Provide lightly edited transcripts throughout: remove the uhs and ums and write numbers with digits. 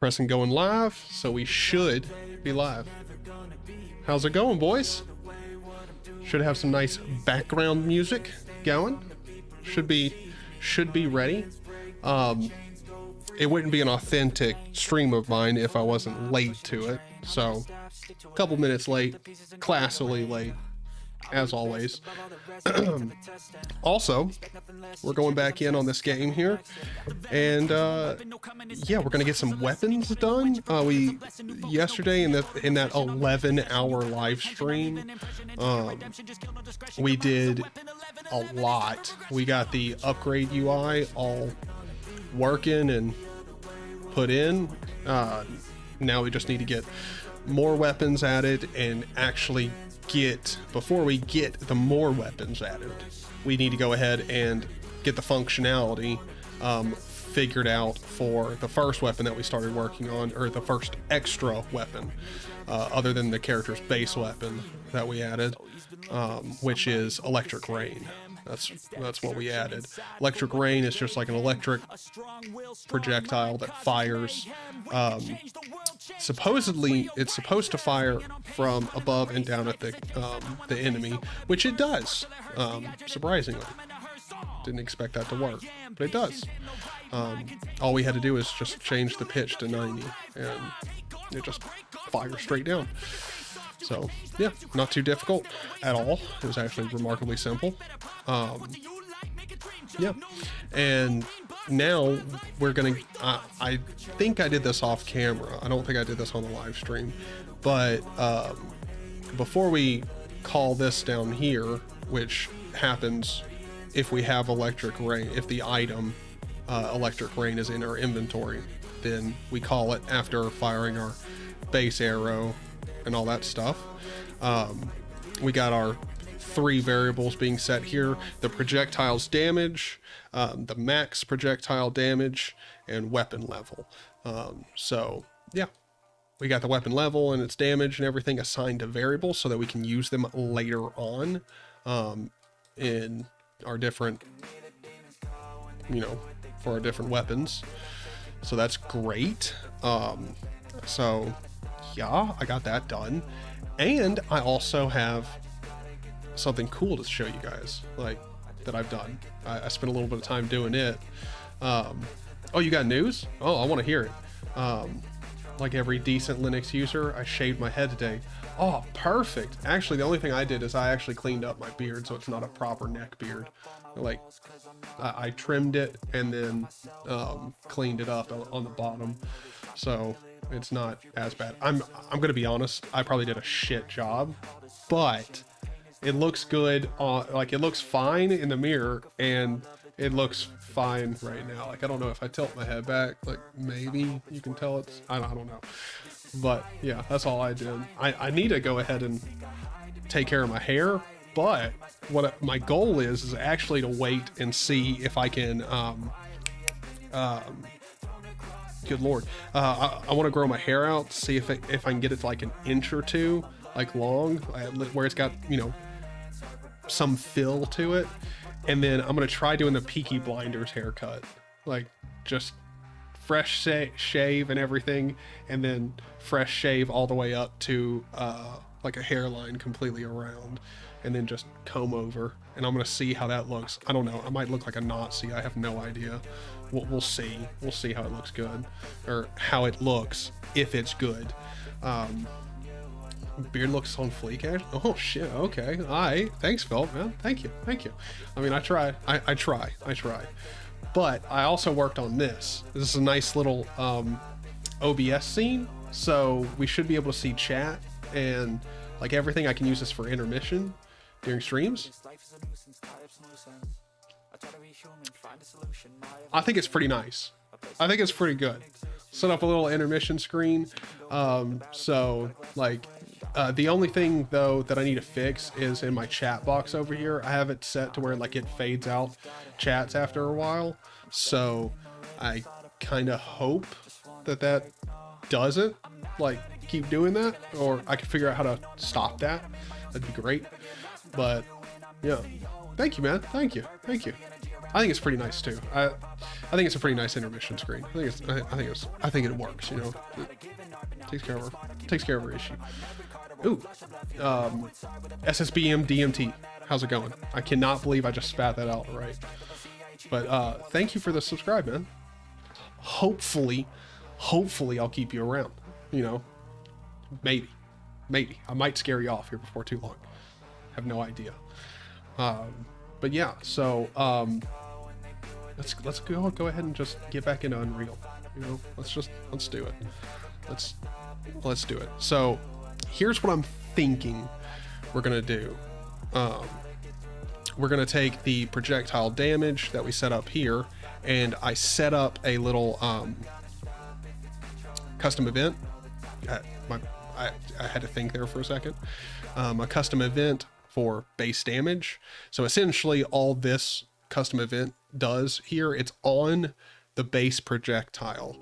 Pressing going live, so we should be live. How's it going, boys? Should have some nice background music going. Should be ready. It wouldn't be an authentic stream of mine if I wasn't late to it. So, a couple minutes late, classily late, as always. Also, we're going back in on this game here, and yeah, we're gonna get some weapons done. We yesterday in that 11-hour live stream, we did a lot. We got the upgrade UI all working and put in. Now we just need to get more weapons added and actually before we get the more weapons added, we need to go ahead and get the functionality figured out for the first weapon that we started working on, or the first extra weapon other than the character's base weapon that we added, which is electric rain. That's what we added. Electric rain is just like an electric projectile that fires. Supposedly, it's supposed to fire from above and down at the enemy, which it does. Surprisingly, didn't expect that to work, but it does. All we had to do is just change the pitch to 90, and it just fires straight down. So yeah, not too difficult at all. It was actually remarkably simple. Yeah, and now we're gonna, I think I did this off camera. I don't think I did this on the live stream, but before we call this down here, which happens if we have electric rain, if the item electric rain is in our inventory, then we call it after firing our base arrow and all that stuff. We got our 3 variables being set here: the projectile's damage, the max projectile damage, and weapon level. So yeah, we got the weapon level and its damage and everything assigned to variables so that we can use them later on in our different, for our different weapons. So that's great. So yeah, I got that done. And I also have something cool to show you guys, that I've done. I spent a little bit of time doing it. Oh, you got news? Oh, I want to hear it. Like every decent Linux user, I shaved my head today. Oh, perfect. Actually, the only thing I did is I actually cleaned up my beard, so it's not a proper neck beard. I trimmed it and then cleaned it up on the bottom, so it's not as bad. I'm gonna be honest, I probably did a shit job, but it looks good on, it looks fine in the mirror, and it looks fine right now. I don't know if I tilt my head back, maybe you can tell it's, I don't know. But yeah, that's all I did. I need to go ahead and take care of my hair, but what my goal is actually to wait and see if I can good lord, I want to grow my hair out, see if I can get it to an inch or two long, where it's got some fill to it, and then I'm gonna try doing the Peaky Blinders haircut, just fresh shave and everything, and then fresh shave all the way up to a hairline completely around, and then just comb over, and I'm gonna see how that looks. I don't know, I might look like a Nazi, I have no idea. We'll see how it looks good, or how it looks if it's good. Beard looks on fleek. Oh shit, okay. Thanks, Phil, man. Thank you. I mean, I try. But I also worked on this. This is a nice little OBS scene, so we should be able to see chat and everything. I can use this for intermission during streams. I think it's pretty nice. I think it's pretty good. Set up a little intermission screen. The only thing though that I need to fix is in my chat box over here. I have it set to where it fades out chats after a while. So I kind of hope that doesn't keep doing that, or I can figure out how to stop that. That'd be great. But yeah, thank you, man. Thank you. I think it's pretty nice too. I think it's a pretty nice intermission screen. I think it works. You know, it takes care of our issue. Ooh, SSBM DMT. How's it going? I cannot believe I just spat that out right. But thank you for the subscribe, man. Hopefully I'll keep you around. You know, maybe I might scare you off here before too long. Have no idea. But yeah, so let's go ahead and just get back into Unreal. You know, let's do it. Let's do it. So here's what I'm thinking we're gonna do. We're gonna take the projectile damage that we set up here, and I set up a little custom event. I had to think there for a second. A custom event for base damage. So essentially all this custom event does here, it's on the base projectile,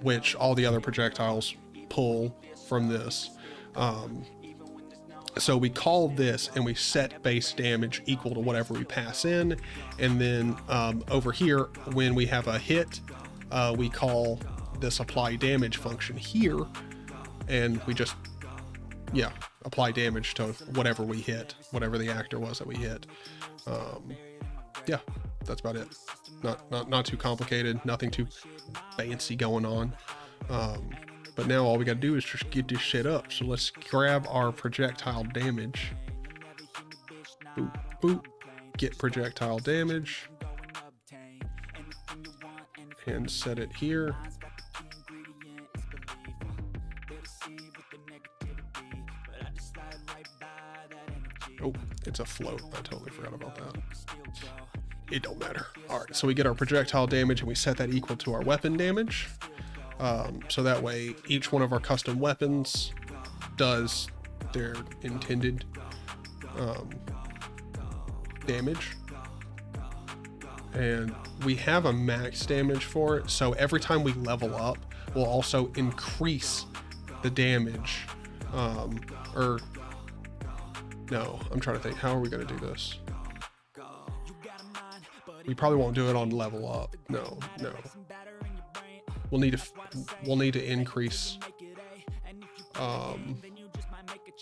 which all the other projectiles pull from this. So we call this and we set base damage equal to whatever we pass in. And then over here, when we have a hit, we call this apply damage function here. And we just, yeah, apply damage to whatever we hit, whatever the actor was that we hit. Yeah, that's about it. Not too complicated, nothing too fancy going on. But now all we gotta do is just get this shit up. So let's grab our projectile damage. Boop, boop. Get projectile damage. And set it here. Oh, it's a float. I totally forgot about that. It don't matter. All right, so we get our projectile damage and we set that equal to our weapon damage. So that way each one of our custom weapons does their intended damage. And we have a max damage for it. So every time we level up, we'll also increase the damage. No, I'm trying to think, how are we going to do this? We probably won't do it on level up. No. We'll need to increase,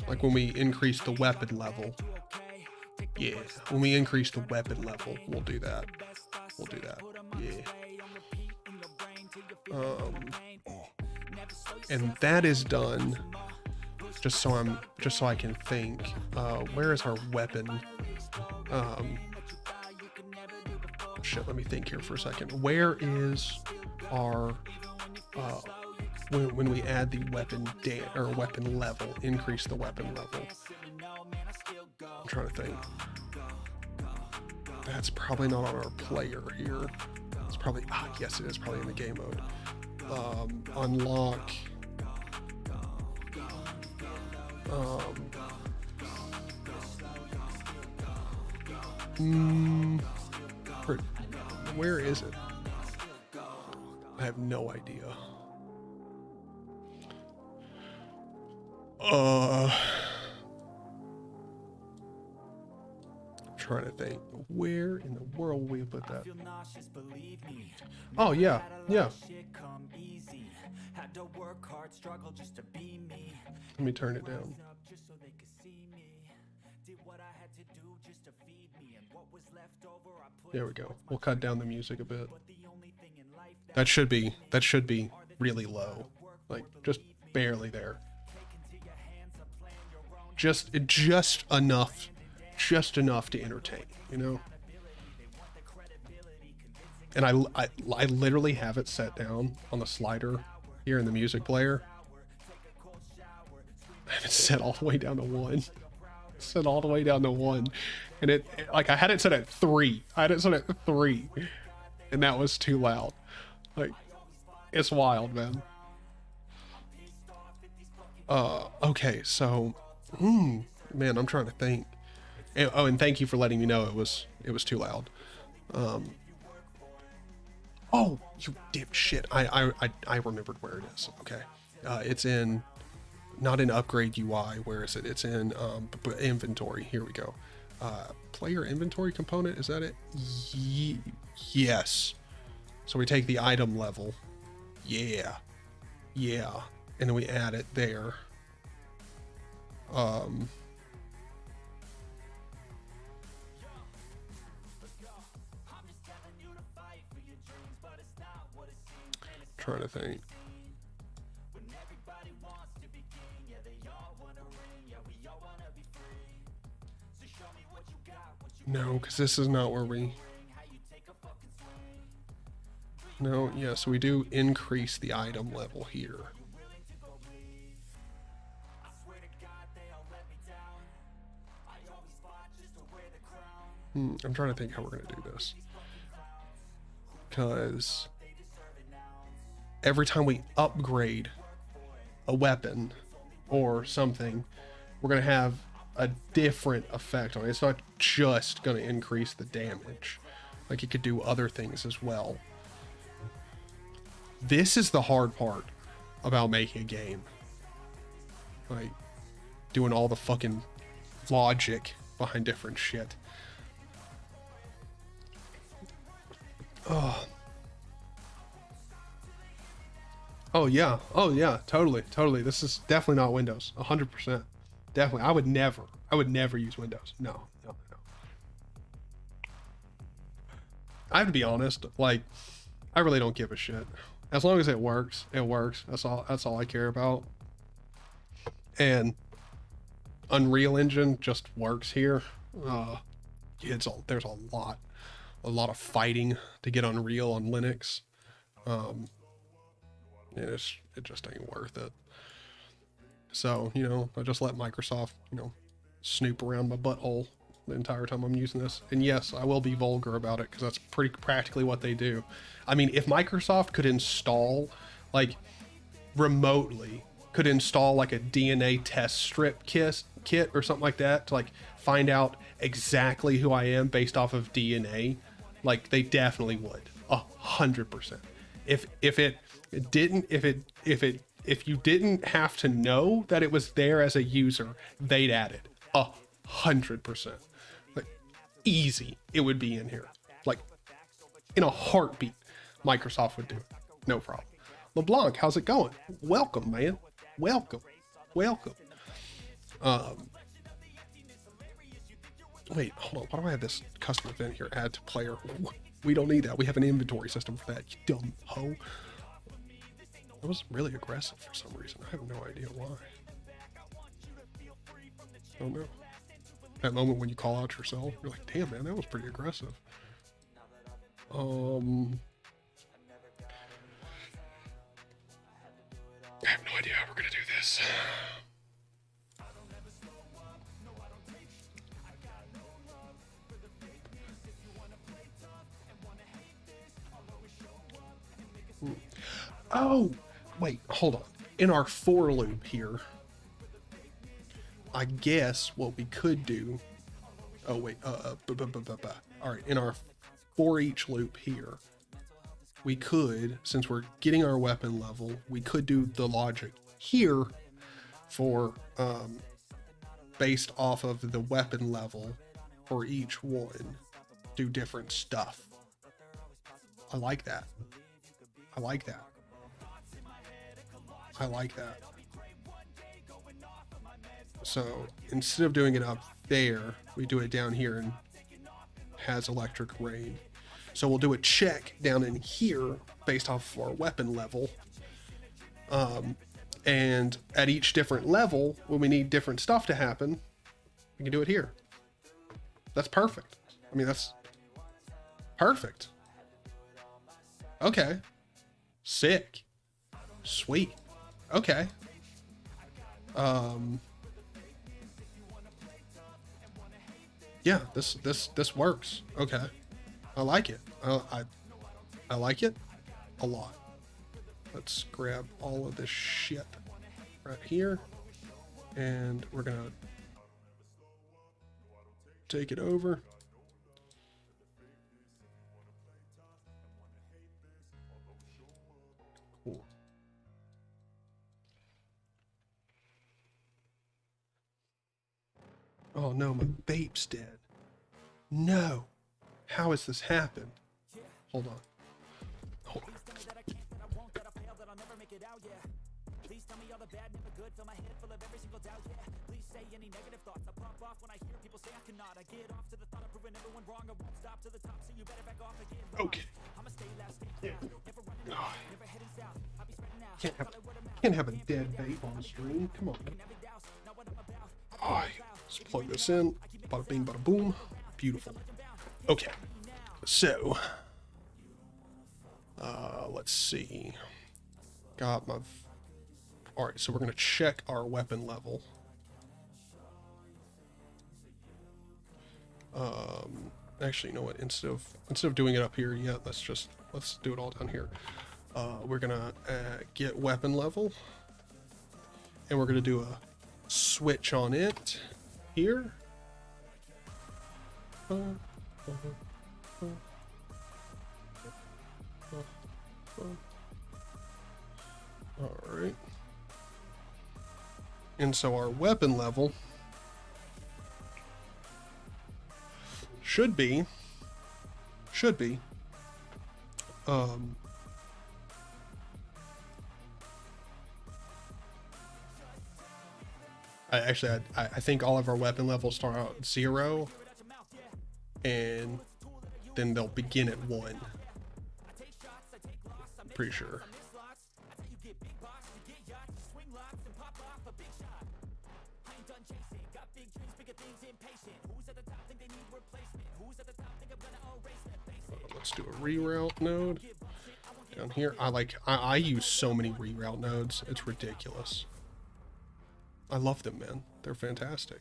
like when we increase the weapon level. Yeah, when we increase the weapon level, we'll do that. Yeah. And that is done. Just so I can think. Where is our weapon? Shit, let me think here for a second. Where is our when we add the weapon weapon level, increase the weapon level? I'm trying to think. That's probably not on our player here. It's probably yes, it is probably in the game mode. Unlock. Where is it? I have no idea. I'm trying to think. Where in the world will we put that? Oh yeah. Let me turn it down. There we go. We'll cut down the music a bit. That should be really low. Like just barely there. Just enough to entertain, you know? And I literally have it set down on the slider here in the music player. I have it set all the way down to 1. Set all the way down to 1. And it like I had it set at 3. And that was too loud. Like it's wild, man. Okay, so man, I'm trying to think. And thank you for letting me know it was too loud. Oh, you dipshit. I remembered where it is. Okay. It's in, not in upgrade UI. Where is it? It's in inventory. Here we go. Player inventory component. Is that it? Yes. So we take the item level. Yeah. Yeah. And then we add it there. Trying to think. No, because this is not where we... No, yeah, so we do increase the item level here. I'm trying to think how we're going to do this. Because every time we upgrade a weapon or something, we're going to have a different effect on it. It's not just going to increase the damage. Like, it could do other things as well. This is the hard part about making a game. Like, doing all the fucking logic behind different shit. Oh yeah. Oh yeah. Totally. Totally. This is definitely not Windows. 100%. Definitely. I would never use Windows. No. I have to be honest. Like, I really don't give a shit. As long as it works, it works. That's all I care about. And Unreal Engine just works here. There's a lot of fighting to get Unreal on Linux. It just ain't worth it. So, you know, I just let Microsoft, you know, snoop around my butthole the entire time I'm using this. And yes, I will be vulgar about it because that's pretty practically what they do. I mean, if Microsoft could install, like, remotely, could install like a DNA test strip kit or something like that to like find out exactly who I am based off of DNA, like, they definitely would. 100%. If you didn't have to know that it was there as a user, they'd add it. 100%. Like, easy, it would be in here. Like, in a heartbeat, Microsoft would do it. No problem. LeBlanc, how's it going? Welcome, man. Welcome. Wait, hold on. Why do I have this custom event here? Add to player. We don't need that. We have an inventory system for that, you dumb hoe. That was really aggressive for some reason. I have no idea why. Oh no. That moment when you call out yourself, you're like, damn man, that was pretty aggressive. I have no idea how we're gonna do this. Oh, wait, hold on. In our for loop here, I guess what we could do. Oh wait, all right. In our for each loop here, we could, since we're getting our weapon level, we could do the logic here for based off of the weapon level for each one, do different stuff. I like that. I like that. So instead of doing it up there, we do it down here and has electric rain. So we'll do a check down in here based off of our weapon level. And at each different level, when we need different stuff to happen, we can do it here. That's perfect. I mean, that's perfect. Okay. Sick. Sweet. Okay. Yeah, this works. Okay. I like it. I like it a lot. Let's grab all of this shit right here, and we're gonna take it over. Cool. Oh no, my vape's dead. No. How has this happened? Hold on. Okay. Oh. Can't have a dead vape on stream. Come on. Oh, let's plug this in. Bada bing, bada boom. Beautiful. Okay. So, let's see. Got my. All right. So we're gonna check our weapon level. Actually, you know what? Instead of doing it up here yet, let's do it all down here. We're gonna get weapon level, and we're gonna do a switch on it here. All right. And so our weapon level should be I think all of our weapon levels start out at 0, and then they'll begin at 1. Pretty sure. Let's do a reroute node down here. I use so many reroute nodes. It's ridiculous. I love them, man. They're fantastic.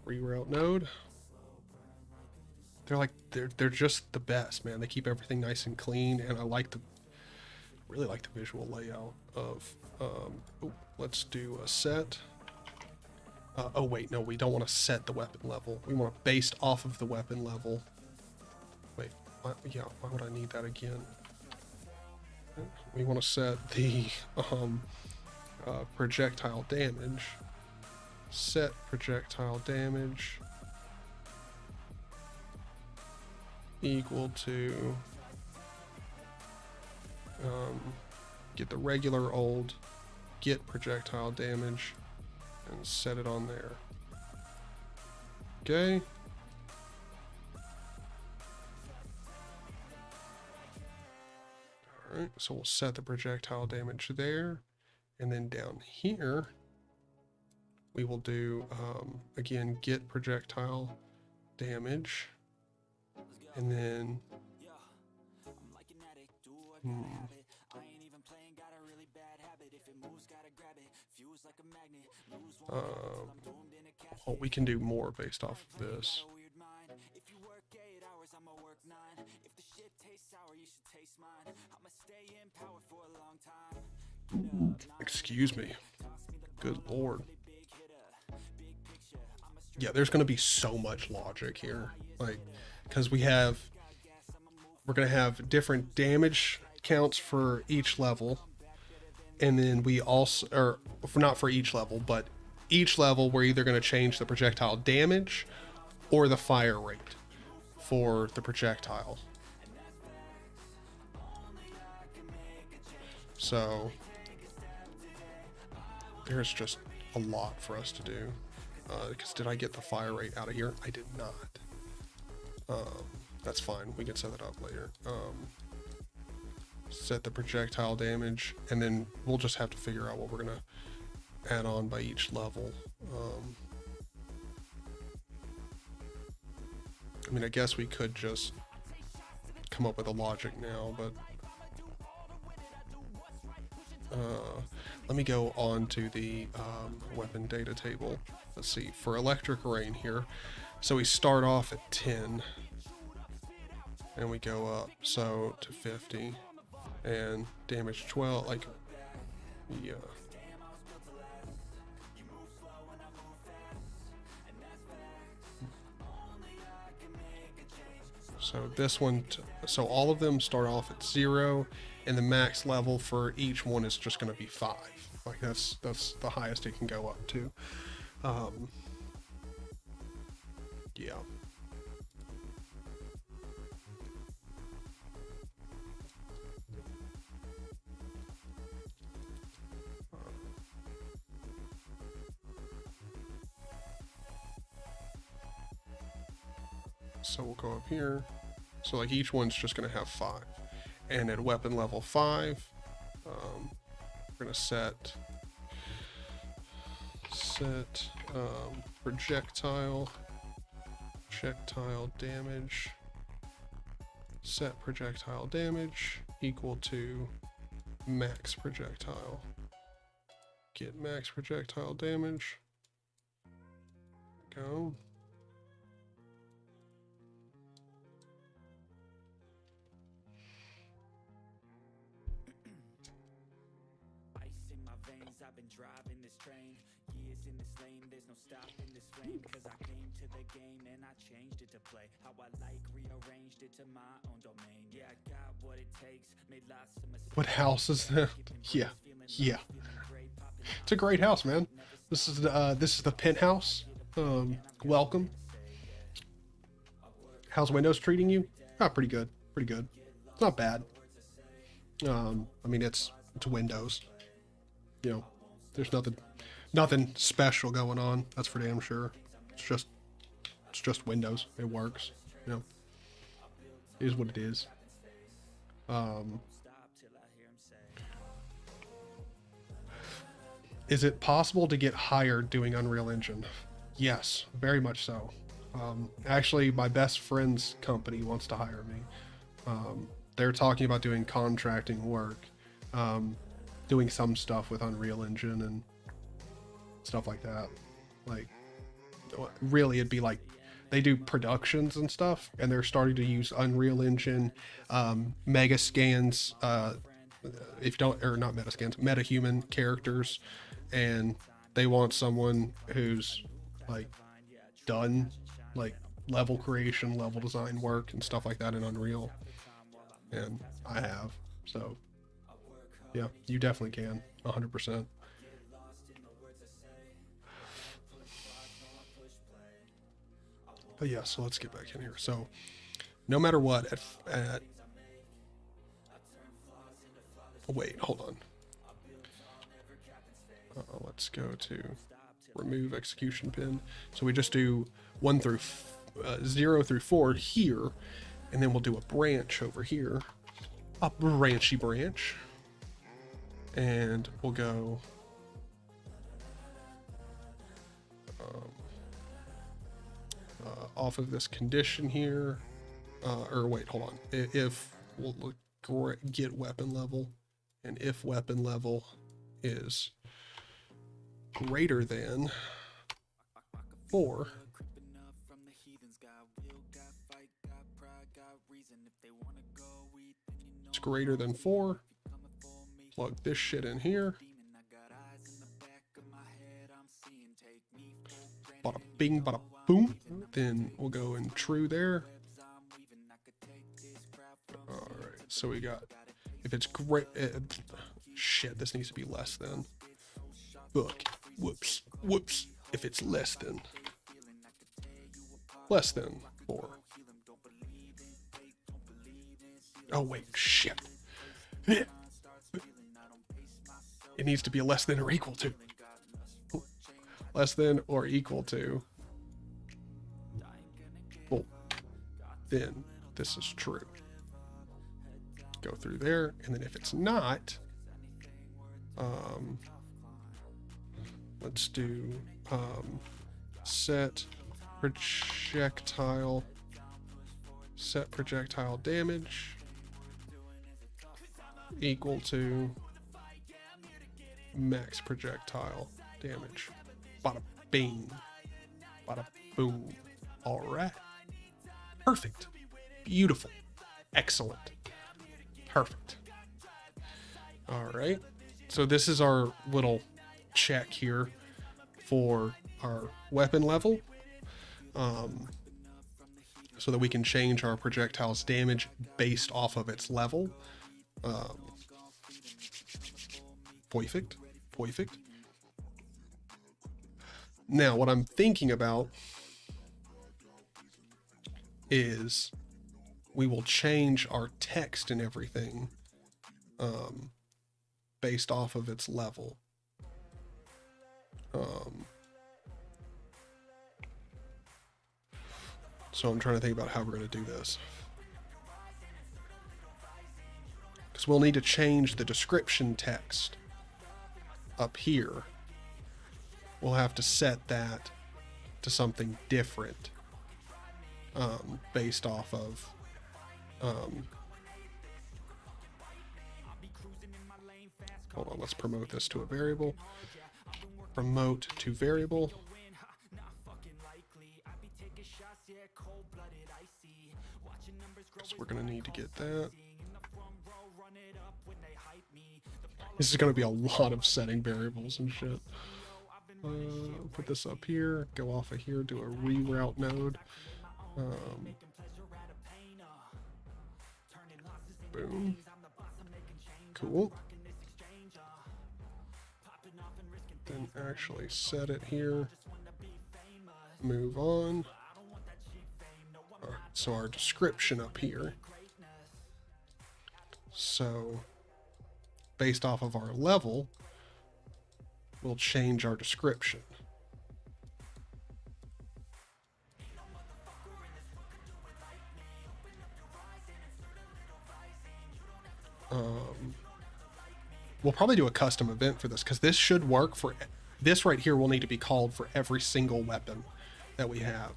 Reroute node. They're just the best, man. They keep everything nice and clean, and I really like the visual layout of. Let's do a set. Oh wait, no, we don't want to set the weapon level. We want to base off of the weapon level. Wait, why would I need that again? We want to set the projectile damage. Set projectile damage equal to get the regular old get projectile damage and set it on there. Okay. Alright, so we'll set the projectile damage there, and then down here we will do again get projectile damage, and then well, we can do more based off of this. Excuse me. Good lord. Yeah, there's going to be so much logic here. Like, because we're going to have different damage counts for each level. And then we also, or not for each level, but each level we're either going to change the projectile damage or the fire rate for the projectile. So there's just a lot for us to do. Because did I get the fire rate out of here? I did not. That's fine. We can set that up later. Set the projectile damage, and then we'll just have to figure out what we're gonna add on by each level. I mean, I guess we could just come up with a logic now, but let me go on to the weapon data table. Let's see, for electric rain here, so we start off at 10 and we go up so to 50, and damage 12, like, yeah. So this one, so all of them start off at 0, and the max level for each one is just going to be 5. Like that's the highest it can go up to. Yeah. So we'll go up here. So like each one's just going to have 5. And at weapon level 5, we're going to set projectile damage, set projectile damage equal to max projectile. Get max projectile damage. Go. I've been driving this train, years in this lane, there's no stopping this flame, cause I came to the game and I changed it to play how I like, rearranged it to my own domain. Yeah, I got what it takes, made lots of mistakes. What house is that? Yeah. It's a great house, man. This is the penthouse. Welcome. How's Windows treating you? Oh, pretty good. It's not bad. I mean, it's Windows. You know, there's nothing special going on. That's for damn sure. It's just Windows. It works. You know, it is what it is. Is it possible to get hired doing Unreal Engine? Yes, very much so. Actually, my best friend's company wants to hire me. They're talking about doing contracting work. Doing some stuff with Unreal Engine and stuff like that. Like, really, it'd be like they do productions and stuff, and they're starting to use Unreal Engine, mega scans, if you don't, or not meta scans, metahuman characters, and they want someone who's like done like level creation, level design work, and stuff like that in Unreal, and I have, so. Yeah, you definitely can, 100%. But yeah, so let's get back in here. So, no matter what, oh, wait, hold on. Let's go to remove execution pin. So we just do 0 through 4 here, and then we'll do a branch over here, a branchy branch. And we'll go off of this condition here, or wait, hold on. If we'll look, get weapon level, and if weapon level is greater than 4, it's greater than 4. Plug this shit in here. Bada bing, bada boom. Then we'll go in true there. Alright, so we got, if it's great, shit, this needs to be less than. Look, whoops. If it's less than 4. Oh wait, shit. It needs to be less than or equal to. Less than or equal to. Well, then this is true. Go through there, and then if it's not, let's do set projectile damage equal to max projectile damage. Bada bing. Bada boom. All right. Perfect. Beautiful. Excellent. Perfect. All right. So this is our little check here for our weapon level. So that we can change our projectile's damage based off of its level. Perfect. Now, what I'm thinking about is we will change our text and everything based off of its level. So I'm trying to think about how we're going to do this. Because we'll need to change the description text up here. We'll have to set that to something different based off of hold on, let's promote this to a variable. Promote to variable. So we're going to need to get that. This is going to be a lot of setting variables and shit. Put this up here, go off of here, do a reroute node. Boom. Cool. Then actually set it here. Move on. Alright, so our description up here. So based off of our level, we'll change our description. We'll probably do a custom event for this because this should work for this right here. Will need to be called for every single weapon that we have.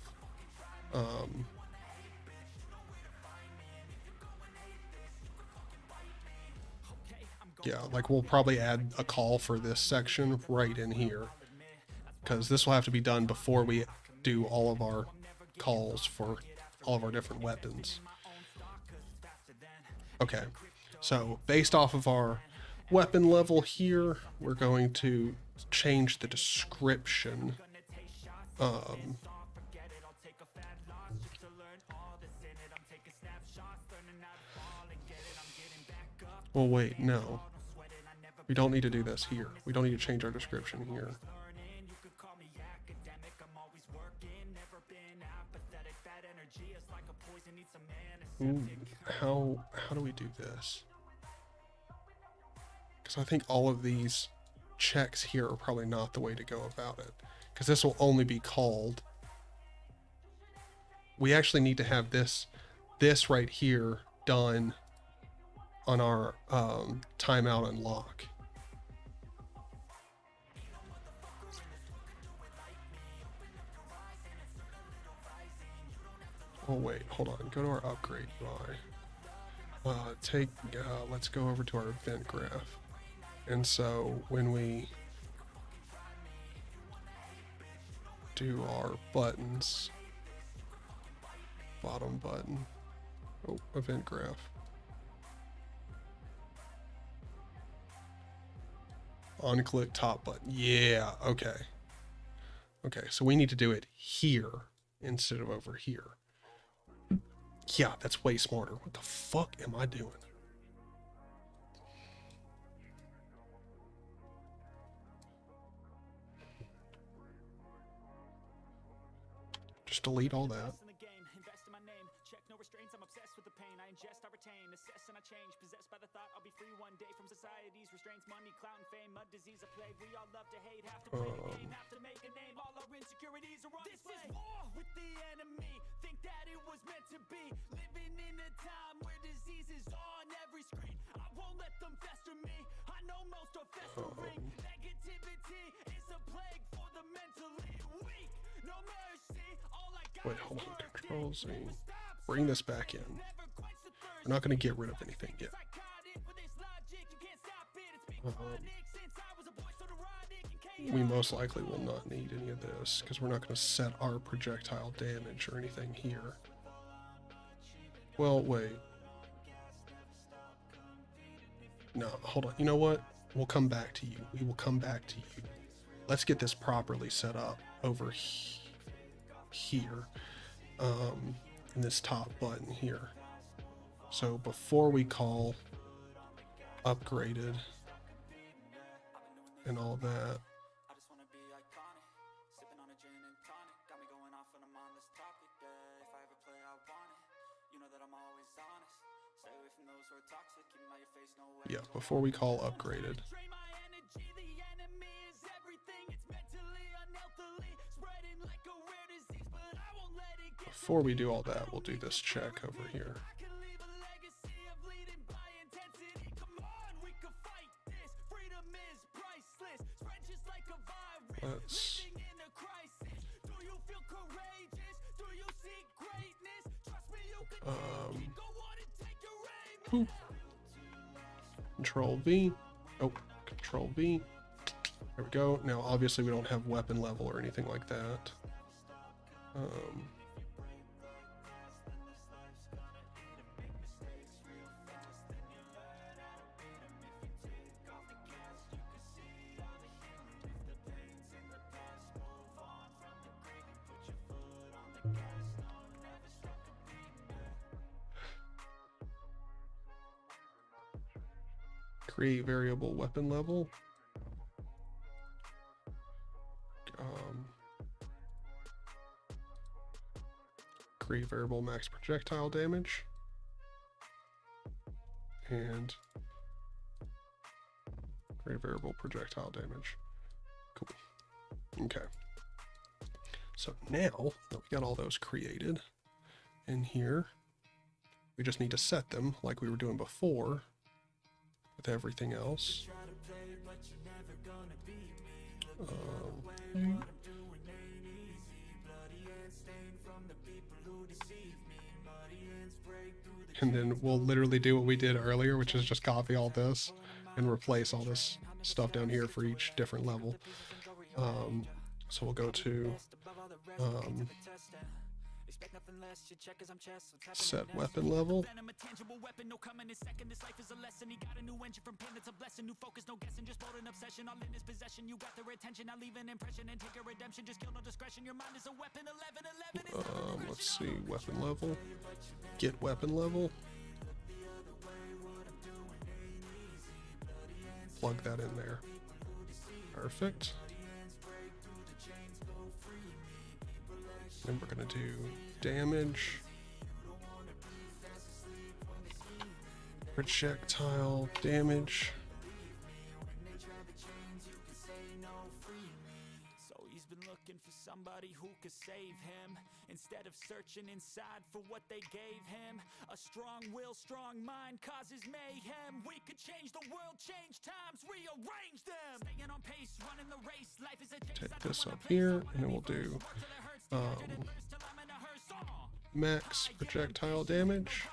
Yeah, like we'll probably add a call for this section right in here because this will have to be done before we do all of our calls for all of our different weapons. Okay, so based off of our weapon level here, we're going to change the description. Well, wait, no. We don't need to do this here. We don't need to change our description here. Ooh, how do we do this? Because I think all of these checks here are probably not the way to go about it. Because this will only be called. We actually need to have this right here done on our timeout unlock. Oh wait, hold on. Go to our upgrade UI. Let's go over to our event graph. And so when we do our buttons, bottom button, event graph. On click top button. Yeah, okay. Okay, so we need to do it here instead of over here. Yeah, that's way smarter. What the fuck am I doing? Just delete all that. Wait, hold on. Control Z. Bring this back in. We're not going to get rid of anything yet. We most likely will not need any of this because we're not going to set our projectile damage or anything here. Well, wait. No, hold on. You know what? We'll come back to you. We will come back to you. Let's get this properly set up over here. In this top button here. So before we call upgraded and all that, yeah, before we call upgraded, before we do all that, we'll do this check over here. Let's Control V. Oh, Control V. There we go. Now, obviously, we don't have weapon level or anything like that. Create variable weapon level. Create variable max projectile damage. And create variable projectile damage. Cool. Okay. So now that we got all those created in here, we just need to set them like we were doing before with everything else. And then we'll literally do what we did earlier, which is just copy all this and replace all this stuff down here for each different level. So we'll go to set weapon level. Let's see, weapon level. Get weapon level. Plug that in there. Perfect. Then we're gonna do damage, projectile damage. So he's been looking for somebody who could save him instead of searching inside for what they gave him. A strong will, strong mind causes mayhem. We could change the world, change times, rearrange them. Staying on pace, running the race. Life is a chase. Take this up here, and then we'll do max projectile damage.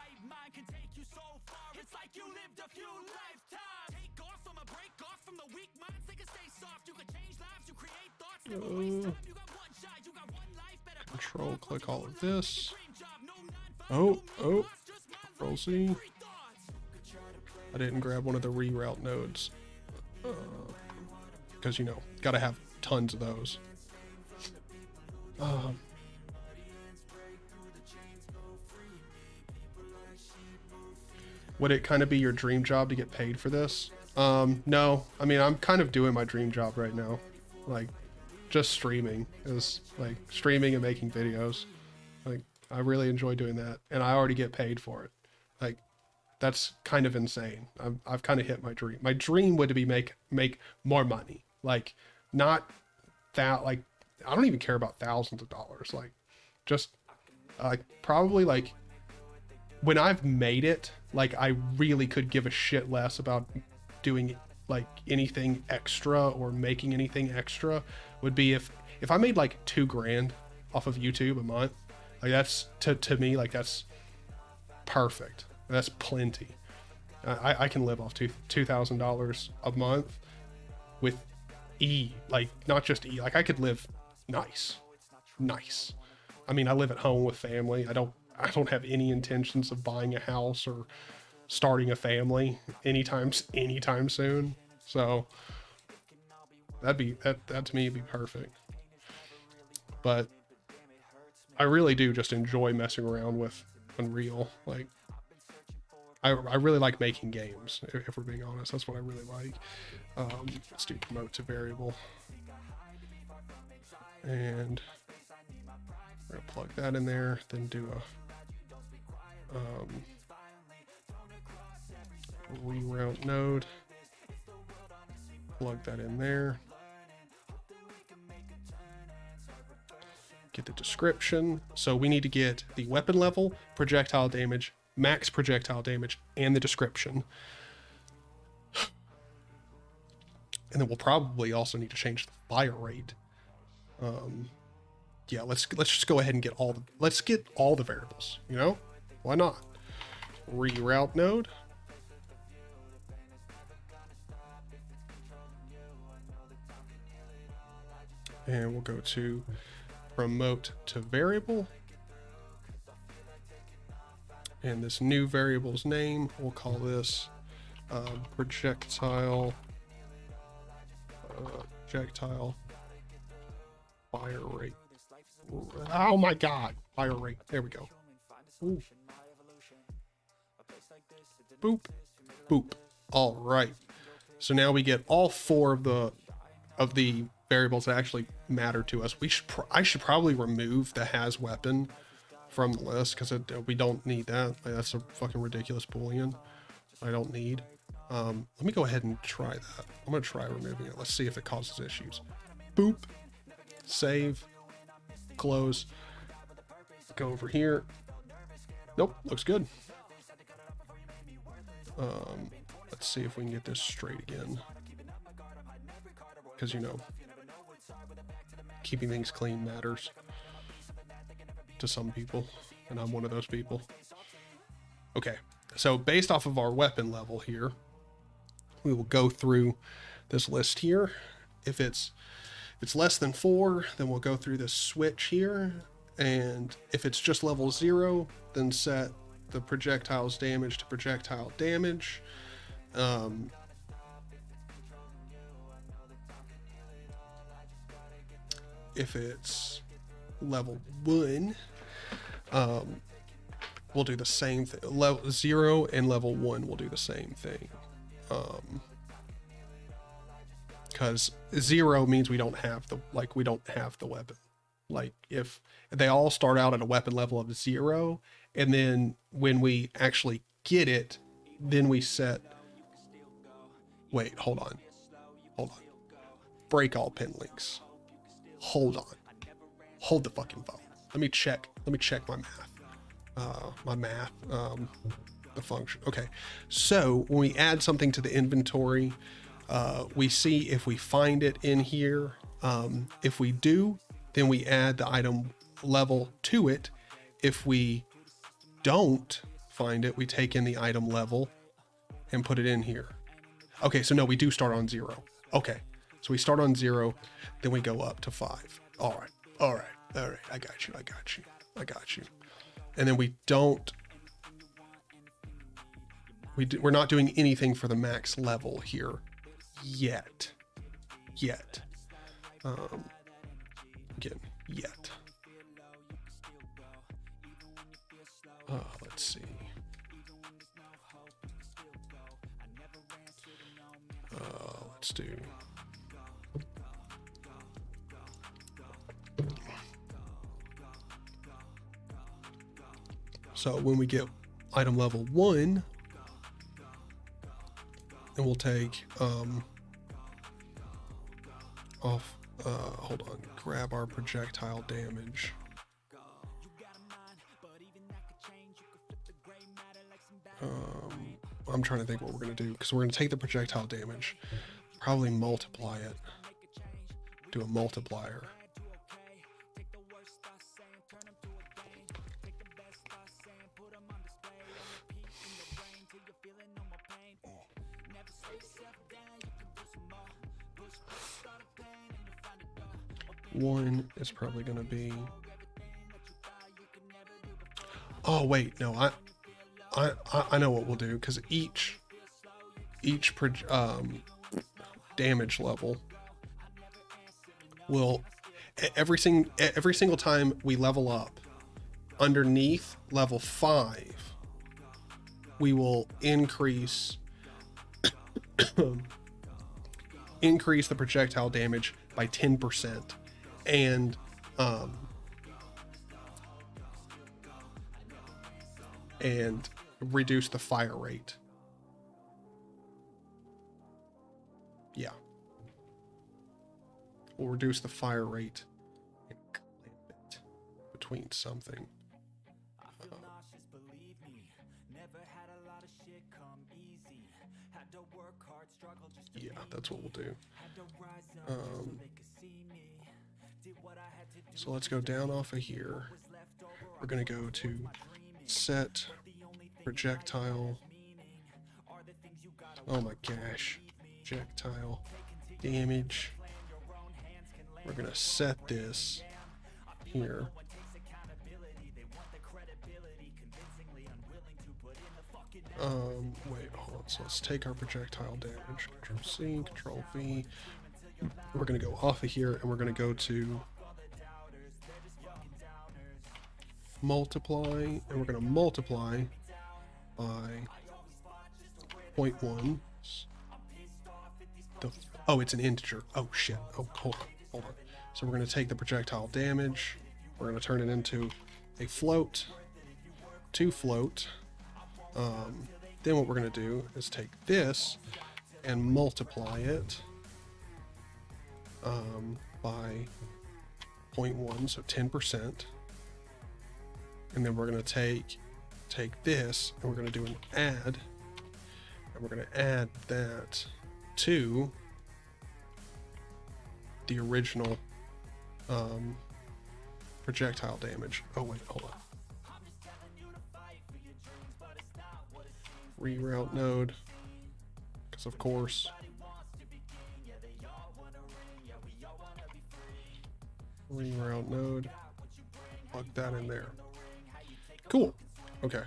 Control click all of this. Oh, Control C. I didn't grab one of the reroute nodes because, you know, gotta have tons of those. Would it kind of be your dream job to get paid for this? No, I mean, I'm kind of doing my dream job right now. Like, just streaming is like streaming and making videos. Like, I really enjoy doing that, and I already get paid for it. Like, that's kind of insane. I've kind of hit my dream. My dream would be make more money. Like, not that, like, I don't even care about thousands of dollars. Like, just probably like when I've made it, like, I really could give a shit less about doing like anything extra or making anything extra would be if I made like $2 grand off of YouTube a month. Like, that's to me, like, that's perfect. That's plenty. I can live off $2,000 a month with like, not just like, I could live nice. I mean, I live at home with family. I don't have any intentions of buying a house or starting a family anytime soon. So that to me would be perfect. But I really do just enjoy messing around with Unreal. Like, I really like making games, if we're being honest. That's what I really like. Let's do promote to variable. And we're gonna plug that in there, then do a reroute node. Plug that in there. get the description. So we need to get the weapon level, projectile damage, max projectile damage, and the description. And then we'll probably also need to change the fire rate. Yeah, let's just go ahead and get all the variables, you know? Why not? Reroute node. And we'll go to promote to variable. And this new variable's name, we'll call this projectile fire rate. Oh my god, fire rate. There we go. Ooh. Boop, boop. All right. So now we get all 4 of the variables that actually matter to us. I should probably remove the has weapon from the list because we don't need that. Like, that's a fucking ridiculous boolean. I don't need. Let me go ahead and try that. I'm gonna try removing it. Let's see if it causes issues. Boop. Save. Close. Go over here. Nope, looks good. Let's see if we can get this straight again. Because, you know, keeping things clean matters to some people, and I'm one of those people. Okay, so based off of our weapon level here, we will go through this list here. If it's less than 4, then we'll go through this switch here, and if it's just level 0, then set the projectile's damage to projectile damage. If it's level 1, we'll do the same thing. Level 0 and level 1 will do the same thing. Because 0 means we don't have the weapon. Like if they all start out at a weapon level of 0, and then when we actually get it, then we set. Wait, hold on. Break all pin links. Hold on. Hold the fucking phone. Let me check my math. The function. Okay. So when we add something to the inventory, we see if we find it in here. If we do, then we add the item level to it. If we don't find it, we take in the item level and put it in here. Okay, so no, we do start on 0. Okay, so we start on 0, then we go up to 5. All right. I got you. And then we're not doing anything for the max level here yet. Again, yet. Let's see. Let's do. So when we get item level 1, and we'll take off. Hold on. Grab our projectile damage. I'm trying to think what we're going to do, because we're going to take the projectile damage, probably multiply it, do a multiplier. One is probably going to be. Oh wait, no, I know what we'll do, because each damage level will every single time we level up underneath level 5, we will increase the projectile damage by 10%, and reduce the fire rate. Yeah. We'll reduce the fire rate and clamp it. between something. Yeah, that's what we'll do. So let's go down off of here. We're going to go to set projectile. Oh my gosh. Projectile damage. We're going to set this here. Wait, hold on. So let's take our projectile damage. Control C, Control V. We're going to go off of here and we're going to go to multiply, and we're going to multiply by 0.1. Oh, it's an integer. Oh shit. Oh, hold on. So we're going to take the projectile damage. We're going to turn it into a float. To float. Then what we're going to do is take this and multiply it by 0.1, so 10%. And then we're going to take this and we're going to do an add, and we're going to add that to the original projectile damage. Oh wait, hold on. Reroute node, because of course. Reroute node, plug that in there. Cool. Okay.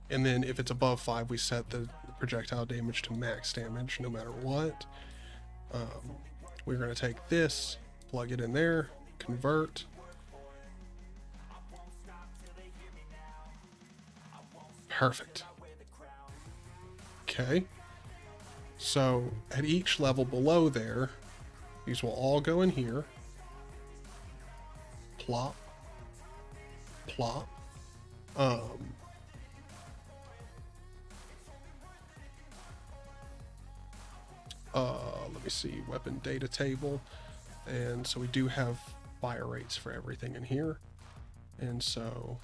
And then if it's above 5, we set the projectile damage to max damage no matter what. We're going to take this, plug it in there, convert. Perfect. Okay. So at each level below there, these will all go in here. Plop. Plop. Let me see, weapon data table. And so we do have fire rates for everything in here. And so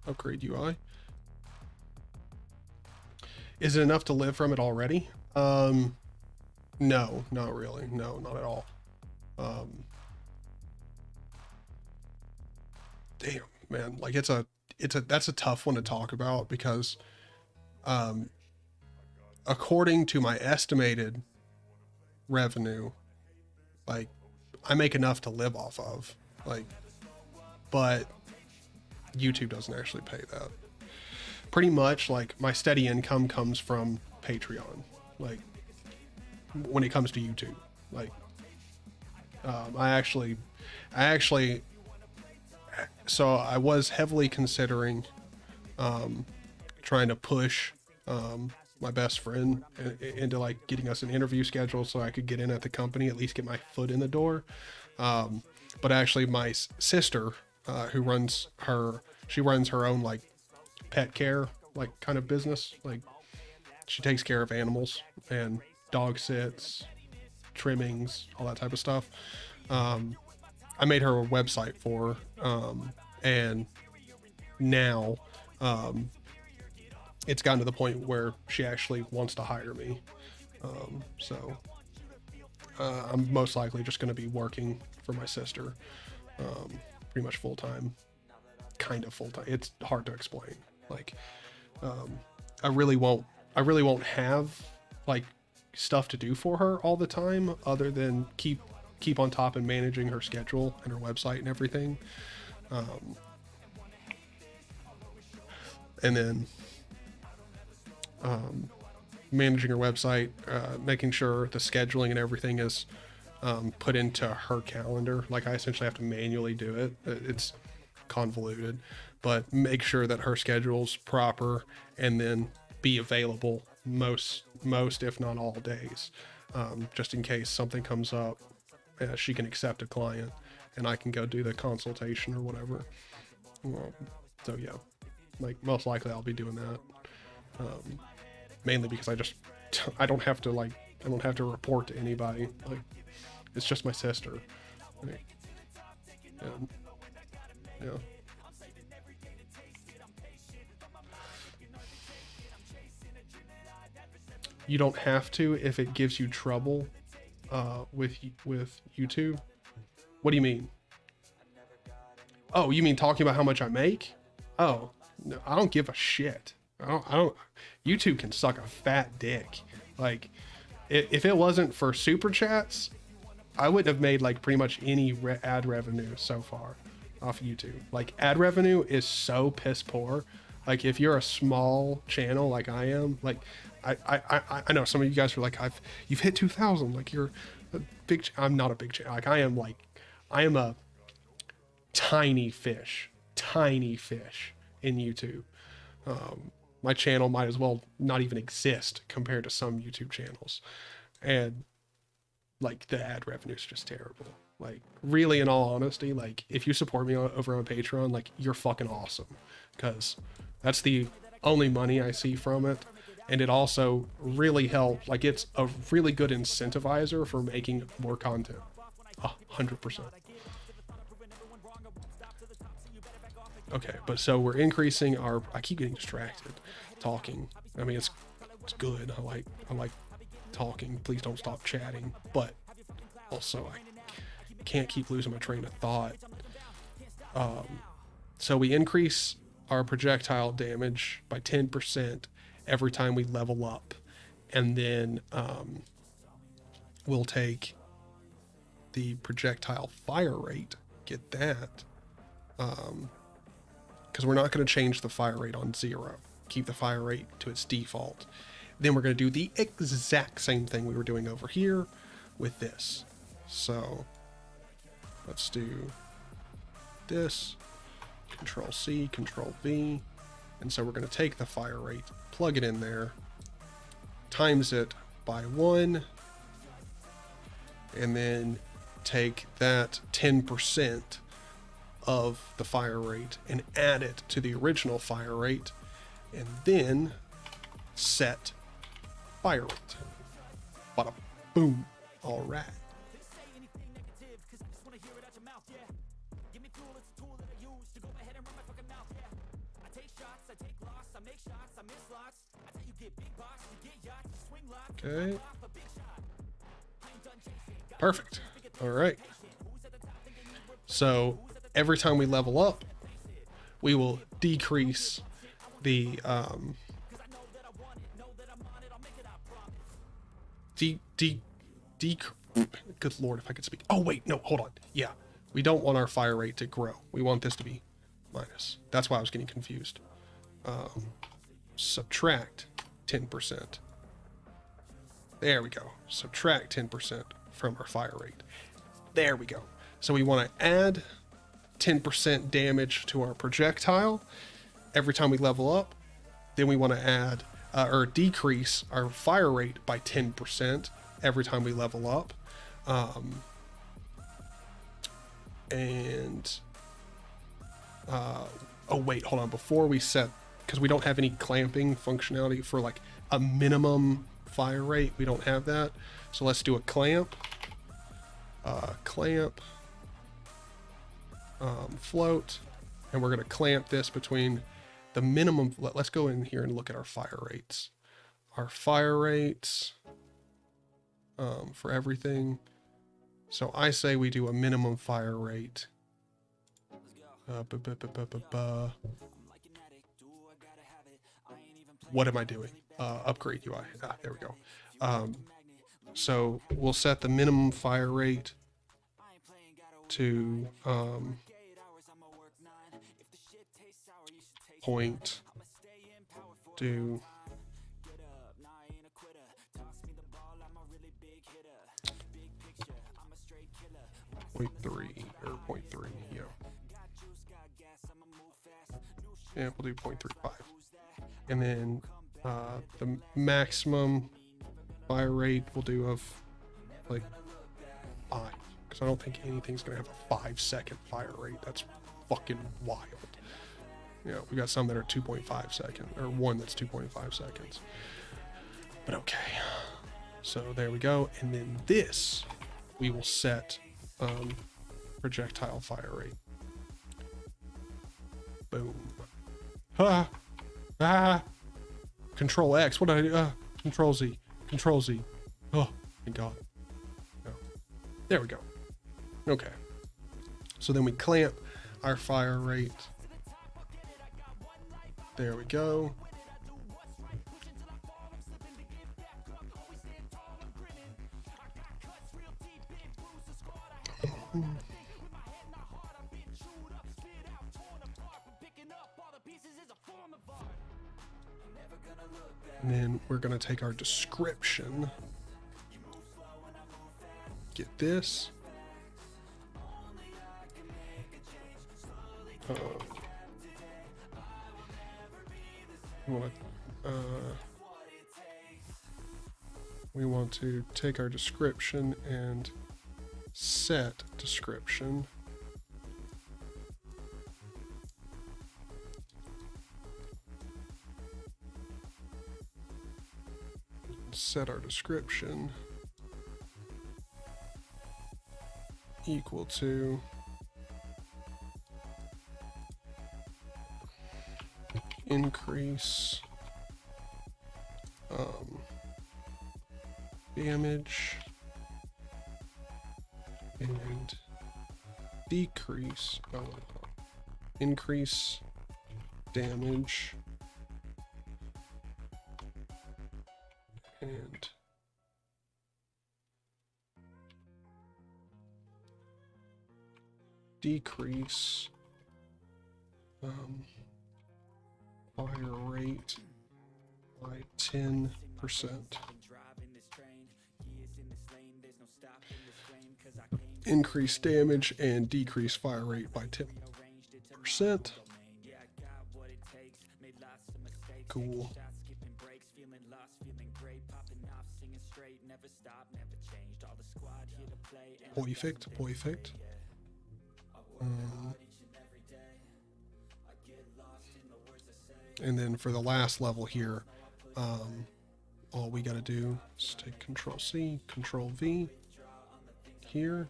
upgrade UI. Is it enough to live from it already? No, not really. No, not at all. Damn, man, like that's a tough one to talk about because according to my estimated revenue, like I make enough to live off of, like, but YouTube doesn't actually pay that. Pretty much like my steady income comes from Patreon, like when it comes to YouTube. Like I actually so I was heavily considering trying to push my best friend into like getting us an interview schedule so I could get in at the company, at least get my foot in the door. But actually my sister, who runs her own like pet care, like kind of business. Like she takes care of animals and dog sits, trimmings, all that type of stuff. I made her a website for her, and now it's gotten to the point where she actually wants to hire me. So I'm most likely just going to be working for my sister, pretty much full time, kind of full time. It's hard to explain. Like, I really won't have like stuff to do for her all the time, other than keep on top and managing her schedule and her website and everything. And then managing her website, making sure the scheduling and everything is put into her calendar. Like I essentially have to manually do it. It's convoluted, but make sure that her schedule's proper and then be available most if not all days, just in case something comes up. She can accept a client and I can go do the consultation or whatever. So yeah, like most likely I'll be doing that. Mainly because I don't have to report to anybody. Like, it's just my sister. Like, yeah. You don't have to if it gives you trouble with YouTube. What do you mean? Oh, you mean talking about how much I make? Oh, no, I don't give a shit. I don't. YouTube can suck a fat dick. Like, if it wasn't for super chats, I wouldn't have made like pretty much any ad revenue so far off YouTube. Like, ad revenue is so piss poor. Like, if you're a small channel like I am, like I know some of you guys are like, you've hit 2,000. Like, you're a big. I'm not a big channel. Like, I am a tiny fish in YouTube. My channel might as well not even exist compared to some YouTube channels, and like the ad revenue is just terrible. Like, really, in all honesty, like, if you support me over on Patreon, like, you're fucking awesome, because that's the only money I see from it. And it also really helps. Like, it's a really good incentivizer for making more content. 100%. Okay, but so we're increasing our. I keep getting distracted talking. I mean, it's good. I like talking. Please don't stop chatting. But also, I can't keep losing my train of thought. So we increase our projectile damage by 10% every time we level up, and then we'll take the projectile fire rate. Get that. Because we're not going to change the fire rate on 0. Keep the fire rate to its default. Then we're going to do the exact same thing we were doing over here with this. So let's do this. Control C, Control V. And so we're going to take the fire rate, plug it in there, times it by 1, and then take that 10% of the fire rate and add it to the original fire rate, and then set fire rate. Bada boom. All right. Okay. Perfect. All right. So every time we level up, we will decrease the good lord, if I could speak. Oh wait, no, hold on. Yeah, we don't want our fire rate to grow. We want this to be minus. That's why I was getting confused. Subtract 10%. There we go. Subtract 10% from our fire rate. There we go. So we want to add 10% damage to our projectile every time we level up. Then we want to add or decrease our fire rate by 10% every time we level up. Oh wait, hold on. Before we set, because we don't have any clamping functionality for like a minimum fire rate, we don't have that. So let's do a clamp. Float, and we're going to clamp this between the minimum. Let's go in here and look at our fire rates. Our fire rates for everything. So I say we do a minimum fire rate. What am I doing? Upgrade UI. There we go. So we'll set the minimum fire rate to point do 0.3 or 0.3, yeah. Yeah, we'll do 0.35. And then the maximum fire rate we'll do of like 5. because I don't think anything's gonna have a 5-second fire rate. That's fucking wild. You know, we got some that are 2.5 seconds, or one that's 2.5 seconds. But okay, so there we go. And then this, we will set projectile fire rate. Boom. Ah, ah. Control X. What did I do? Control Z. Control Z. Oh, my God. No. There we go. Okay. So then we clamp our fire rate. There we go. And then we're going to take our description. Get this. We want to take our description and set description. Set our description equal to increase damage and decrease increase damage and decrease fire rate by 10%. Increase damage and decrease fire rate by 10%. Cool. Perfect, perfect. And then for the last level here, all we got to do is take Control C, Control V here.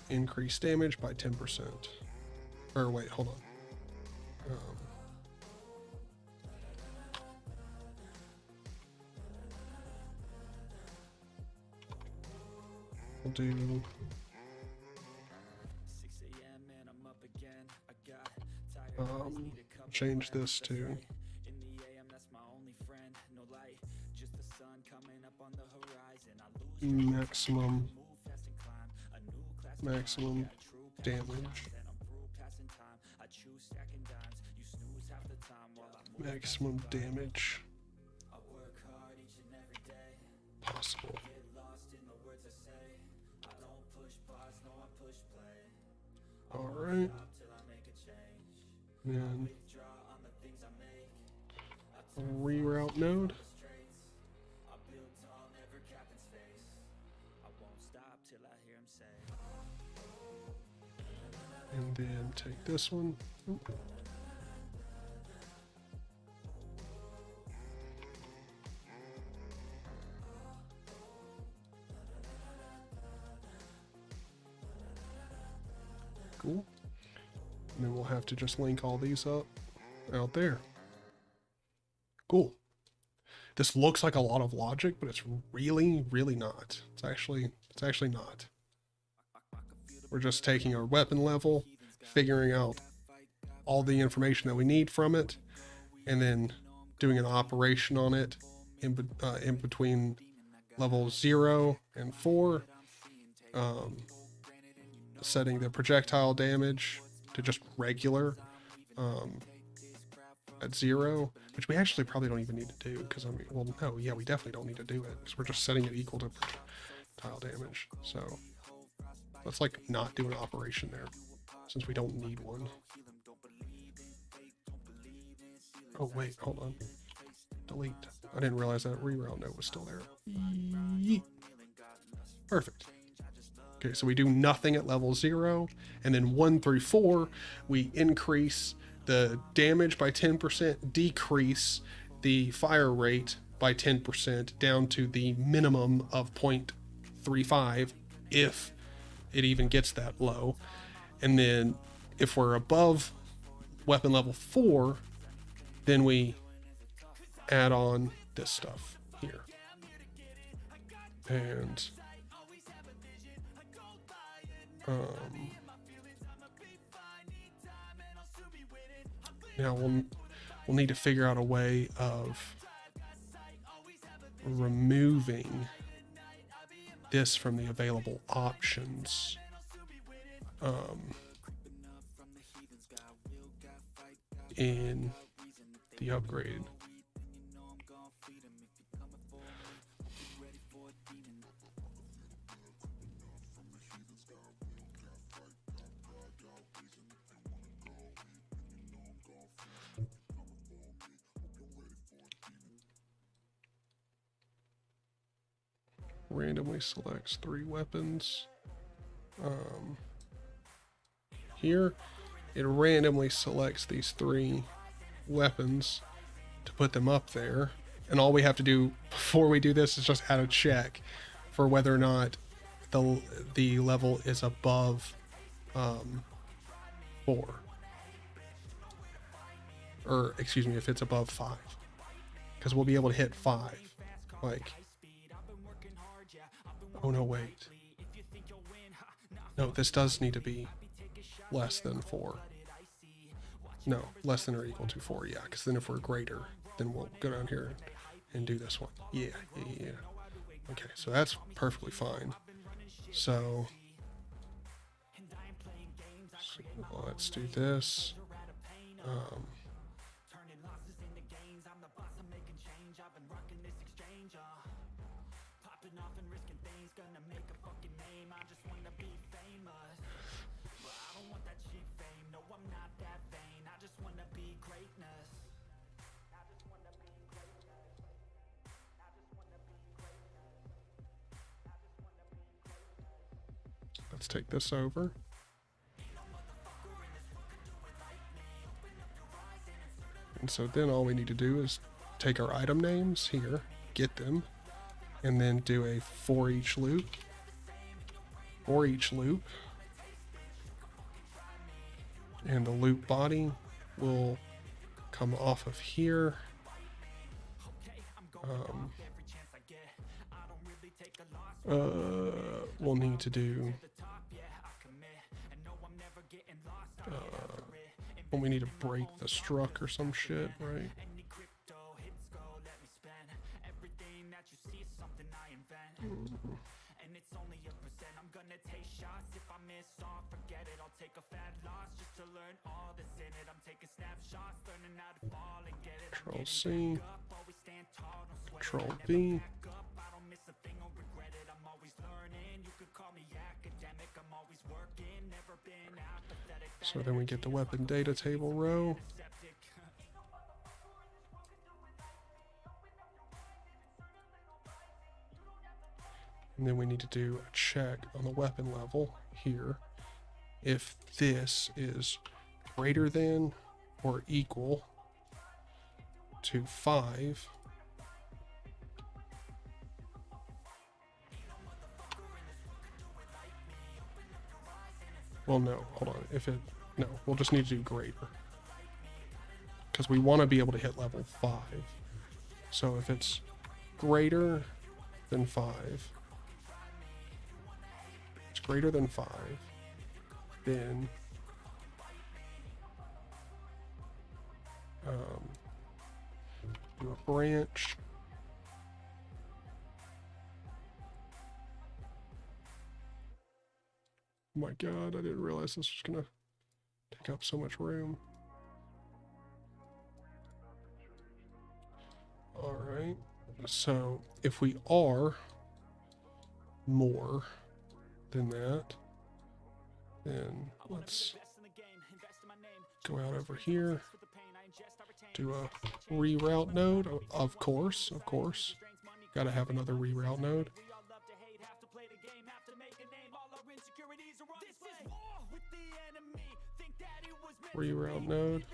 Increase damage by 10%. Or wait, hold on. We'll do change this to maximum damage. Maximum damage possible. All right. Then reroute node. And then take this one. Oop. Cool. And then we'll have to just link all these up out there. Cool. This looks like a lot of logic, but it's really, really not. It's actually not. We're just taking our weapon level, figuring out all the information that we need from it, and then doing an operation on it in between level 0 and 4, setting the projectile damage to just regular at 0, which we actually probably don't even need to do, because I mean, well, no, yeah, we definitely don't need to do it, because we're just setting it equal to projectile damage. So Let's like not do an operation there since we don't need one. Oh wait, hold on. Delete. I didn't realize that reroute node was still there. Yeet. Perfect. Okay, so we do nothing at level 0, and then 1 through 4, we increase the damage by 10%, decrease the fire rate by 10% down to the minimum of 0.35 if it even gets that low. And then if we're above weapon level 4, then we add on this stuff here. And now we'll need to figure out a way of removing this from the available options. In the upgrade. Randomly selects 3 weapons. Here, it randomly selects these 3 weapons to put them up there. And all we have to do before we do this is just add a check for whether or not the level is above 4. Or, excuse me, if it's above 5. Because we'll be able to hit 5. Like, oh no, wait. No, this does need to be less than 4. No, less than or equal to 4, yeah. Because then if we're greater, then we'll go down here and do this one. Yeah. Okay, so that's perfectly fine. So let's do this. Let's take this over. And so then all we need to do is take our item names here, get them, and then do a for each loop. For each loop. And the loop body will come off of here. We'll need to do we need to break the struck or some shit, right? Control C, Control V. So then we get the weapon data table row. And then we need to do a check on the weapon level here. If this is greater than or equal to 5, well, no, hold on. No, we'll just need to do greater. Because we want to be able to hit level 5. So if it's greater than 5, it's greater than 5, then do a branch. Oh my god, I didn't realize this was gonna take up so much room. Alright, so if we are more than that, Then let's go out over here, do a reroute node. Of course. Got to have another reroute node. Reroute node.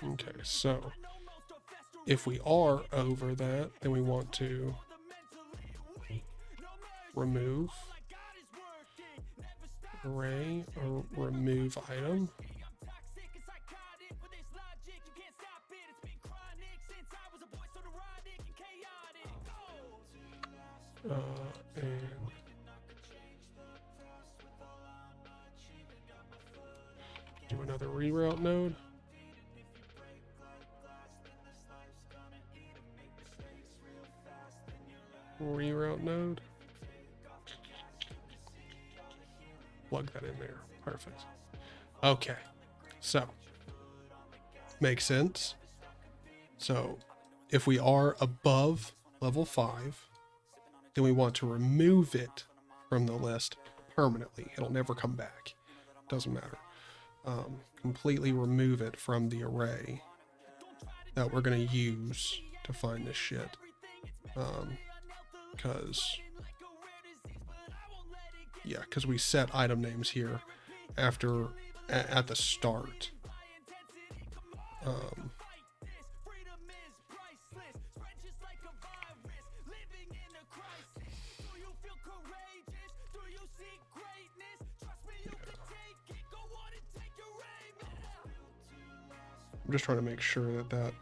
Okay, so if we are over that, then we want to remove array or remove item. And do another reroute node. Reroute node. Plug that in there. Perfect. Okay. So, makes sense. So, if we are above level 5, then we want to remove it from the list permanently. It'll never come back. Doesn't matter. Completely remove it from the array that we're going to use to find this shit. Because we set item names here after at the start. I'm just trying to make sure that that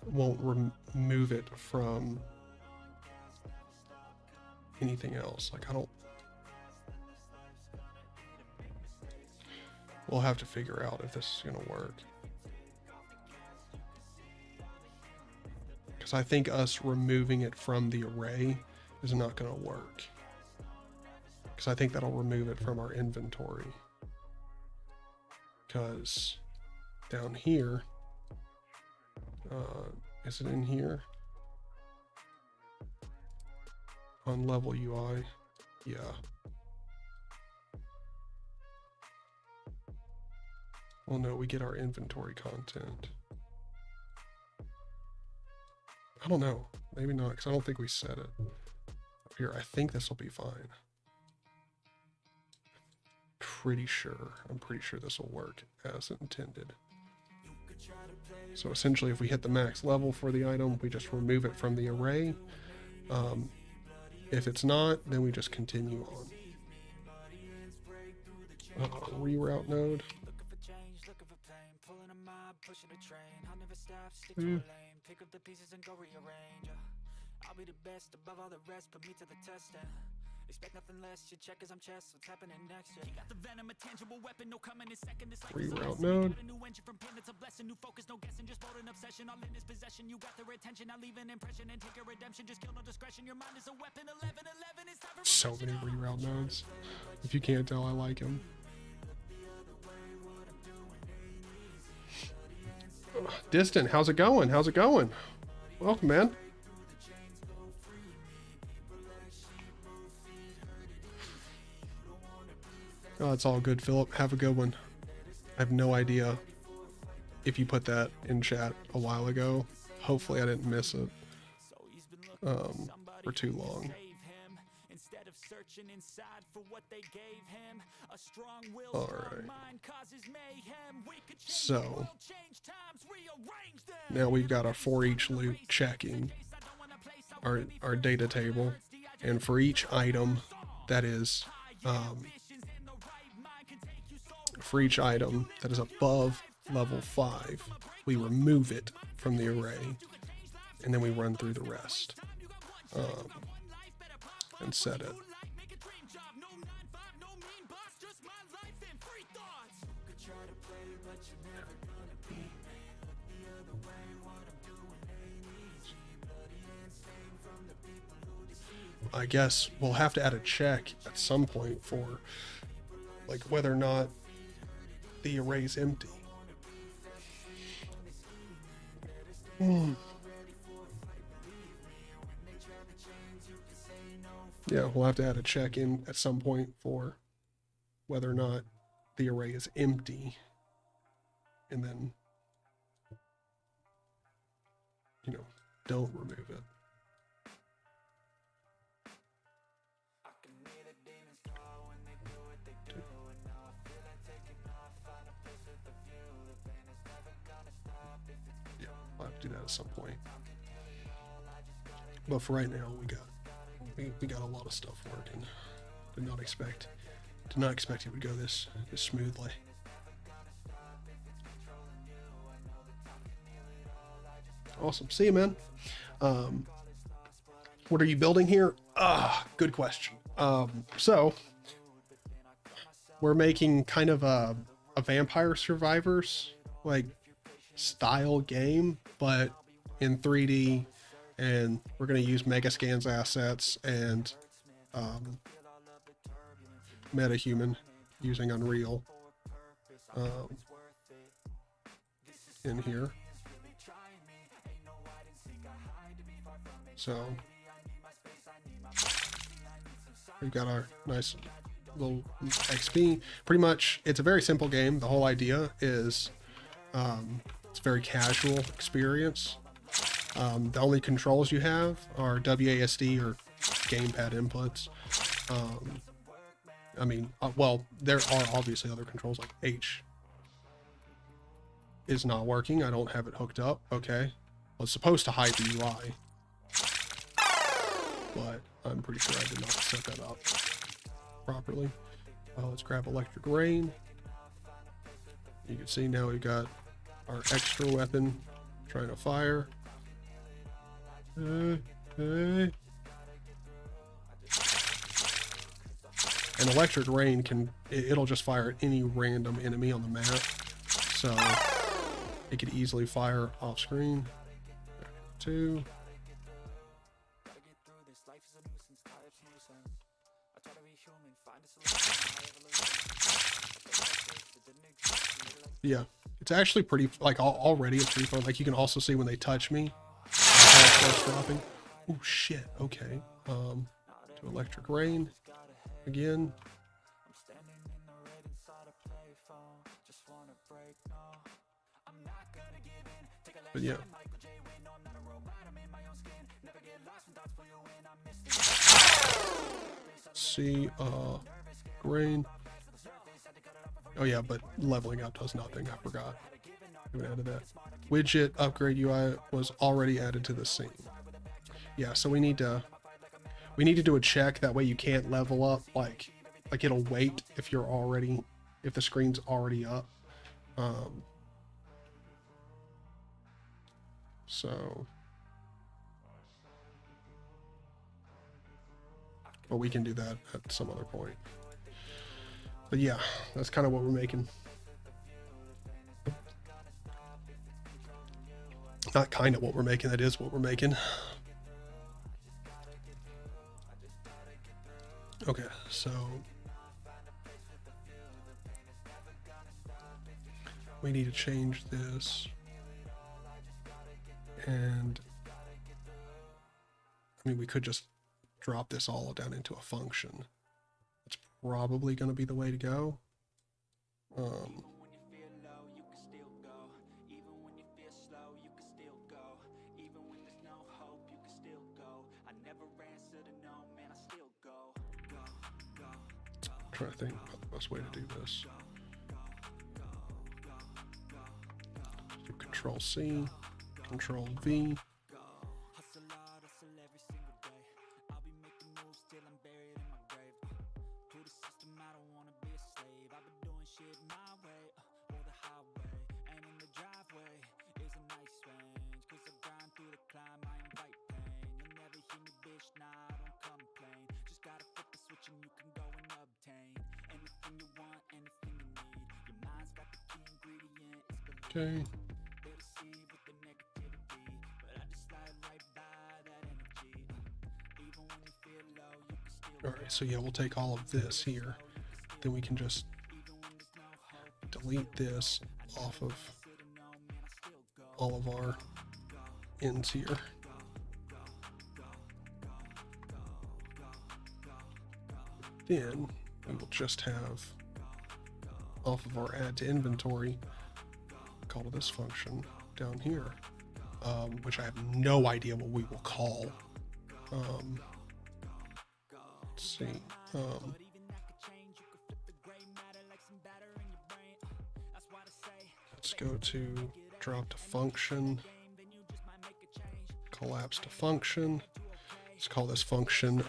won't remove it from anything else. Like, I don't... We'll have to figure out if this is going to work. Because I think us removing it from the array is not going to work. Because I think that'll remove it from our inventory. Because down here, is it in here? On level UI, yeah. Well, no, we get our inventory content. I don't know, maybe not, because I don't think we set it. Up here, I think this will be fine. I'm pretty sure this will work as intended. So essentially, if we hit the max level for the item, we just remove it from the array. If it's not, then we just continue on. Reroute node. I'll be the best above all the rest, put me to the test. Expect nothing less, you check as I'm chess, what's happening next? You got the venom, a tangible weapon, no coming in second. This reroute node. New engine from pain, it's a blessing, new focus, no guessing, just bold and obsession, all in his possession. You got their attention, I leave an impression and take your redemption, just kill no discretion. Your mind is a weapon, 11, it's time for so many reroute nodes. If you can't tell, I like them. Distant, how's it going? How's it going? Welcome, man. Oh, it's all good, Philip. Have a good one. I have no idea if you put that in chat a while ago. Hopefully I didn't miss it for too long. Alright. So, now we've got our for each loop checking our data table. And for each item that is... for each item that is above level 5, we remove it from the array, and then we run through the rest and set it. I guess we'll have to add a check at some point for like whether or not the array's empty. Yeah, we'll have to add a check in at some point for whether or not the array is empty. And then, you know, don't remove it. Yeah, I'll have to do that at some point. But for right now, we got a lot of stuff working. Did not expect it would go this smoothly. Awesome. See you, man. What are you building here? Good question. So we're making kind of a Vampire Survivors like style game, but in 3D, and we're going to use Megascans assets and MetaHuman using Unreal in here. So we've got our nice little XP. Pretty much, it's a very simple game. The whole idea is it's a very casual experience. The only controls you have are WASD or gamepad inputs. I mean, well, there are obviously other controls, like H is not working. I don't have it hooked up. Okay. Well, it's supposed to hide the UI, but I'm pretty sure I did not set that up properly. Let's grab Electric Rain. You can see now we've got our extra weapon trying to fire. And Electric Rain it'll just fire at any random enemy on the map, so it could easily fire off screen. 2. Yeah, it's actually pretty, like, already it's pretty fun. Like, you can also see when they touch me, how it starts dropping. Oh shit, okay. To Electric Rain again. But yeah. See, Rain. Oh yeah, but leveling up does nothing. I forgot. I haven't added that. Widget upgrade UI was already added to the scene. Yeah, so we need to do a check. That way you can't level up. Like it'll wait if the screen's already up. So, but we can do that at some other point. But yeah, that's kind of what we're making. Not kind of what we're making, that is what we're making. Okay, so we need to change this. And I mean, we could just drop this all down into a function. That's probably going to be the way to go. Trying to think about the best way to do this. Do Control C, Control V. Okay. All right, so yeah, we'll take all of this here. Then we can just delete this off of all of our ends here. then we will just have off of our add to inventory, call to this function down here, which I have no idea what we will call. Let's see. Let's go to drop to function, collapse to function. Let's call this function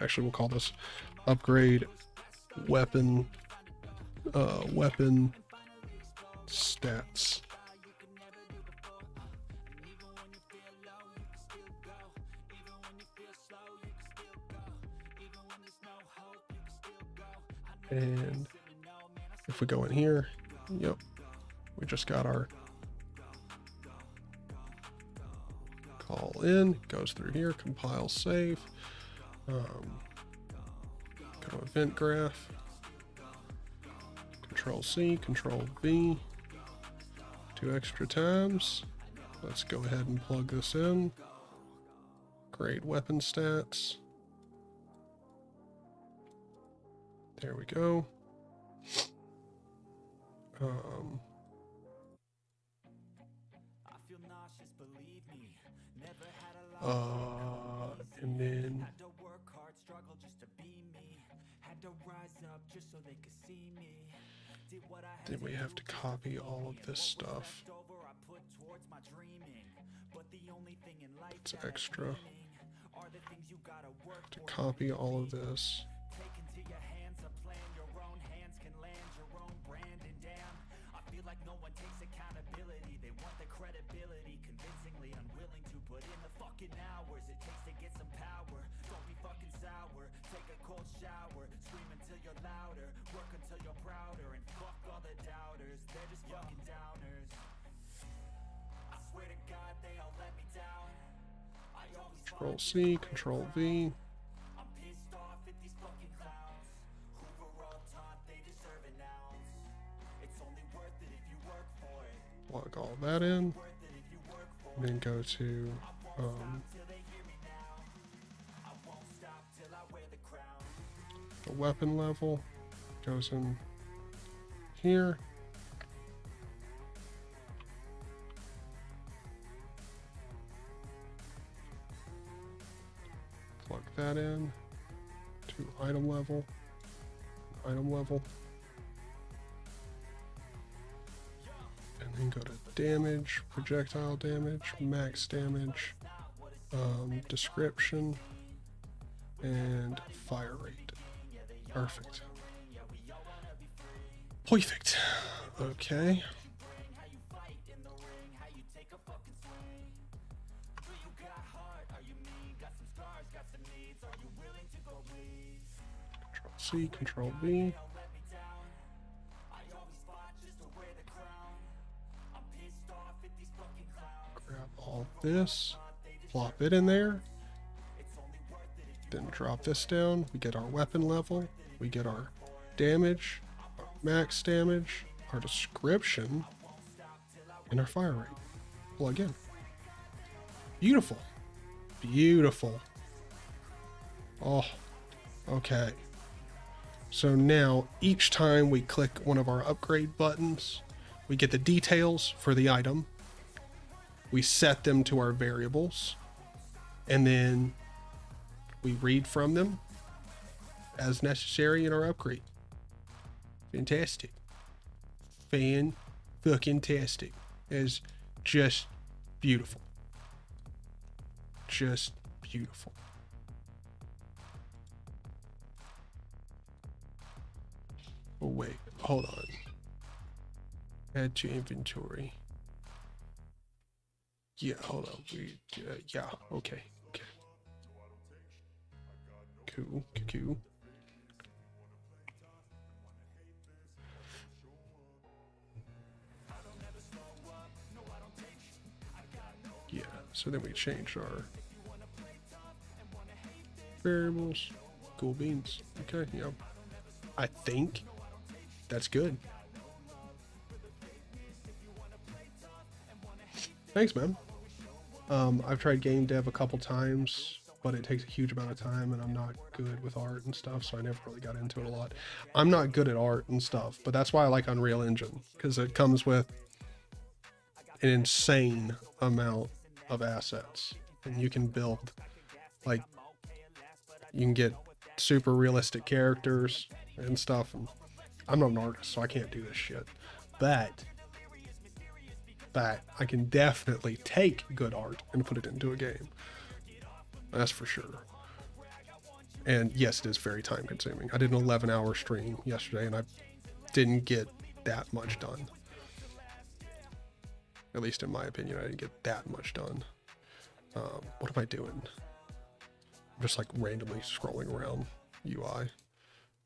actually we'll call this upgrade weapon stats. And if we go in here, yep, we just got our call in, goes through here, compile, save, go to event graph, Control C, Control V, 2 extra times. Let's go ahead and plug this in. Grade weapon stats. There we go. And then we have to copy all of this stuff. It's extra. To copy all of this. Control C, Control V. Plug all that in. And then go to the weapon level. Goes in here. Plug that in to item level. And then go to damage, projectile damage, max damage, description, and fire rate. Perfect. Perfect. Okay. Control C, Control V. Grab all this, plop it in there, then drop this down. We get our weapon level, we get our damage, our max damage, our description, and our fire rate. Plug in. Beautiful. Beautiful. Oh, okay. So now each time we click one of our upgrade buttons, we get the details for the item. We set them to our variables, and then we read from them as necessary in our upgrade. Fantastic. Fan-fucking-tastic. It's just beautiful. Just beautiful. Oh wait, hold on. Add to inventory. Yeah, hold on. Yeah, okay. Cool. Yeah, so then we changed our variables. Cool beans. Okay, yeah. I think that's good. Thanks, man. I've tried game dev a couple times, but it takes a huge amount of time, and I'm not good with art and stuff, so I never really got into it a lot. I'm not good at art and stuff, but that's why I like Unreal Engine, because it comes with an insane amount of assets, and you can build, like, you can get super realistic characters and stuff. And I'm not an artist, so I can't do this shit, but I can definitely take good art and put it into a game. That's for sure. And yes, it is very time consuming. I did an 11-hour stream yesterday and I didn't get that much done. At least in my opinion, I didn't get that much done. What am I doing? I'm just like randomly scrolling around UI.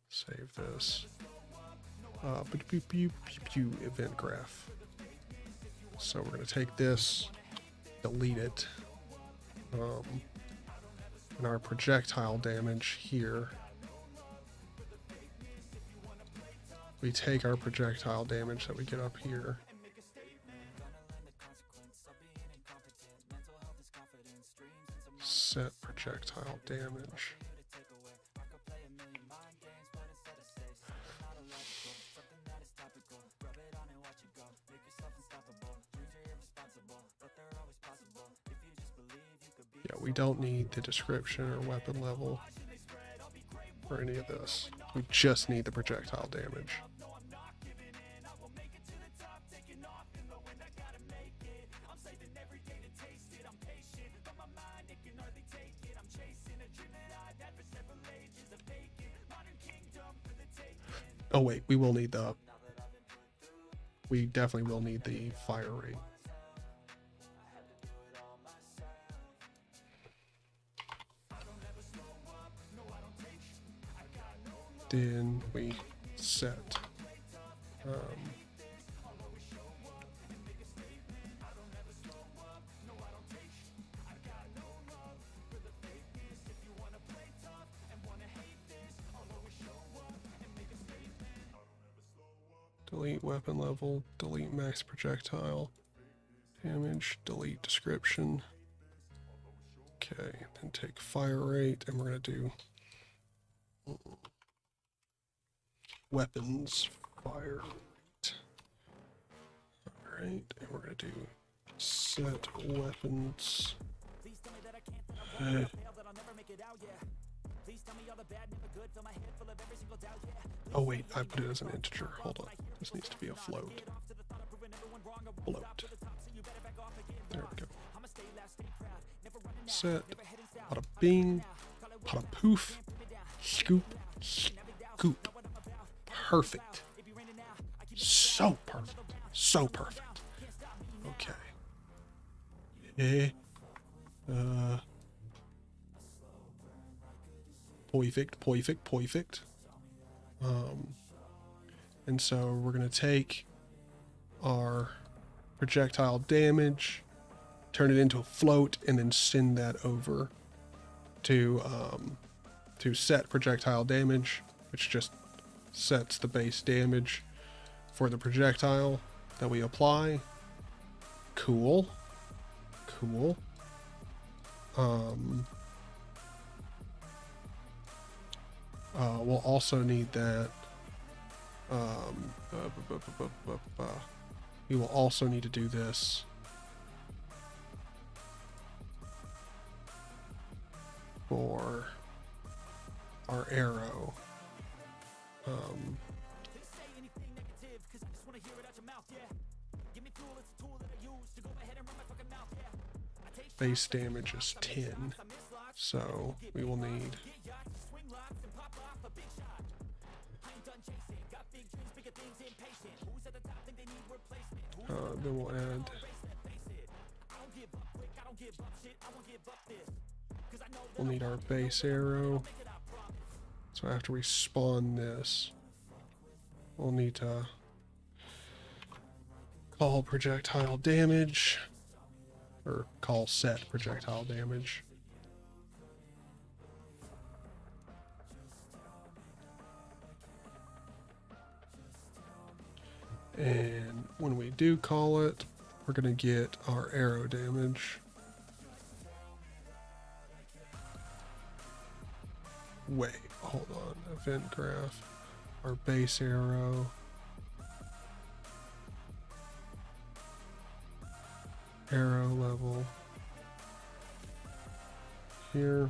Save this. Event graph. So we're going to take this, delete it, and our projectile damage here. We take our projectile damage that we get up here. Set projectile damage. Yeah, we don't need the description or weapon level or any of this. We just need the projectile damage. Oh wait, we will need the... We definitely will need the fire rate. Then we set delete weapon level, delete max projectile damage, delete description. Okay, then take fire rate, and we're gonna do weapons fire rate. Alright, and we're gonna do set weapons. Oh wait, I put it as an integer. Hold on. This needs to be a float. Float. There we go. Set. Bada bing. Bada poof. Scoop. Scoop. Perfect. So perfect. So perfect. Okay. Perfect. And so we're going to take our projectile damage, turn it into a float, and then send that over to set projectile damage, which just sets the base damage for the projectile that we apply. Cool. Cool. We'll also need that. We will also need to do this for our arrow. Base damage is 10, so we will need then we'll add we'll need our base arrow. So after we spawn this, we'll need to call projectile damage, or call set projectile damage. And when we do call it, we're gonna get our arrow damage. Wait, hold on. Event graph. Our base arrow. Arrow level. Here.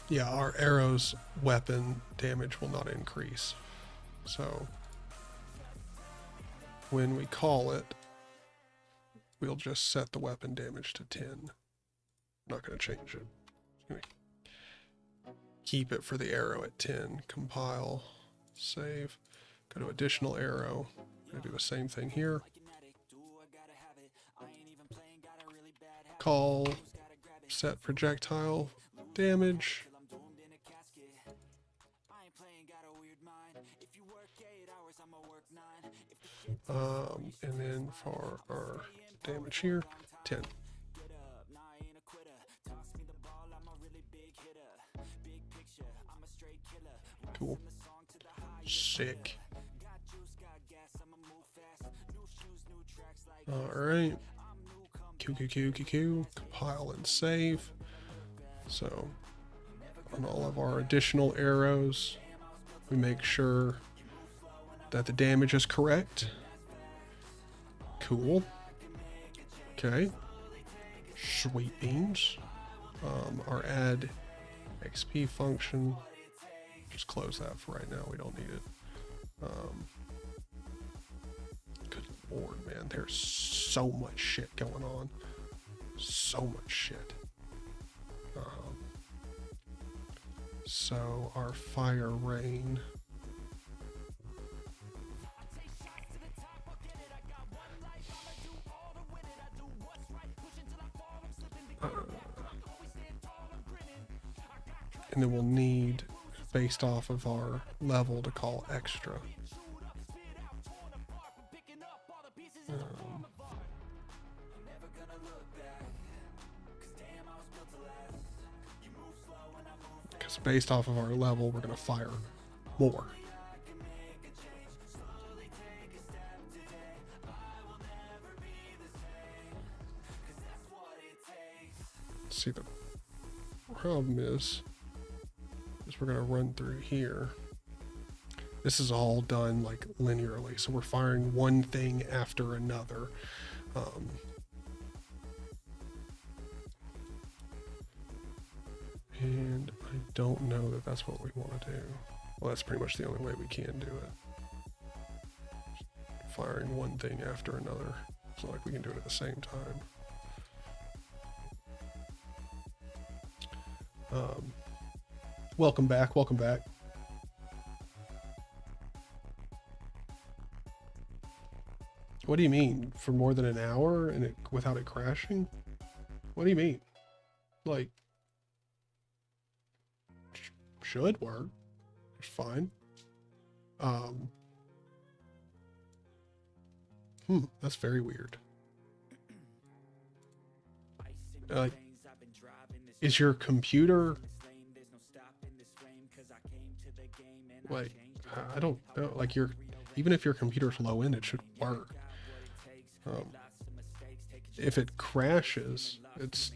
Yeah, our arrow's weapon damage will not increase. So when we call it, we'll just set the weapon damage to 10. Not going to change it. Keep it for the arrow at 10. Compile, save, go to additional arrow. Gonna do the same thing here. Call, set projectile damage. And then for our damage here, 10. Cool. Sick. Alright. QQQ, compile and save. So, on all of our additional arrows, we make sure that the damage is correct. Cool. Okay. Sweet beans. Our add XP function. Just close that for right now. We don't need it. Good lord, man. There's so much shit going on. So much shit. So our fire rain. And then we'll need, based off of our level, to call extra. Because based off of our level, we're going to fire more. See, the problem is we're going to run through here. This is all done like linearly, so we're firing one thing after another. And I don't know that that's what we want to do. Well, that's pretty much the only way we can do it. Just firing one thing after another. It's not like we can do it at the same time. Welcome back, welcome back. What do you mean? For more than an hour and it without it crashing? What do you mean? Like, should work. It's fine. That's very weird. Like, is your computer like, I don't know, like even if your computer's low end, it should work. If it crashes, it's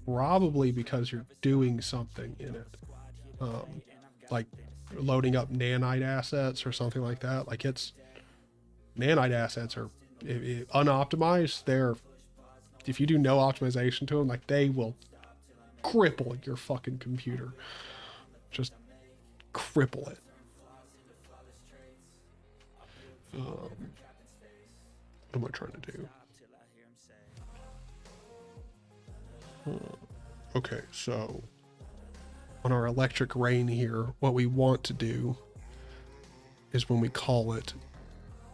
probably because you're doing something in it. Like loading up nanite assets or something like that. Like nanite assets are unoptimized. If you do no optimization to them, like they will cripple your fucking computer. Just cripple it. What am I trying to do? Okay, so on our electric rain here, what we want to do is when we call it,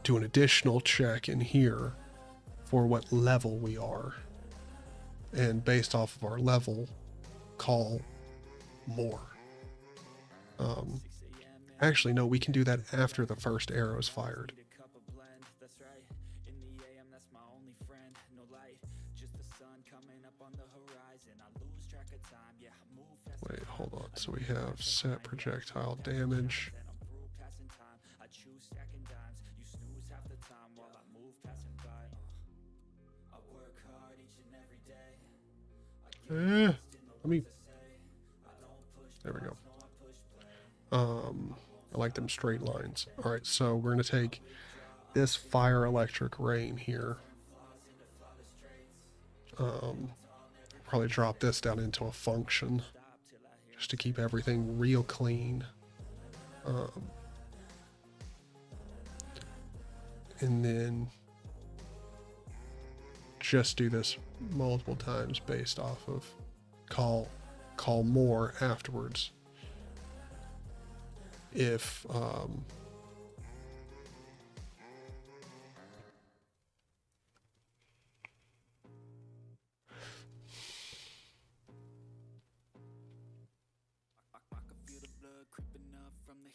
do an additional check in here for what level we are. And based off of our level, call more. Actually, no, we can do that after the first arrow is fired. Wait, hold on. So we have set projectile damage. choose stacking dimes. You snooze half the time while I move passing by. I work hard each and every day. Let me. There we go. I like them straight lines. All right, so we're gonna take this fire electric rain here. Probably drop this down into a function just to keep everything real clean. And then just do this multiple times based off of call more afterwards if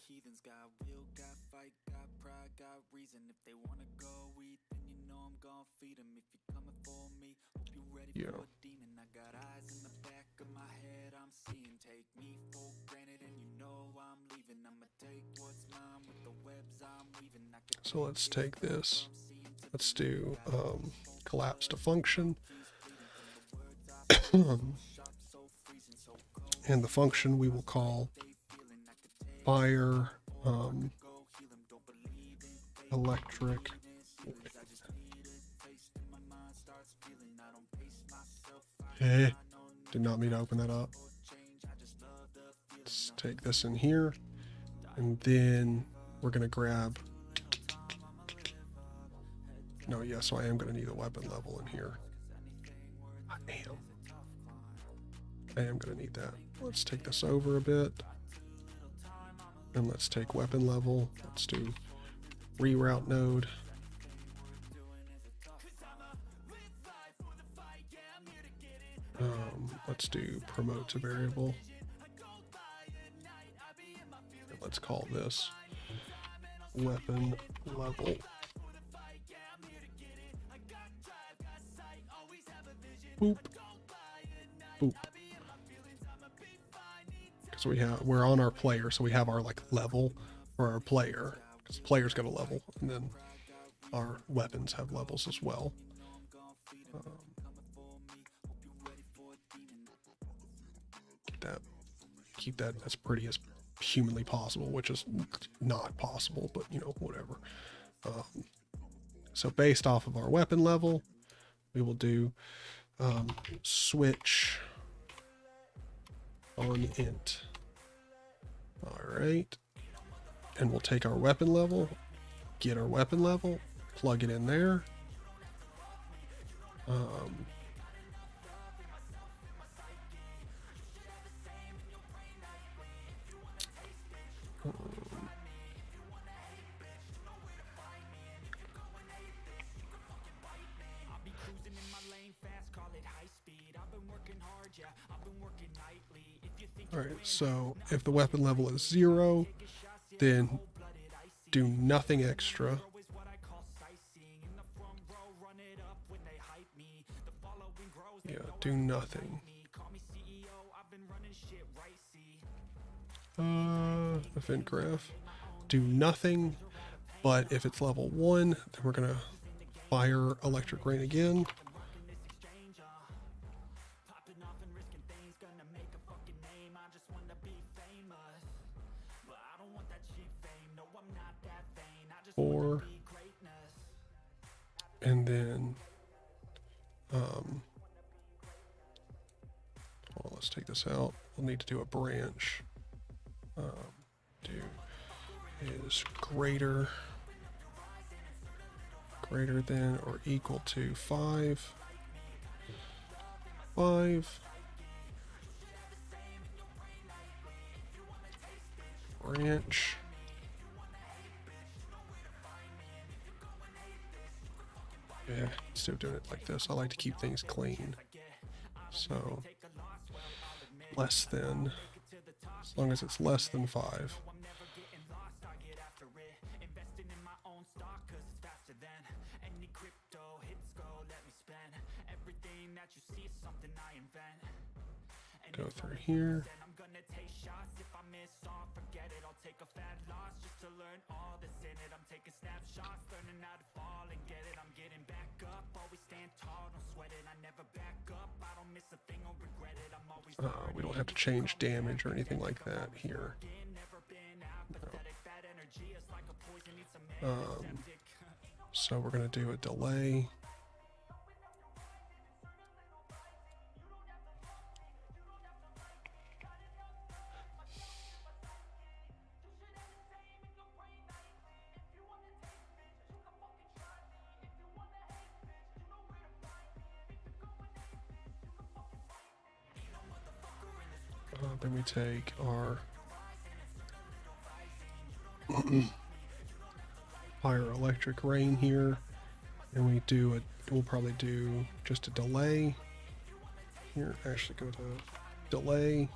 Heathens got will, got fight, got pride, got reason. If they wanna go eat, then you know I'm gonna feed them. If you're coming for me, hope you're ready for a demon. I got eyes in the back of my head, I'm seeing. Take me for granted, and you know I'm leaving. I'ma take what's mine with the webs I'm weaving. So let's take this. Let's do collapse to function. And the function we will call fire electric. Hey, did not mean to open that up. Let's take this in here, and then we're gonna grab. No, yeah, so I am gonna need a weapon level in here. I am gonna need that. Let's take this over a bit. And let's take weapon level. Let's do reroute node. Let's do promote to variable. And let's call this weapon level. Boop. Boop. So we're on our player, so we have our like level for our player, because the player's got a level, and then our weapons have levels as well. Keep that as pretty as humanly possible, which is not possible, but you know, whatever. So based off of our weapon level, we will do switch on int. All right, and we'll take our weapon level, get our weapon level, plug it in there. All right, so if the weapon level is 0, then do nothing extra. Yeah, do nothing. Event graph. Do nothing, but if it's level 1, then we're gonna fire electric rain again. Four, and then well, let's take this out. We'll need to do a branch. Do is greater than or equal to 5. Branch. Yeah, instead of doing it like this, I like to keep things clean. So less than, as long as it's less than 5. Go through here. taking snapshots, learning how to fall and get it. I'm getting back up, always stand tall, don't sweat it. I never back up, I don't miss a thing or regret it. I'm always we don't have to change damage or anything like that here. So we're going to do a delay. Then we take our fire electric rain here, and we'll probably do just a delay here. Actually, go to delay.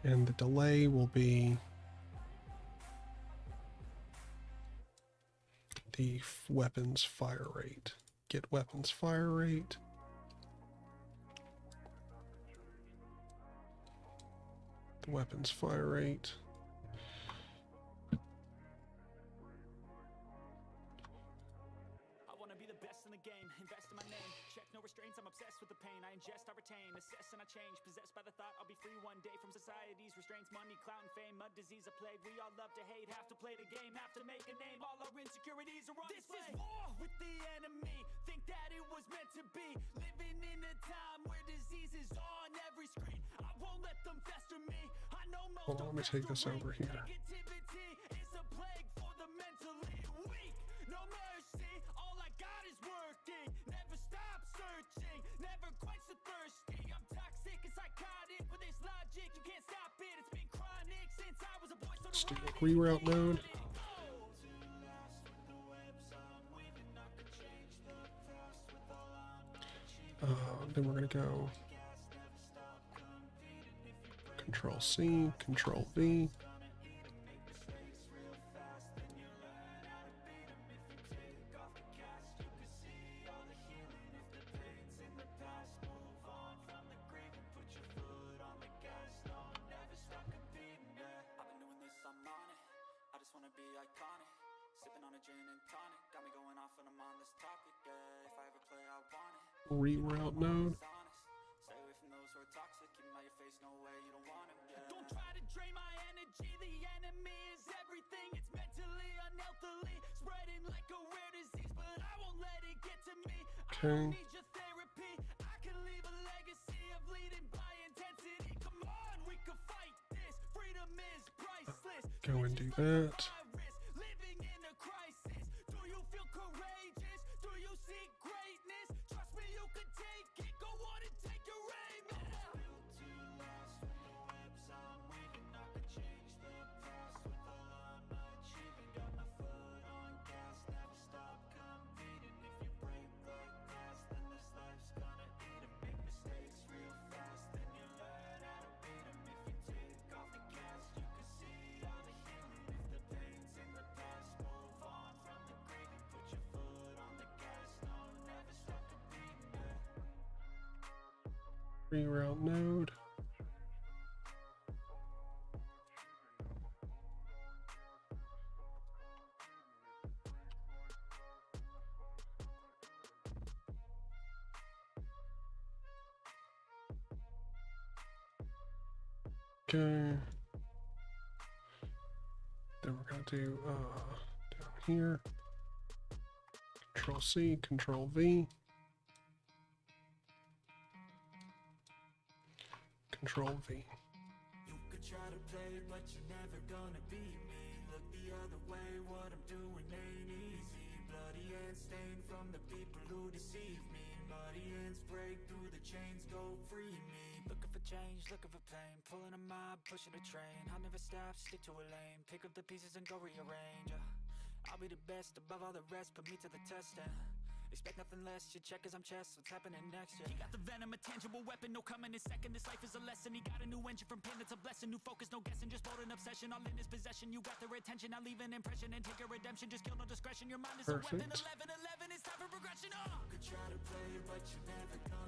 And the delay will be the weapons fire rate. Get weapons fire rate. The weapons fire rate. I want to be the best in the game, invest in my name, check no restraints, I'm obsessed with the pain, I ingest, I retain, assess and I change, possessed by the thought I'll be free one day from society's restraints, money, clout and fame, mud, disease, a plague, we all love to hate, have to play the game, have to make a name, all our insecurities are on display. This is war with the enemy, think that it was meant to be, living in a time where disease is on every screen, I won't let them fester me, I know most. Hold on, let me take this over here. Negativity is a plague for the mentally weak, no mercy, all I got is working, never stop searching, never quench the thirsty, I'm toxic and psychotic, with this logic, you can't stop it, it's been chronic since I was a boy. Let's do a reroute node. Then we're going to go Control C, Control V. Reroute node. Stay away from those who are toxic, keep them out your face, no way, you don't want them. Don't try to drain my energy, the enemy is everything, it's mentally, unhealthily, spreading like a rare disease, but I won't let it get to me. I don't need your therapy, I can leave a legacy of leading by intensity. Come on, we can fight this, freedom is priceless. Go and do that. Living in a crisis, do you feel courageous? Do you seek greatness? Trust me, you can take it, go on and take your aim. Built to last with the webs I'm weaving, I could change the past with all I'm achieving. Got my foot on gas, never stop competing. If you break like glass, then this life's gonna eat 'em. Make mistakes real fast, then you learn how to beat 'em. If you take off the gas, you can see all the healing. If the pain's in the past, move on from the grieving. Put your foot on the gas, no, never stop competing. Reroute node. Okay. Then we're going to do down here. Control C, Control V. Control V. You could try to play, but you're never gonna beat me. Look the other way, what I'm doing ain't easy. Bloody hands stained from the people who deceive me. Muddy hands break through the chains, go free me. Looking for change, looking for pain, pulling a mob, pushing a train. I'll never stop, stick to a lane, pick up the pieces and go rearrange. I'll be the best above all the rest, put me to the test and expect nothing less, you check as I'm chess, what's happening next, yeah. He got the venom, a tangible weapon, no coming in second. This life is a lesson, he got a new engine from pain, that's a blessing. New focus, no guessing, just bold an obsession. All in his possession, you got their attention. I'll leave an impression and take a redemption. Just kill, no discretion, your mind is a weapon. 11-11, it's time for progression. Could try to play, but you're never gonna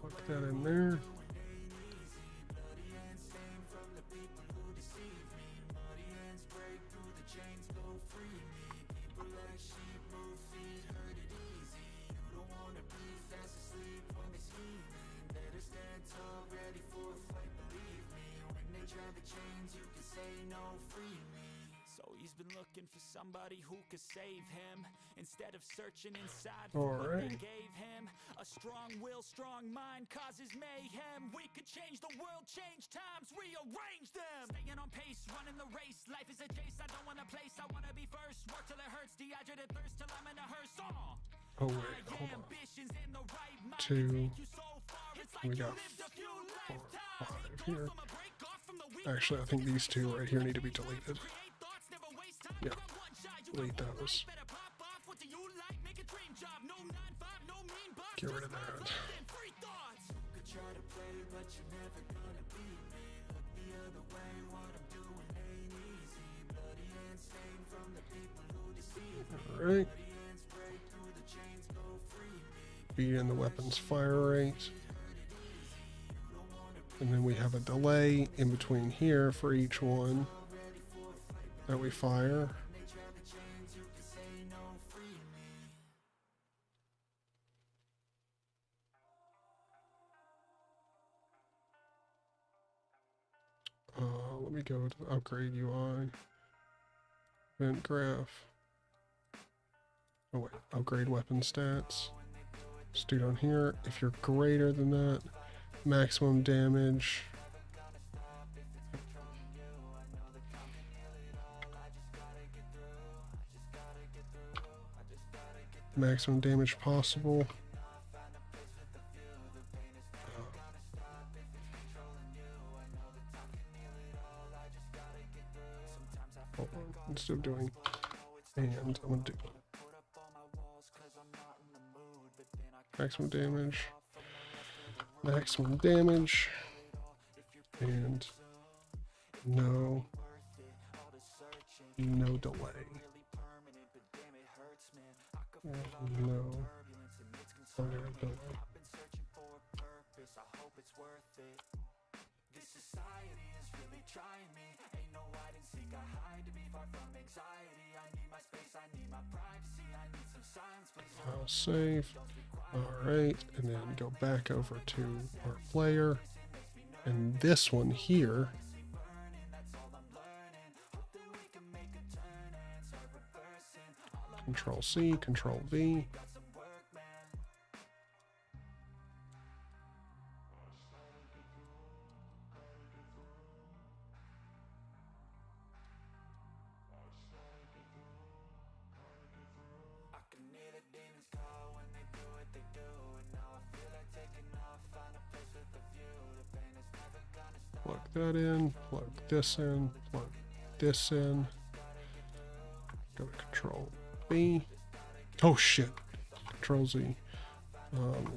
Plug that in there. Been looking for somebody who could save him instead of searching inside for what they gave him. A strong will, strong mind causes mayhem. We could change the world, change times, rearrange them. Staying on pace, running the race. Life is a chase, I don't want a place. I want to be first. Work till it hurts, dehydrated thirst till I'm in a hearse. Oh wait, hold on. 2. We got 4, 5 here. Actually, I think these 2 right here need to be deleted. Yeah, delete those. Get rid of that. Alright. Be in the weapon's fire rate. And then we have a delay in between here for each one that we fire. Let me go to the upgrade UI. Event graph. Oh wait, upgrade weapon stats. Just do down here. If you're greater than that, maximum damage. Maximum damage possible. Hold on. Instead of doing and I'm gonna do maximum damage, and no delay. No vulnerability. File save. Alright, and then go back over to our player. And this one here, Control C, Control V. Plug that in, plug this in, plug this in. Go to Control B. Oh shit. Control Z.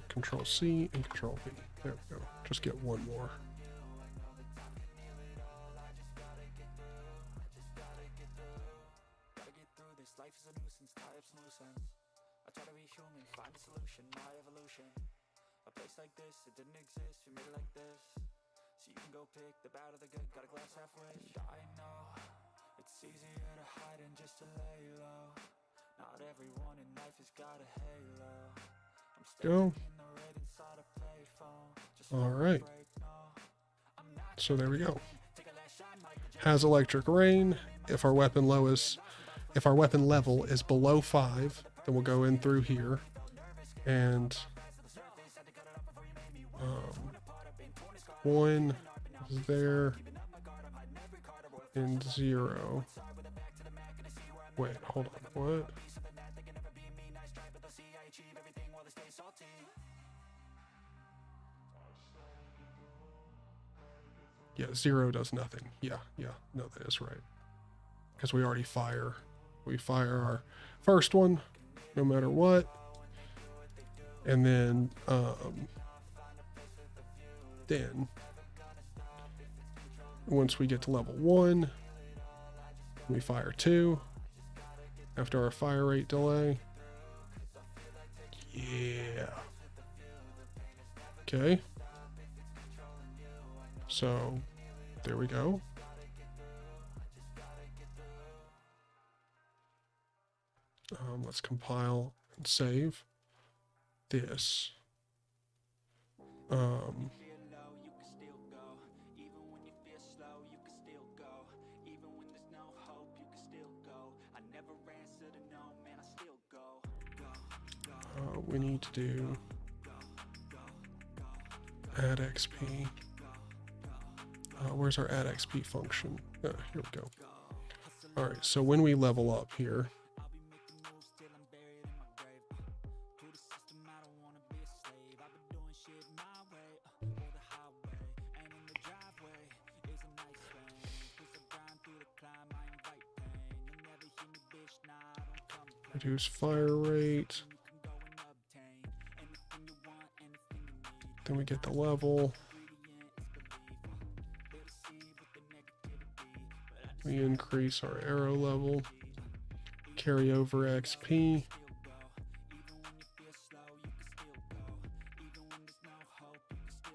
Control C and Control V. There we go. Just get one more. Like this, it didn't exist, we made it like this. So you can go pick the bad or the good, got a glass halfway. I know, it's easier to hide than just to lay low. Not everyone in life has got a halo. I'm go. In the red inside a payphone. Alright. So there we go. Has electric rain. If our weapon level is below 5, then we'll go in through here and 1 is there and 0. Wait, hold on. What? Yeah, 0 does nothing. Yeah, no, that is right. Because we already fire. We fire our first one, no matter what. And then once we get to level 1, we fire 2 after our fire rate delay. Yeah. Okay. So there we go. Let's compile and save this. We need to do add XP. Where's our add XP function? Here we go. All right, so when we level up here, reduce fire rate. Then we get the level. We increase our arrow level. Carry over XP.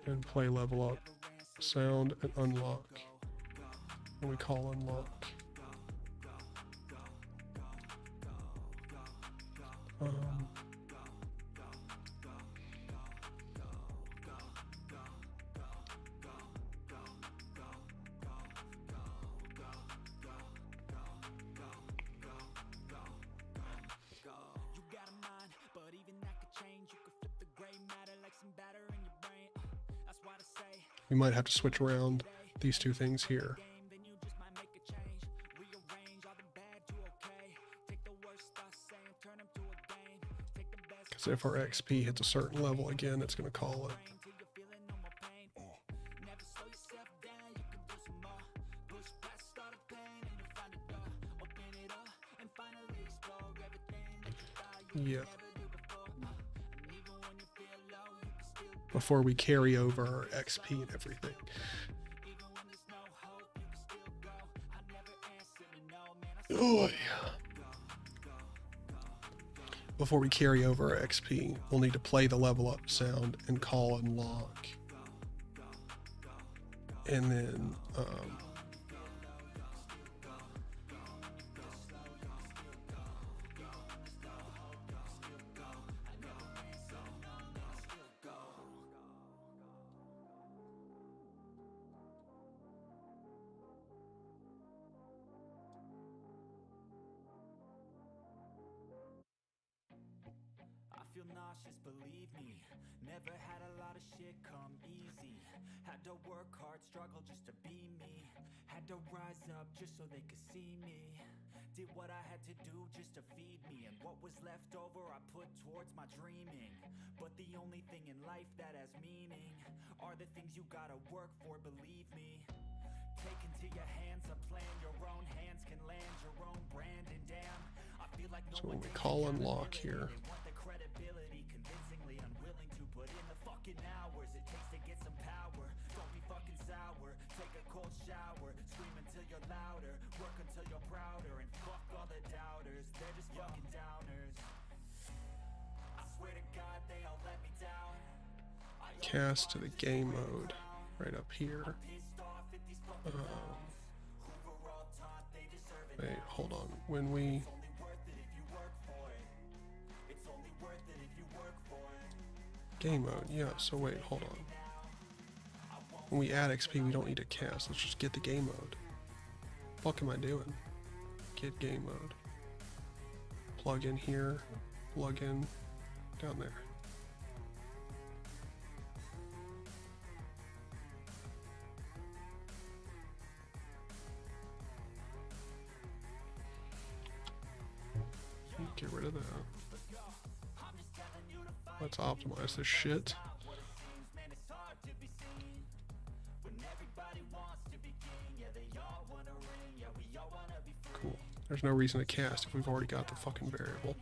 And play level up. Sound and unlock. And we call unlock. We might have to switch around these two things here. Because if our XP hits a certain level again, it's going to call it. Yeah. Before we carry over our XP and everything. Oh, yeah. Before we carry over our XP, we'll need to play the level up sound and call unlock. And then, feel nauseous, believe me. Never had a lot of shit come easy. Had to work hard, struggle just to be me. Had to rise up just so they could see me. Did what I had to do just to feed me. And what was left over I put towards my dreaming. But the only thing in life that has meaning are the things you gotta work for, believe me. Take into your hands a plan, your own hands can land your own brand. And damn, I feel like no so when we call unlock here, convincingly unwilling to put in the fucking hours it takes to get some power. Don't be fucking sour, take a cold shower, scream until you're louder, work until you're prouder, and fuck all the doubters, they're just fucking downers. I swear to God they all let me down. cast to the game mode right up here. Wait, hold on. When we game mode, yeah, so wait, hold on. When we add XP, we don't need to cast. Let's just get the game mode. What am I doing? Get game mode. Plug in here, plug in down there. Get rid of that. Let's optimize this shit. Cool. There's no reason to cast if we've already got the fucking variable.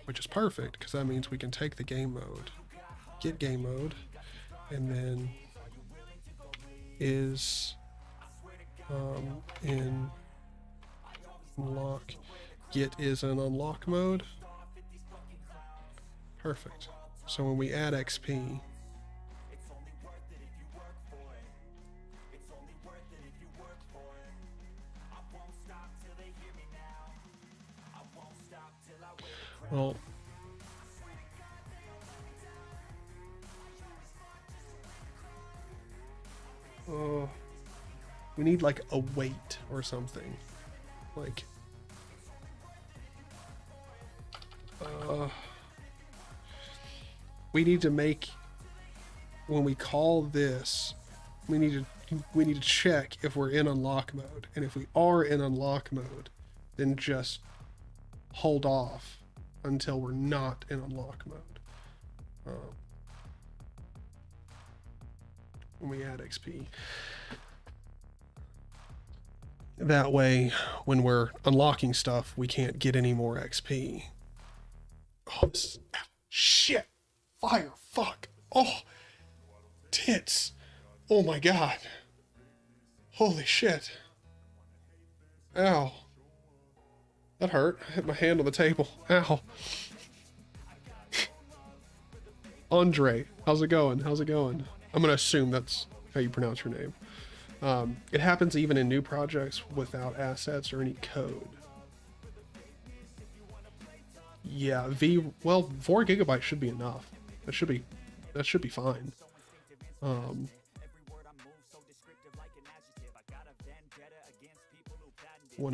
Which is perfect, because that means we can take the game mode, get game mode, and then is in unlock. Get is in unlock mode. Perfect. So when we add XP, well, we need like a weight or something. Like, we need to make, when we call this, we need to check if we're in unlock mode. And if we are in unlock mode, then just hold off until we're not in unlock mode. When we add XP. That way, when we're unlocking stuff, we can't get any more XP. Oh, this is, shit. Fire. Fuck. Oh, tits. Oh my god. Holy shit. Ow. That hurt. I hit my hand on the table. Ow. Andre, how's it going? How's it going? I'm gonna assume that's how you pronounce your name. It happens even in new projects without assets or any code. Yeah, well, 4 gigabytes should be enough. That should be fine. 1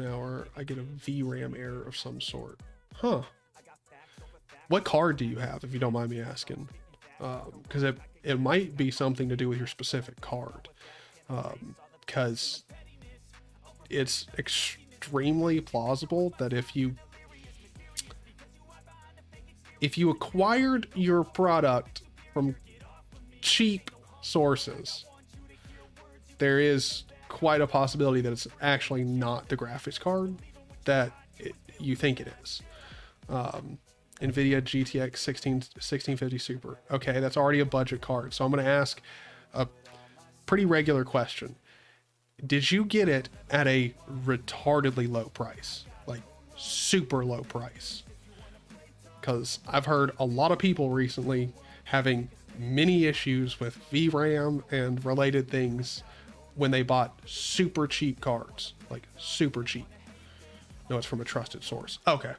hour, I get a VRAM error of some sort. Huh. What card do you have, if you don't mind me asking? Because it might be something to do with your specific card. Because it's extremely plausible that if you acquired your product from cheap sources, there is quite a possibility that it's actually not the graphics card that you think it is. NVIDIA GTX 1650 Super. Okay, that's already a budget card. So I'm going to ask a pretty regular question. Did you get it at a retardedly low price? Like, super low price? Because I've heard a lot of people recently having many issues with VRAM and related things when they bought super cheap cards. Like, super cheap. No, it's from a trusted source. Okay.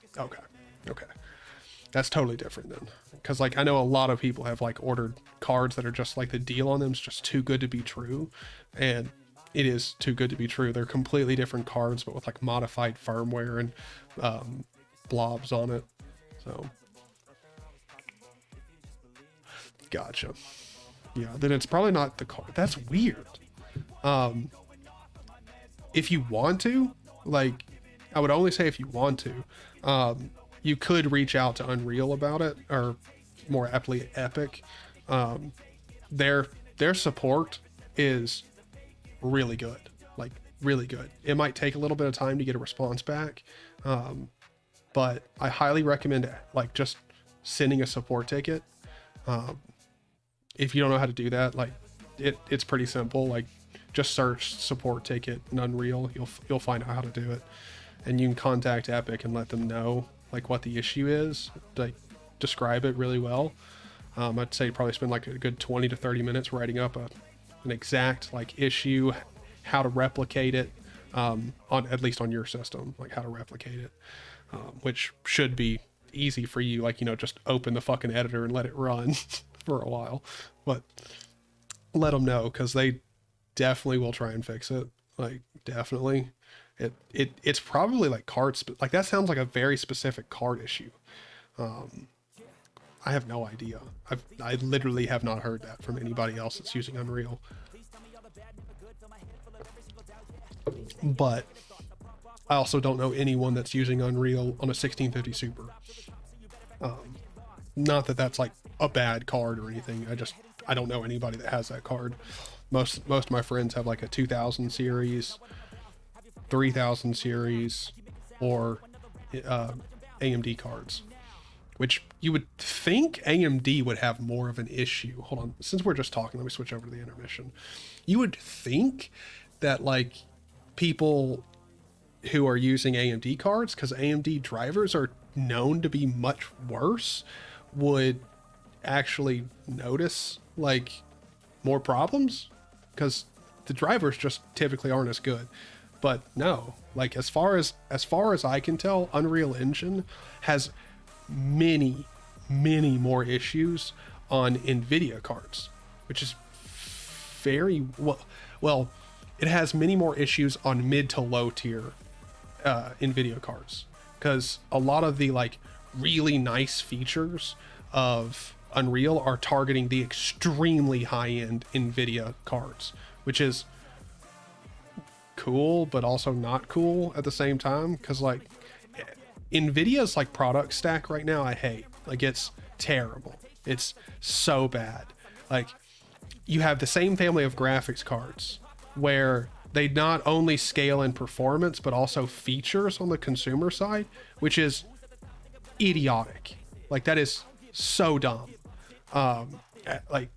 That's totally different then. Because, like, I know a lot of people have, like, ordered cards that are just, like, the deal on them is just too good to be true. And it is too good to be true. They're completely different cards, but with, like, modified firmware and blobs on it. So, gotcha. Yeah, then it's probably not the card. That's weird. If you want to, like, I would only say if you want to, you could reach out to Unreal about it, or more aptly Epic. Their support is really good, like really good. It might take a little bit of time to get a response back, but I highly recommend like just sending a support ticket. If you don't know how to do that, like it's pretty simple. Like just search support ticket in Unreal. You'll find out how to do it, and you can contact Epic and let them know like what the issue is, like describe it really well. I'd say probably spend like a good 20 to 30 minutes writing up an exact like issue, how to replicate it, on at least on your system, like how to replicate it, which should be easy for you. Like, you know, just open the fucking editor and let it run for a while, but let them know, because they definitely will try and fix it. Like, definitely. It's probably like like that sounds like a very specific card issue. I have no idea. I literally have not heard that from anybody else that's using Unreal. But I also don't know anyone that's using Unreal on a 1650 Super. Not that that's like a bad card or anything. I don't know anybody that has that card. Most of my friends have like a 2000 series, 3000 series, or AMD cards, which you would think AMD would have more of an issue. Hold on, since we're just talking, let me switch over to the intermission. You would think that like people who are using AMD cards, because AMD drivers are known to be much worse, would actually notice like more problems because the drivers just typically aren't as good. But no, like as far as I can tell, Unreal Engine has many more issues on NVIDIA cards, which is very well, it has many more issues on mid to low tier NVIDIA cards, because a lot of the like really nice features of Unreal are targeting the extremely high-end NVIDIA cards, which is cool but also not cool at the same time, because like NVIDIA's like product stack right now I hate. Like it's terrible, it's so bad. Like you have the same family of graphics cards where they not only scale in performance but also features on the consumer side, which is idiotic. Like that is so dumb. Like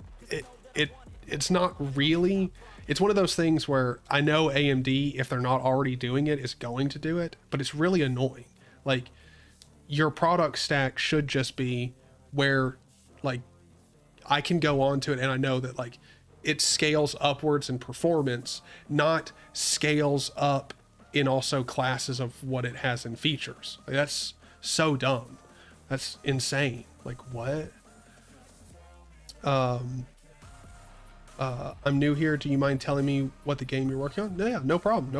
it's not really, it's one of those things where I know AMD, if they're not already doing it, is going to do it, but it's really annoying. Like your product stack should just be where like I can go on to it and I know that like it scales upwards in performance, not scales up in also classes of what it has in features. Like, that's so dumb. That's insane. Like what? I'm new here. Do you mind telling me what the game you're working on? Yeah, no problem.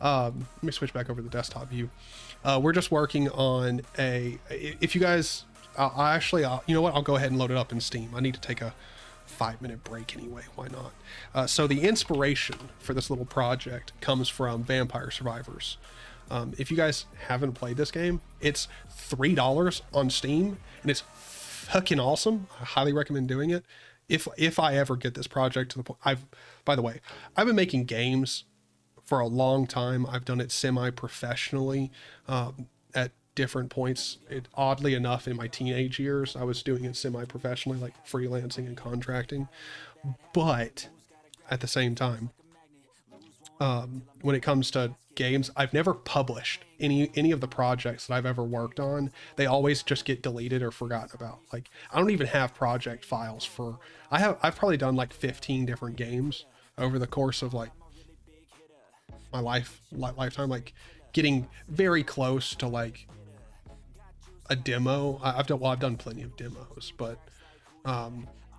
Let me switch back over to the desktop view. We're just working on if you guys, I actually, you know what? I'll go ahead and load it up in Steam. I need to take a 5-minute break anyway. Why not? So the inspiration for this little project comes from Vampire Survivors. If you guys haven't played this game, it's $3 on Steam and it's fucking awesome. I highly recommend doing it. If I ever get this project to the point, by the way, I've been making games for a long time. I've done it semi-professionally at different points. Oddly enough, in my teenage years, I was doing it semi-professionally, like freelancing and contracting. But at the same time, when it comes to games, I've never published any of the projects that I've ever worked on. They always just get deleted or forgotten about. Like I don't even have project files for, I've probably done like 15 different games over the course of like my lifetime, like getting very close to like a demo. I've done plenty of demos, but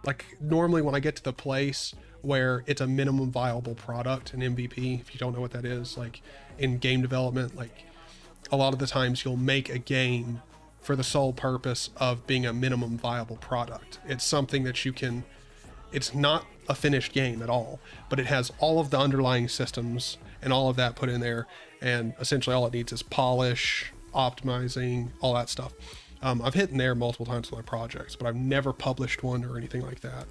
like normally when I get to the place where it's a minimum viable product, an MVP, if you don't know what that is, like in game development, like a lot of the times you'll make a game for the sole purpose of being a minimum viable product. It's something that you can, it's not a finished game at all, but it has all of the underlying systems and all of that put in there, and essentially all it needs is polish, optimizing, all that stuff. I've hit in there multiple times with my projects, but I've never published one or anything like that.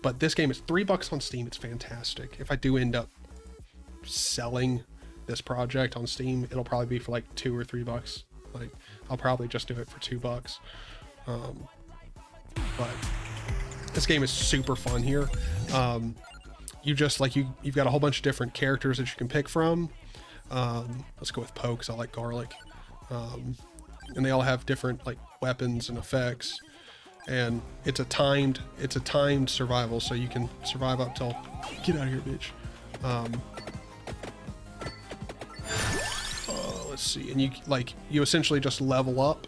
But this game is $3 on Steam. It's fantastic. If I do end up selling this project on Steam, it'll probably be for like $2 or $3. Like I'll probably just do it for $2. But this game is super fun here. You just like you've got a whole bunch of different characters that you can pick from. Let's go with Poe because I like garlic. And they all have different like weapons and effects. And it's a timed survival, so you can survive up till, get out of here, bitch. Let's see, and you essentially just level up,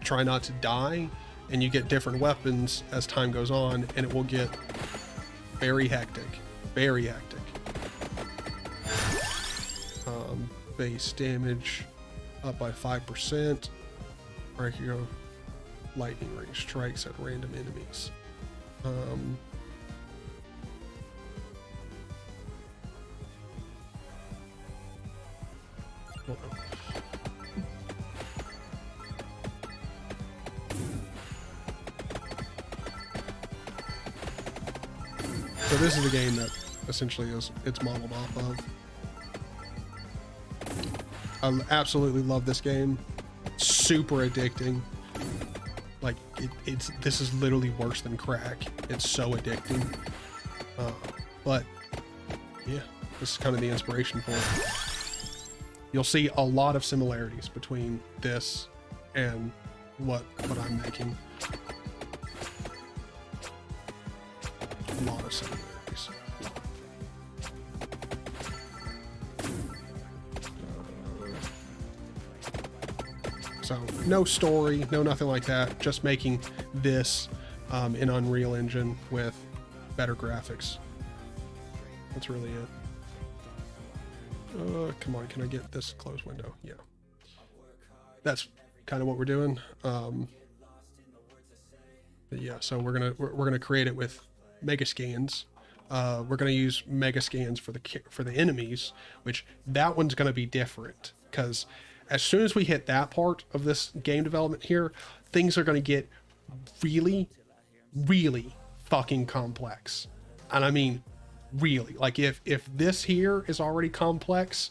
try not to die, and you get different weapons as time goes on, and it will get very hectic. Base damage up by 5%. Right here. Lightning range strikes at random enemies. So this is the game that essentially it's modeled off of. I absolutely love this game. Super addicting. Like this is literally worse than crack. It's so addicting. But yeah, this is kind of the inspiration for it. You'll see a lot of similarities between this and what I'm making. no secondaries. So no story, no nothing like that. Just making this in Unreal Engine with better graphics. That's really it. Come on, can I get this closed window? Yeah. That's kind of what we're doing. Yeah, so we're gonna create it with mega scans. We're gonna use mega scans for the enemies, which that one's gonna be different because as soon as we hit that part of this game development here, things are gonna get really, really fucking complex. And I mean, really, like if this here is already complex,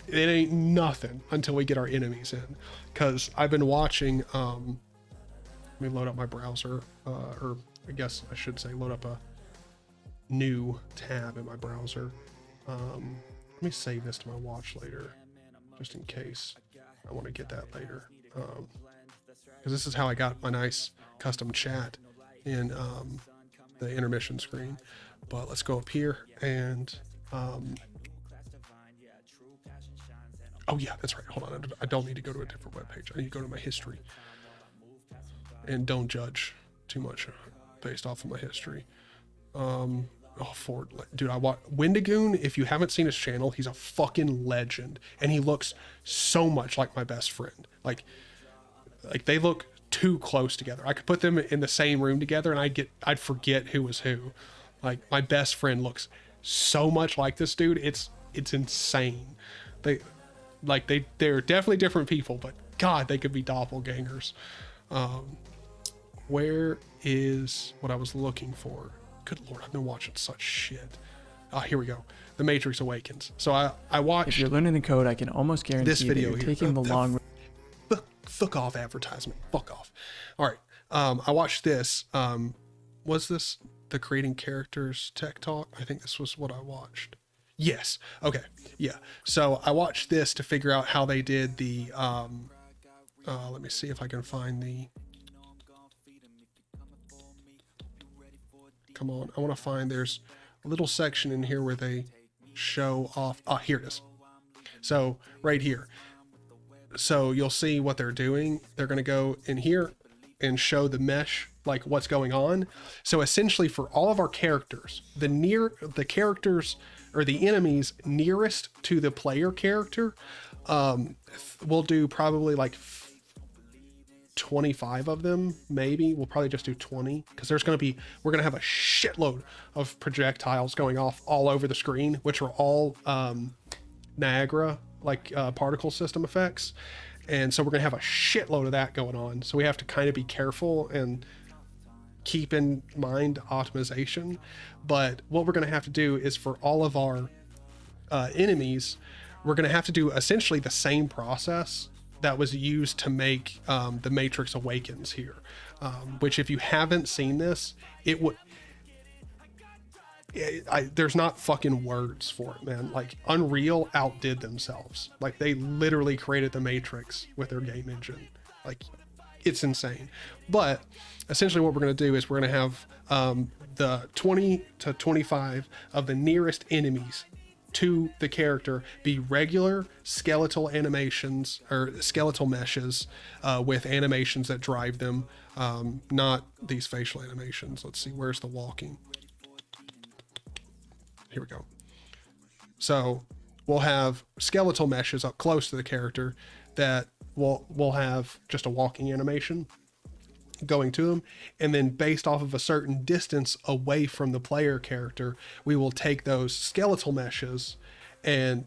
it ain't nothing until we get our enemies in. Because I've been watching, let me load up my browser, or I guess I should say load up a new tab in my browser. Let me save this to my watch later, just in case I want to get that later. Because this is how I got my nice custom chat in the intermission screen. But let's go up here and oh yeah, that's right. Hold on, I don't need to go to a different web page. I need to go to my history, and don't judge too much based off of my history. Dude, I watch Wendigoon. If you haven't seen his channel, he's a fucking legend, and he looks so much like my best friend. Like they look too close together. I could put them in the same room together, and I'd forget who was who. Like my best friend looks so much like this dude. It's insane. They're definitely different people, but God, they could be doppelgangers. Where is what I was looking for? Good Lord, I've been watching such shit. Here we go. The Matrix Awakens. So I watched. If you're learning the code, I can almost guarantee this video that you're here. taking the long. Fuck off advertisement. Fuck off. All right. I watched this. Was this the Creating Characters Tech Talk? I think this was what I watched. Yes. Okay. Yeah. So I watched this to figure out how they did the. Let me see if I can find the. Come on. I want to find. There's a little section in here where they show off. Here it is. So right here. So you'll see what they're doing. They're going to go in here and show the mesh, like what's going on. So essentially for all of our characters, the characters or the enemies nearest to the player character, we'll do probably like 25 of them, maybe. We'll probably just do 20 because we're going to have a shitload of projectiles going off all over the screen, which are all Niagara, like particle system effects. And so we're gonna have a shitload of that going on. So we have to kind of be careful and keep in mind optimization. But what we're gonna have to do is for all of our enemies, we're gonna have to do essentially the same process that was used to make the Matrix Awakens here. Which if you haven't seen this, there's not fucking words for it, man. Like Unreal outdid themselves. Like they literally created the Matrix with their game engine. Like it's insane. But essentially what we're going to do is we're going to have the 20 to 25 of the nearest enemies to the character be regular skeletal animations or skeletal meshes with animations that drive them, not these facial animations. Let's see, where's the walking? Here we go. So we'll have skeletal meshes up close to the character that we'll have just a walking animation going to them. And then based off of a certain distance away from the player character, we will take those skeletal meshes and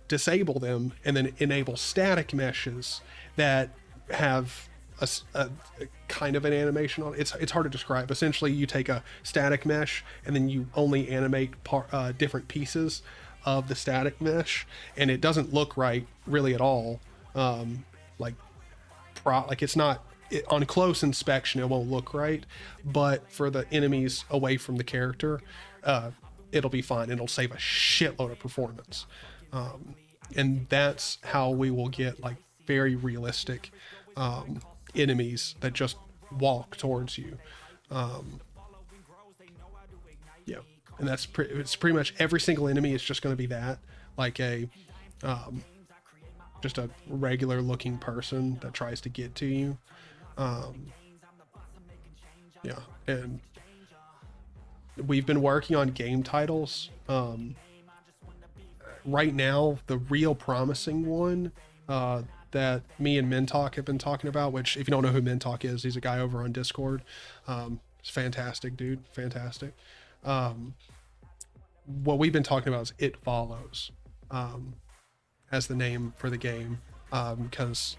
disable them and then enable static meshes that have a kind of an animation on it. It's hard to describe. Essentially you take a static mesh and then you only animate different pieces of the static mesh, and it doesn't look right really at all. Like it's not on close inspection, it won't look right, but for the enemies away from the character, it'll be fine. It'll save a shitload of performance. And that's how we will get like very realistic enemies that just walk towards you. Yeah, and it's pretty much every single enemy is just going to be that, like a just a regular looking person that tries to get to you. Yeah, and we've been working on game titles. Right now, the real promising one that me and Mintalk have been talking about, which if you don't know who Mintalk is, he's a guy over on Discord. It's fantastic, dude. Fantastic. What we've been talking about is It Follows as the name for the game. Because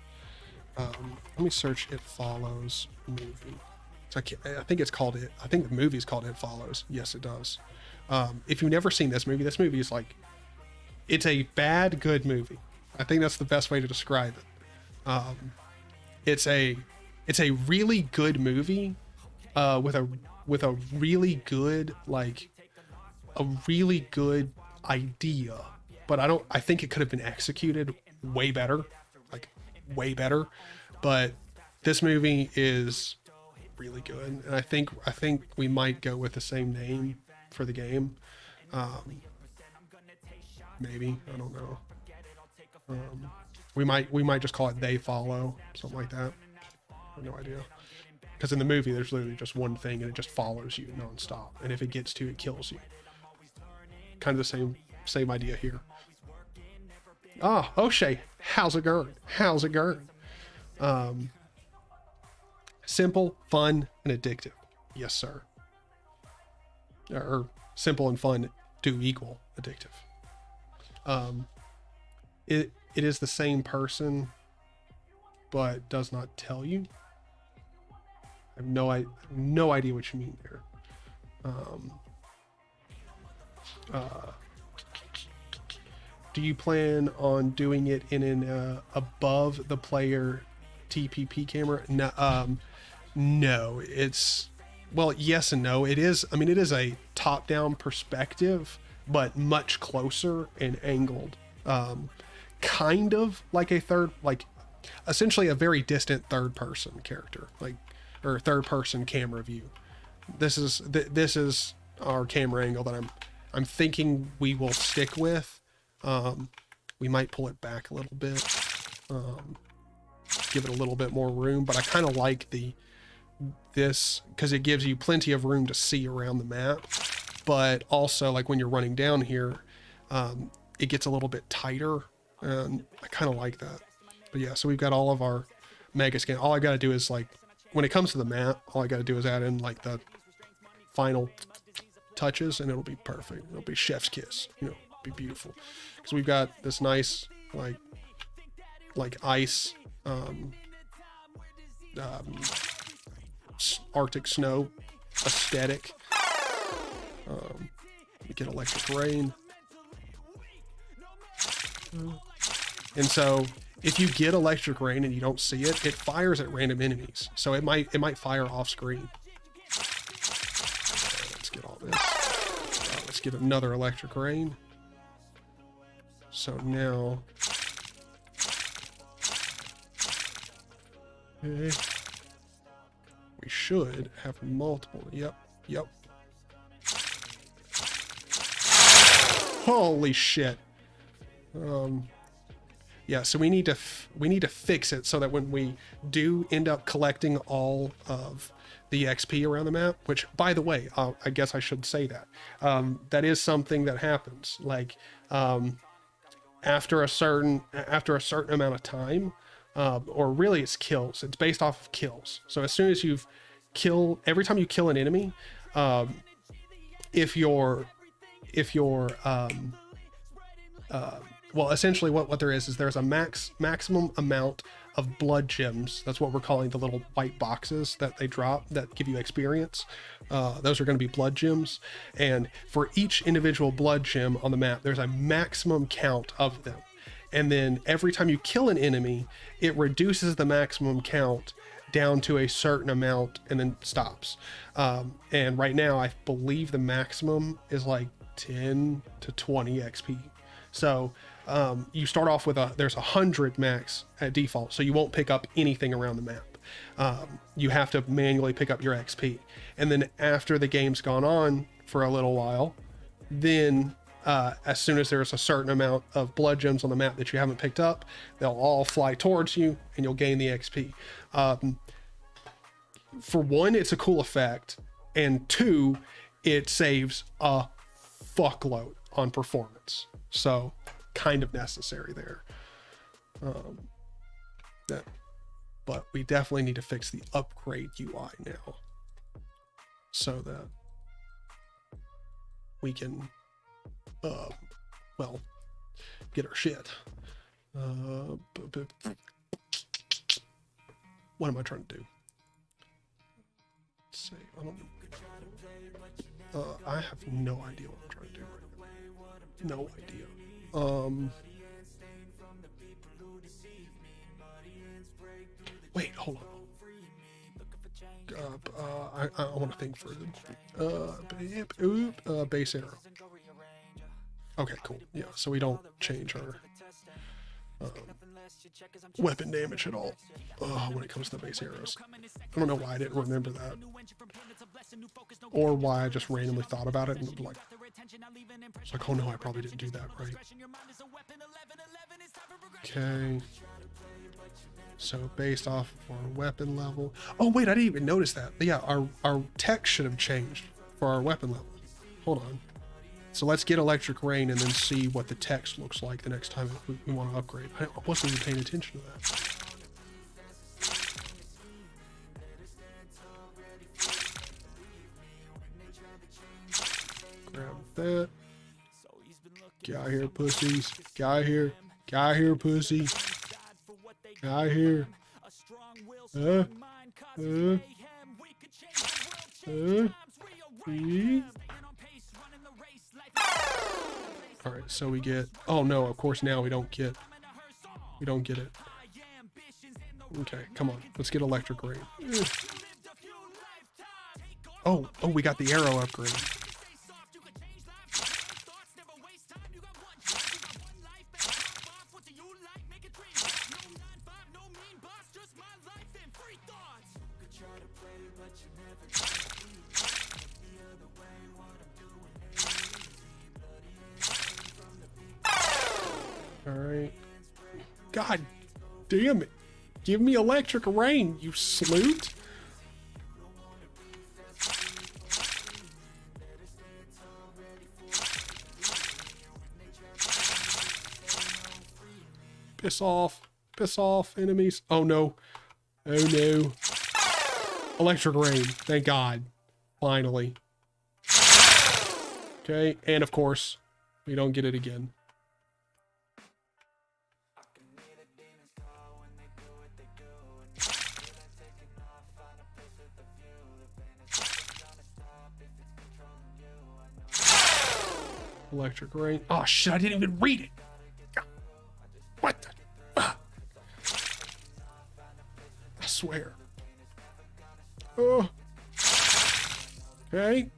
let me search It Follows movie. So I think it's called It. I think the movie's called It Follows. Yes, it does. If you've never seen this movie is like, it's a bad, good movie. I think that's the best way to describe it. It's a really good movie with a really good, like, a really good idea, but I think it could have been executed way better, like way better. But this movie is really good, and I think we might go with the same name for the game. Maybe, I don't know. We might just call it They Follow, something like that. I have no idea. Because in the movie, there's literally just one thing, and it just follows you nonstop. And if it gets to, it kills you. Kind of the same idea here. Ah, O'Shea, how's it going? How's it going? Simple, fun, and addictive. Yes, sir. Or simple and fun do equal addictive. It is the same person, but does not tell you. I have no idea what you mean there. Do you plan on doing it in an above the player TPP camera? No, no. It's, well, yes and no. It is. I mean, it is a top-down perspective, but much closer and angled. Kind of like essentially a very distant third-person character, or third-person camera view. This is our camera angle that I'm thinking we will stick with. We might pull it back a little bit, give it a little bit more room, but I kind of like this because it gives you plenty of room to see around the map, but also, like, when you're running down here, it gets a little bit tighter, and I kind of like that. But yeah, so we've got all of our mega scan. All I got to do is, like, when it comes to the map, all I got to do is add in, like, the final touches, and it'll be perfect. It'll be chef's kiss, it'll be beautiful. Because we've got this nice, like ice, Arctic snow aesthetic. We get electric rain. And so if you get electric rain and you don't see it, it fires at random enemies. So it might fire off screen. Let's get all this. Let's get another electric rain. So now, okay, we should have multiple. Yep. Holy shit. Yeah, so we need to fix it so that when we do end up collecting all of the XP around the map, which, by the way, I guess I should say that that is something that happens. Like, after a certain amount of time, or really it's kills. It's based off of kills. So as soon as every time you kill an enemy, well, essentially what there is there's a maximum amount of blood gems. That's what we're calling the little white boxes that they drop that give you experience. Those are going to be blood gems. And for each individual blood gem on the map, there's a maximum count of them. And then every time you kill an enemy, it reduces the maximum count down to a certain amount and then stops. And right now, I believe the maximum is like 10 to 20 XP. So you start off with there's 100 max at default, so you won't pick up anything around the map. You have to manually pick up your XP. And then after the game's gone on for a little while. Then as soon as there's a certain amount of blood gems on the map that you haven't picked up, they'll all fly towards you and you'll gain the XP. For one, it's a cool effect, and two, it saves a fuckload on performance. So kind of necessary there. But we definitely need to fix the upgrade UI now so that we can well, get our shit. What am I trying to do? Let's see, I don't I have no idea what I'm trying to do right now. No idea. Wait, hold on. I want to think further. Base arrow. Okay, cool. Yeah, so we don't change our weapon damage at all when it comes to the base arrows. I don't know why I didn't remember that, or why I just randomly thought about it and was like, it's like, oh no, I probably didn't do that right. Okay. So based off of our weapon level. Oh wait, I didn't even notice that. But yeah, our text should have changed for our weapon level. Hold on. So let's get Electric Rain and then see what the text looks like the next time we want to upgrade. I wasn't even paying attention to that. Grab that. Get out here, pussies. Get out here. Get out here, pussy. Get out here. All right, so we get, oh no, of course now we don't get it. Okay, come on, let's get Electric Rain. Oh, we got the arrow upgrade. Alright. God damn it. Give me Electric Rain, you sloot. Piss off. Piss off, enemies. Oh no. Oh no. Electric Rain. Thank God. Finally. Okay, and of course, we don't get it again. Electric Rain. Oh shit, I didn't even read it. What the? I swear. Oh. Okay.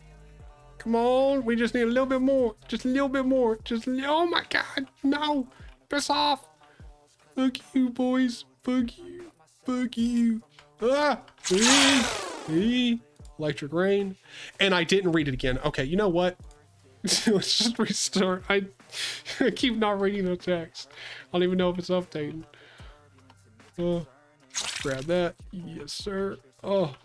Come on. We just need a little bit more. Just a little bit more. Oh my God. No. Piss off. Fuck you, boys. Fuck you. Fuck you. Ah. Electric Rain. And I didn't read it again. Okay, you know what? Let's just restart. I keep not reading the text. I don't even know if it's updating. Grab that. Yes, sir. Oh,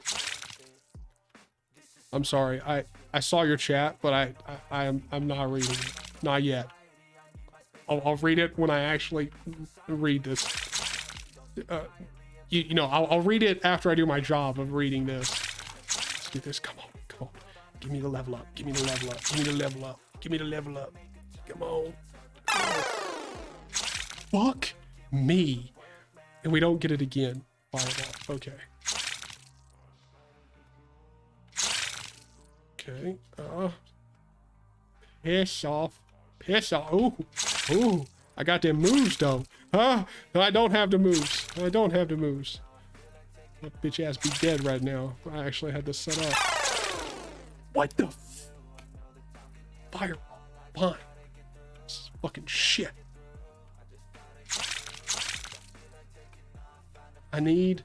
I'm sorry. I saw your chat, but I'm not reading it. Not yet. I'll read it when I actually read this. You know, I'll read it after I do my job of reading this. Let's do this. Come on. Come on. Give me the level up. Give me the level up. Give me the level up. Give me the level up. Come on. Fuck me. And we don't get it again. Fireball. Okay. Okay. Piss off. Piss off. Ooh. Ooh. I got them moves though. Huh? No, I don't have the moves. I don't have the moves. My bitch ass be dead right now. I actually had this set up. What the fireball? Fine. This is fucking shit. I need.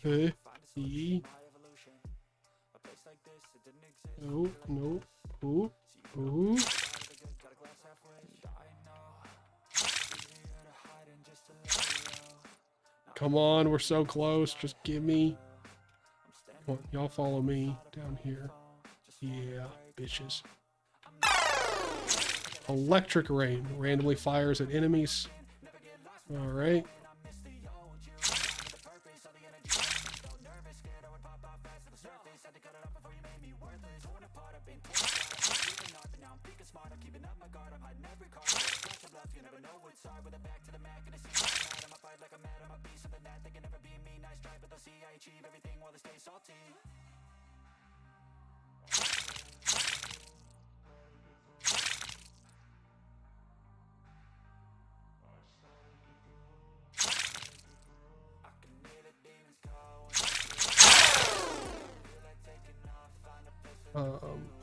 E. No, no. Ooh, ooh. Come on, we're so close. Just give me. Come on, y'all follow me down here. Yeah, bitches. Electric rain randomly fires at enemies. All right.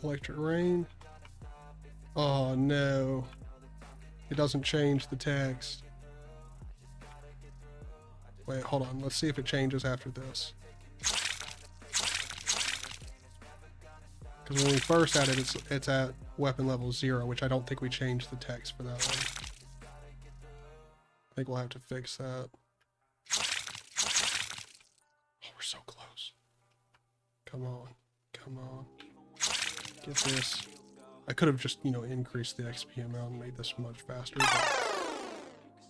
Electric rain. Oh no. It doesn't change the text. Wait, hold on. Let's see if it changes after this. Because when we first added it, it's at weapon level 0, which I don't think we changed the text for that one. I think we'll have to fix that. Oh, we're so close. Come on. Come on. Get this. I could have just, you know, increased the XP amount and made this much faster. But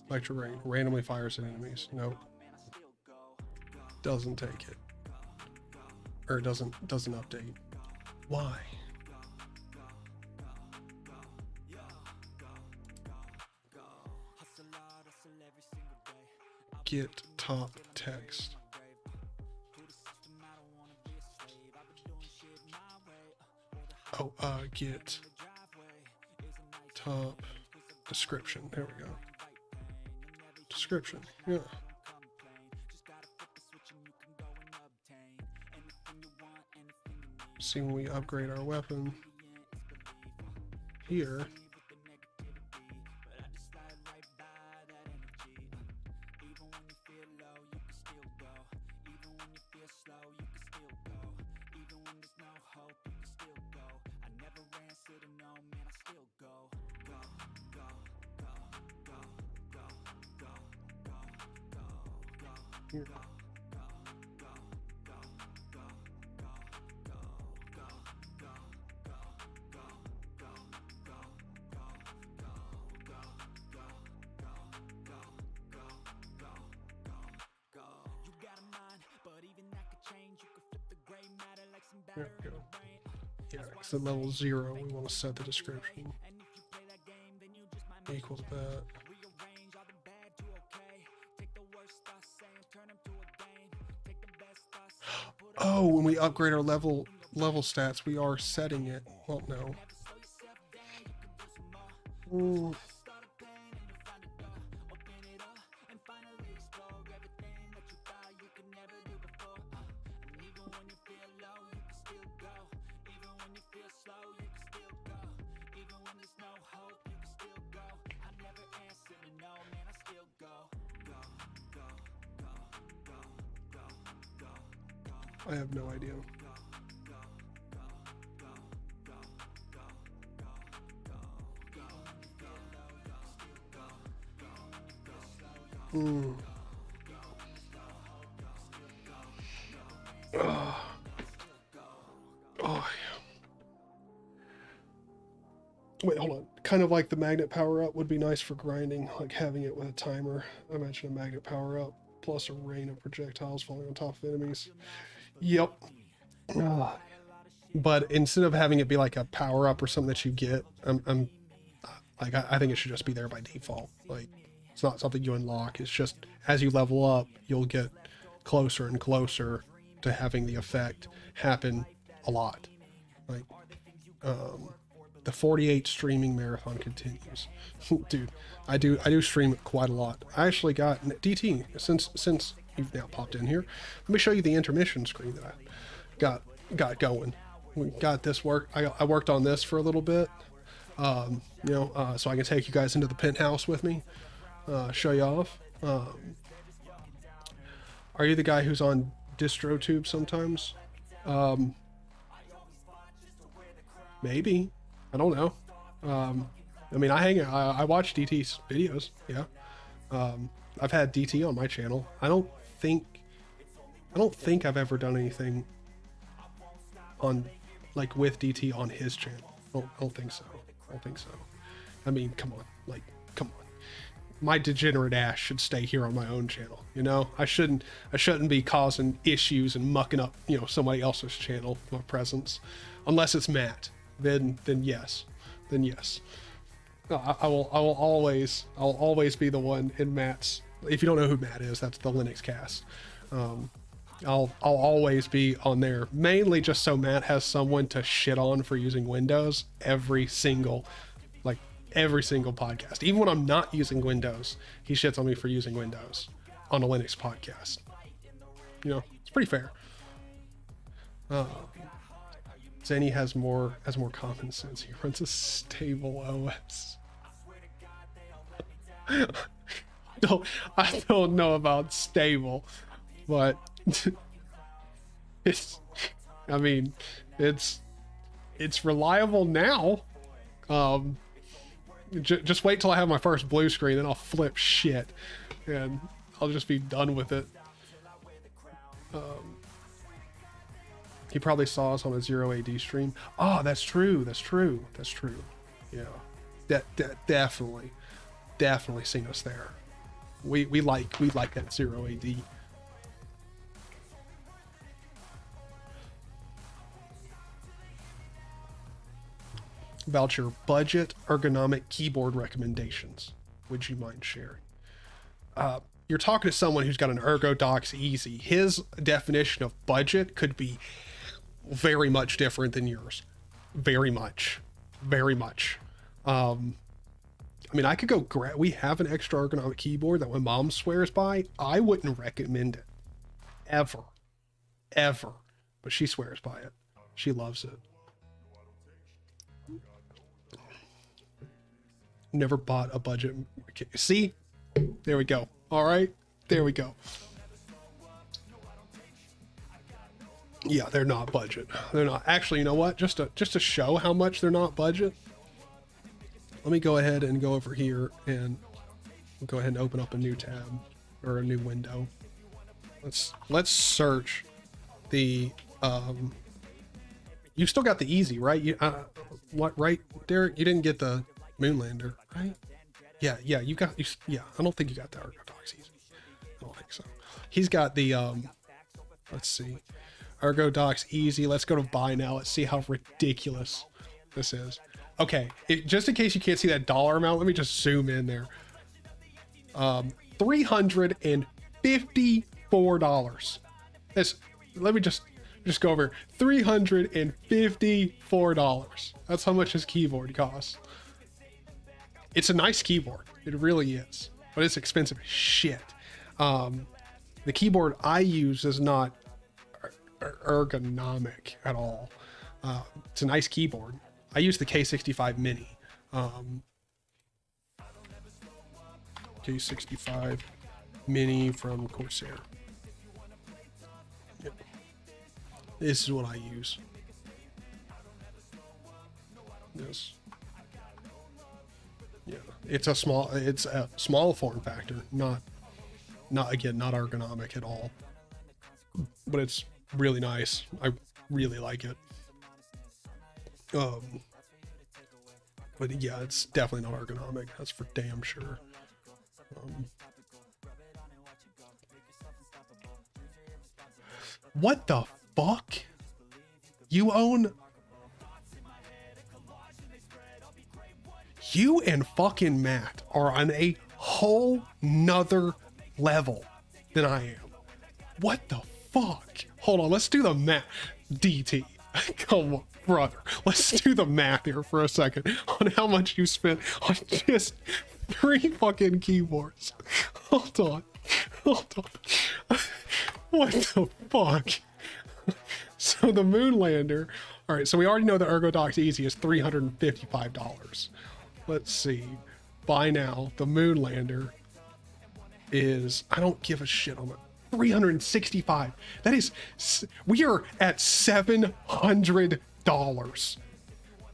electric rain randomly fires at enemies. Nope. Doesn't take it. Or it doesn't update. Why? Get top text. Oh, get top description. There we go. Description. Yeah. See when we upgrade our weapon here. Here. There we go. Yeah, because at level 0, we want to set the description equal to that. Oh, when we upgrade our level stats, we are setting it. Well, no. Ooh. I have no idea. Oh, yeah. Wait, hold on. Kind of like the magnet power-up would be nice for grinding, like having it with a timer. I mentioned a magnet power-up plus a rain of projectiles falling on top of enemies. Yep. But instead of having it be like a power-up or something that you get, I think it should just be there by default. Like, it's not something you unlock. It's just as you level up, you'll get closer and closer to having the effect happen a lot. Like, the 48 streaming marathon continues. Dude, I do stream it quite a lot. I actually got DT since you've now popped in here. Let me show you the intermission screen that I got going. We got this work. I worked on this for a little bit, you know, so I can take you guys into the penthouse with me, show you off. Are you the guy who's on DistroTube sometimes. Maybe. I don't know. I mean, I watch DT's videos. Yeah. I've had DT on my channel. I don't think I've ever done anything on, like, with DT on his channel. I don't think so. I don't think so. I mean, come on. Like, come on. My degenerate ass should stay here on my own channel, you know? I shouldn't be causing issues and mucking up, you know, somebody else's channel with my presence. Unless it's Matt. Then yes. Then yes. I will always be the one in Matt's. If you don't know who Matt is, that's the Linux cast. I'll always be on there, mainly just so Matt has someone to shit on for using Windows every single podcast. Even when I'm not using Windows, he shits on me for using Windows on a Linux podcast. You know, it's pretty fair. Zenny has more common sense. He runs a stable OS. I don't know about stable, but it's reliable now. Just wait till I have my first blue screen, then I'll flip shit and I'll just be done with it. He probably saw us on a 0AD stream. Oh, that's true. Yeah, definitely seen us there. We like that 0AD. About your budget ergonomic keyboard recommendations, would you mind sharing? You're talking to someone who's got an ErgoDox Easy. His definition of budget could be very much different than yours. Very much. I mean, I could go we have an extra ergonomic keyboard that my mom swears by. I wouldn't recommend it ever, but she swears by it. She loves it. Never bought a budget. See, there we go. All right, there we go. Yeah, they're not budget. They're not. Actually, you know what? Just to show how much they're not budget, let me go ahead and go over here and go ahead and open up a new tab or a new window. Let's search the you still got the Easy, right? You what, right, Derek? You didn't get the Moonlander, right? Yeah, you got yeah, I don't think you got the ErgoDox Easy. I don't think so. He's got the let's see. ErgoDox Easy. Let's go to buy now. Let's see how ridiculous this is. Okay, just in case you can't see that dollar amount, let me just zoom in there. $354. Let me just go over. $354. That's how much his keyboard costs. It's a nice keyboard. It really is, but it's expensive as shit. The keyboard I use is not ergonomic at all. It's a nice keyboard. I use the K65 Mini. K65 Mini from Corsair. Yep. This is what I use. Yes. Yeah, it's a small form factor, not ergonomic at all. But it's really nice. I really like it. But yeah, it's definitely not ergonomic. That's for damn sure. What the fuck? You own? You and fucking Matt are on a whole nother level than I am. What the fuck? Hold on, let's do the math. DT. Come on, brother. Let's do the math here for a second on how much you spent on just 3 fucking keyboards. Hold on. What the fuck? So the Moonlander. All right, so we already know the ErgoDox Easy is $355. Let's see. Buy now. The Moonlander is, I don't give a shit on it. $365. That is, we are at $700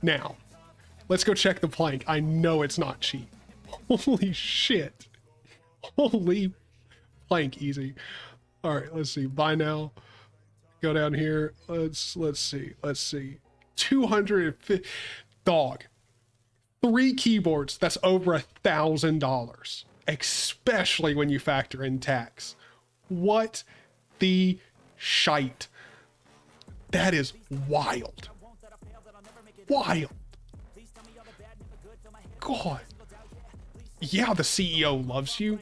now. Let's go check the plank. I know it's not cheap. Holy shit. Holy plank easy. All right, let's see. Buy now. Go down here. Let's see. 250. Dog. 3 keyboards. That's over $1,000. Especially when you factor in tax. What the shite? That is wild. Wild. God. Yeah, the CEO loves you.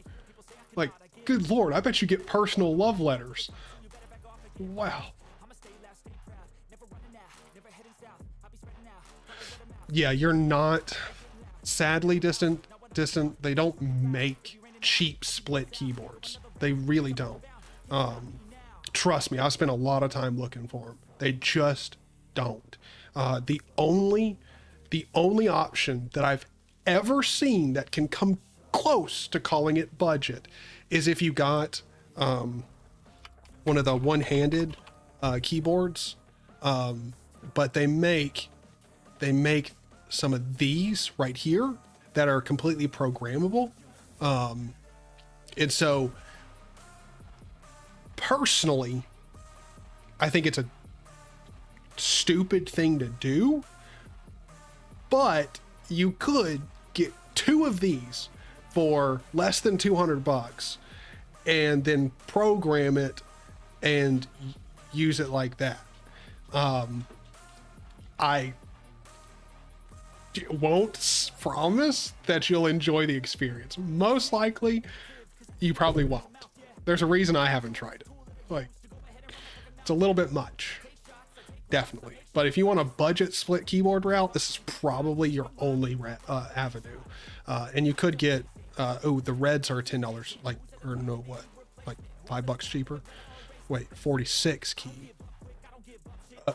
Like, good Lord, I bet you get personal love letters. Wow. Yeah, you're not, sadly, distant. They don't make cheap split keyboards. They really don't. Trust me, I spent a lot of time looking for them. They just don't. The only option that I've ever seen that can come close to calling it budget is if you got one of the one-handed keyboards, but they make some of these right here that are completely programmable, and so personally I think it's a stupid thing to do, but you could get 2 of these for less than $200 and then program it and use it like that. I won't promise that you'll enjoy the experience. Most likely you probably won't. There's a reason I haven't tried it. Like, it's a little bit much, definitely. But if you want a budget split keyboard route, this is probably your only avenue. And you could get, the reds are $10, like, or no, what, like $5 cheaper? Wait, 46 key.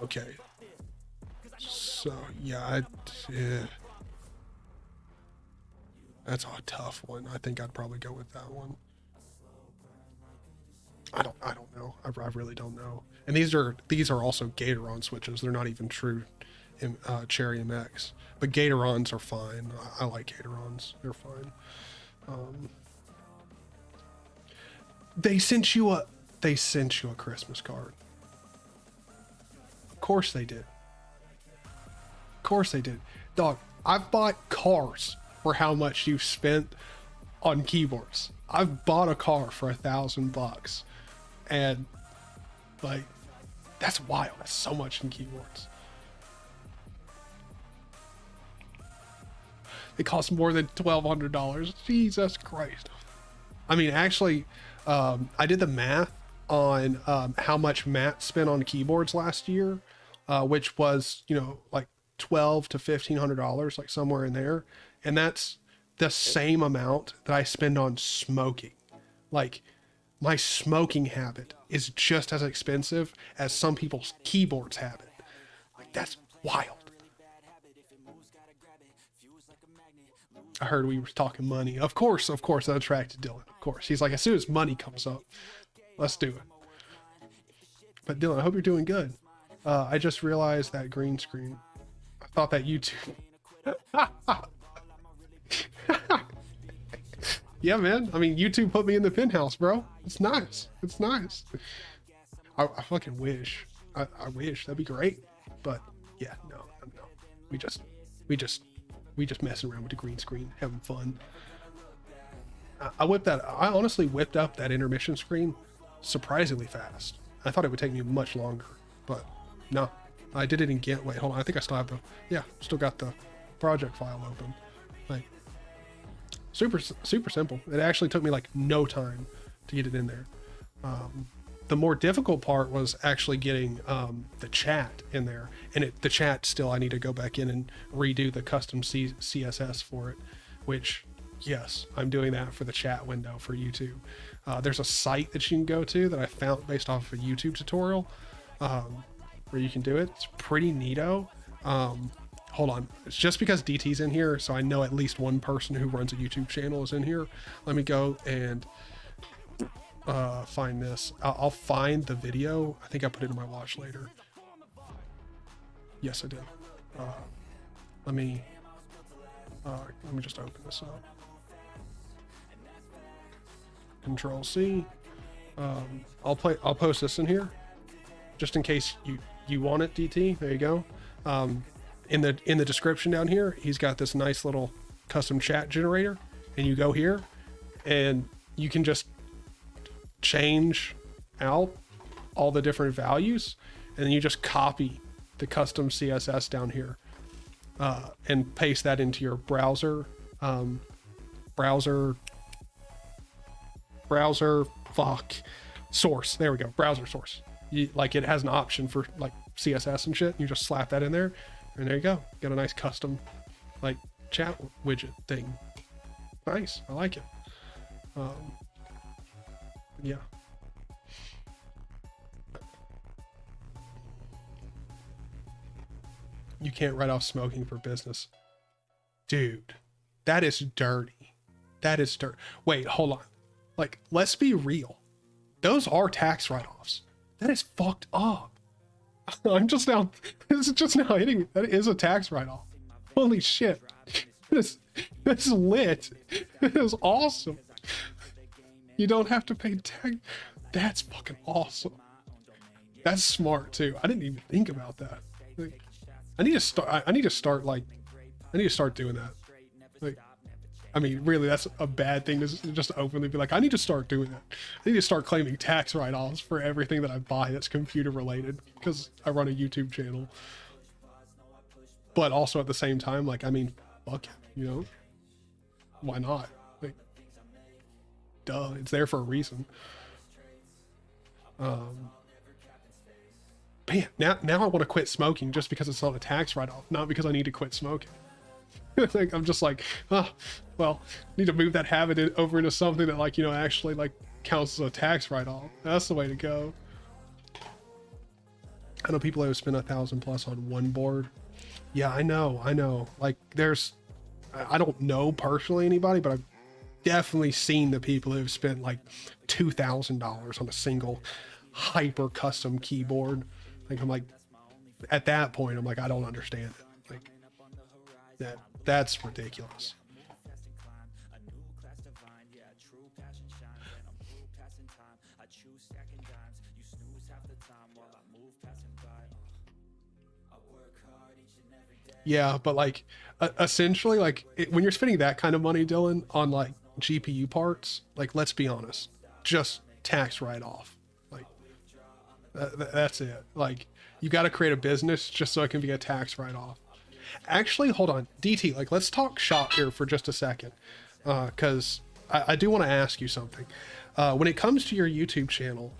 Okay. So, yeah, that's a tough one. I think I'd probably go with that one. I don't know. I really don't know. And these are also Gatoron switches. They're not even true Cherry MX, but Gatorons are fine. I like Gatorons. They're fine. They sent you a Christmas card. Of course they did. Of course they did. Dog, I've bought cars for how much you've spent on keyboards. I've bought a car for $1,000, and like, that's wild. That's so much in keyboards. It costs more than $1,200. Jesus Christ. I mean, actually, I did the math on how much Matt spent on keyboards last year, which was, like $1,200 to $1,500, like somewhere in there. And that's the same amount that I spend on smoking. Like, my smoking habit is just as expensive as some people's keyboards habit. Like, that's wild. I heard we were talking money. Of course, that attracted Dylan. Of course. He's like, as soon as money comes up, let's do it. But Dylan, I hope you're doing good. I just realized that green screen. I thought that YouTube. Yeah, man. I mean, YouTube put me in the penthouse, bro. It's nice. It's nice. I fucking wish. I wish. That'd be great. But yeah, no. We just messing around with the green screen, having fun. I honestly whipped up that intermission screen surprisingly fast. I thought it would take me much longer, but no. I did it in Git. Wait, hold on. I think I still have still got the project file open. Like, super simple. It actually took me like no time to get it in there. The more difficult part was actually getting the chat in there, and the chat still, I need to go back in and redo the custom CSS for it, which, yes, I'm doing that for the chat window for YouTube. There's a site that you can go to that I found based off of a YouTube tutorial, where you can do it. It's pretty neato. Hold on, it's just because DT's in here, so I know at least one person who runs a YouTube channel is in here. Let me go and find this. I'll find the video. I think I put it in my watch later. Yes, I did. Let me just open this up. Control C. I'll post this in here, just in case you want it, DT. There you go. In the description down here, he's got this nice little custom chat generator, and you go here, and you can just change out all the different values, and then you just copy the custom CSS down here, and paste that into your browser source. There we go. Browser source. Like, it has an option for like CSS and shit. You just slap that in there, and there you go. Got a nice custom like chat widget thing. Nice. I like it. Yeah. You can't write off smoking for business. Dude, that is dirty. That is dirt. Wait, hold on. Like, let's be real. Those are tax write-offs. That is fucked up. I'm just now, this is just now hitting me. That is a tax write-off. Holy shit. This is lit. It is awesome. You don't have to pay tax. That's fucking awesome. That's smart too. I didn't even think about that. Like, I need to start doing that. Like, I mean, really, that's a bad thing to just openly be like, I need to start doing that. I need to start claiming tax write-offs for everything that I buy that's computer related, because I run a YouTube channel. But also at the same time, like, I mean, fuck it, you know? Why not? Like, duh, it's there for a reason. Man, now I want to quit smoking just because it's not a tax write-off, not because I need to quit smoking. Like, I'm just like, oh, well, need to move that habit over into something that, like, you know, actually like counts as a tax write-off. That's the way to go. I know people who have spent $1,000+ on one board. Yeah, I know. Like, I don't know personally anybody, but I've definitely seen the people who have spent like $2,000 on a single hyper custom keyboard. Like, I'm like, at that point, I'm like, I don't understand it. Like, that's ridiculous. Yeah, but like, essentially, like, when you're spending that kind of money, Dylan, on like GPU parts, like, let's be honest, just tax write-off. Like, that's it. Like, you got to create a business just so it can be a tax write-off. Actually, hold on, DT, like, let's talk shop here for just a second, because I do want to ask you something. When it comes to your YouTube channel,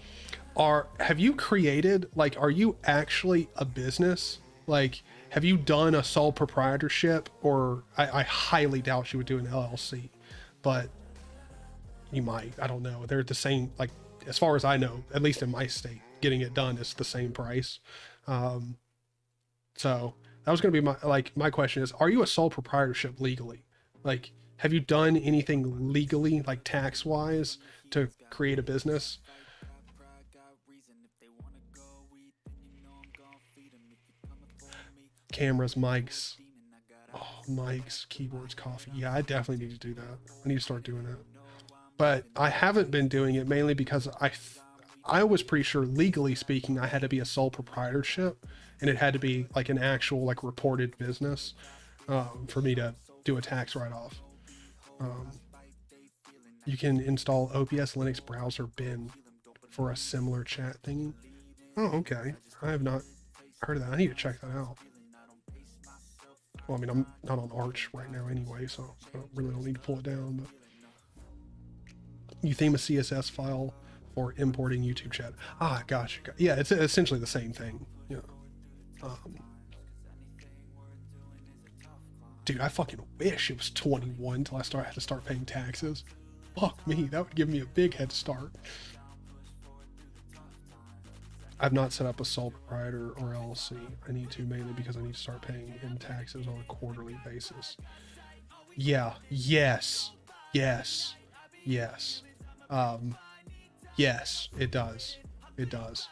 have you created, like, are you actually a business? Like, have you done a sole proprietorship? Or I highly doubt you would do an LLC, but you might. I don't know. They're the same, like, as far as I know, at least in my state, getting it done is the same price. So that was going to be my question is, are you a sole proprietorship legally? Like, have you done anything legally, like tax wise, to create a business? Cameras, mics, mics, keyboards, coffee. Yeah, I definitely need to do that. I need to start doing that. But I haven't been doing it mainly because I was pretty sure, legally speaking, I had to be a sole proprietorship, and it had to be like an actual, like, reported business, for me to do a tax write-off. You can install OBS Linux browser bin for a similar chat thingy. Oh, okay. I have not heard of that. I need to check that out. Well, I mean, I'm not on Arch right now anyway, so I really don't need to pull it down. But you theme a CSS file for importing YouTube chat. Ah, gotcha. Yeah, it's essentially the same thing. Yeah. Dude, I fucking wish it was 21 till I had to start paying taxes. Fuck me, that would give me a big head start. I've not set up a sole proprietor or LLC. I need to, mainly because I need to start paying in taxes on a quarterly basis. Yeah, yes. Yes, it does. It does.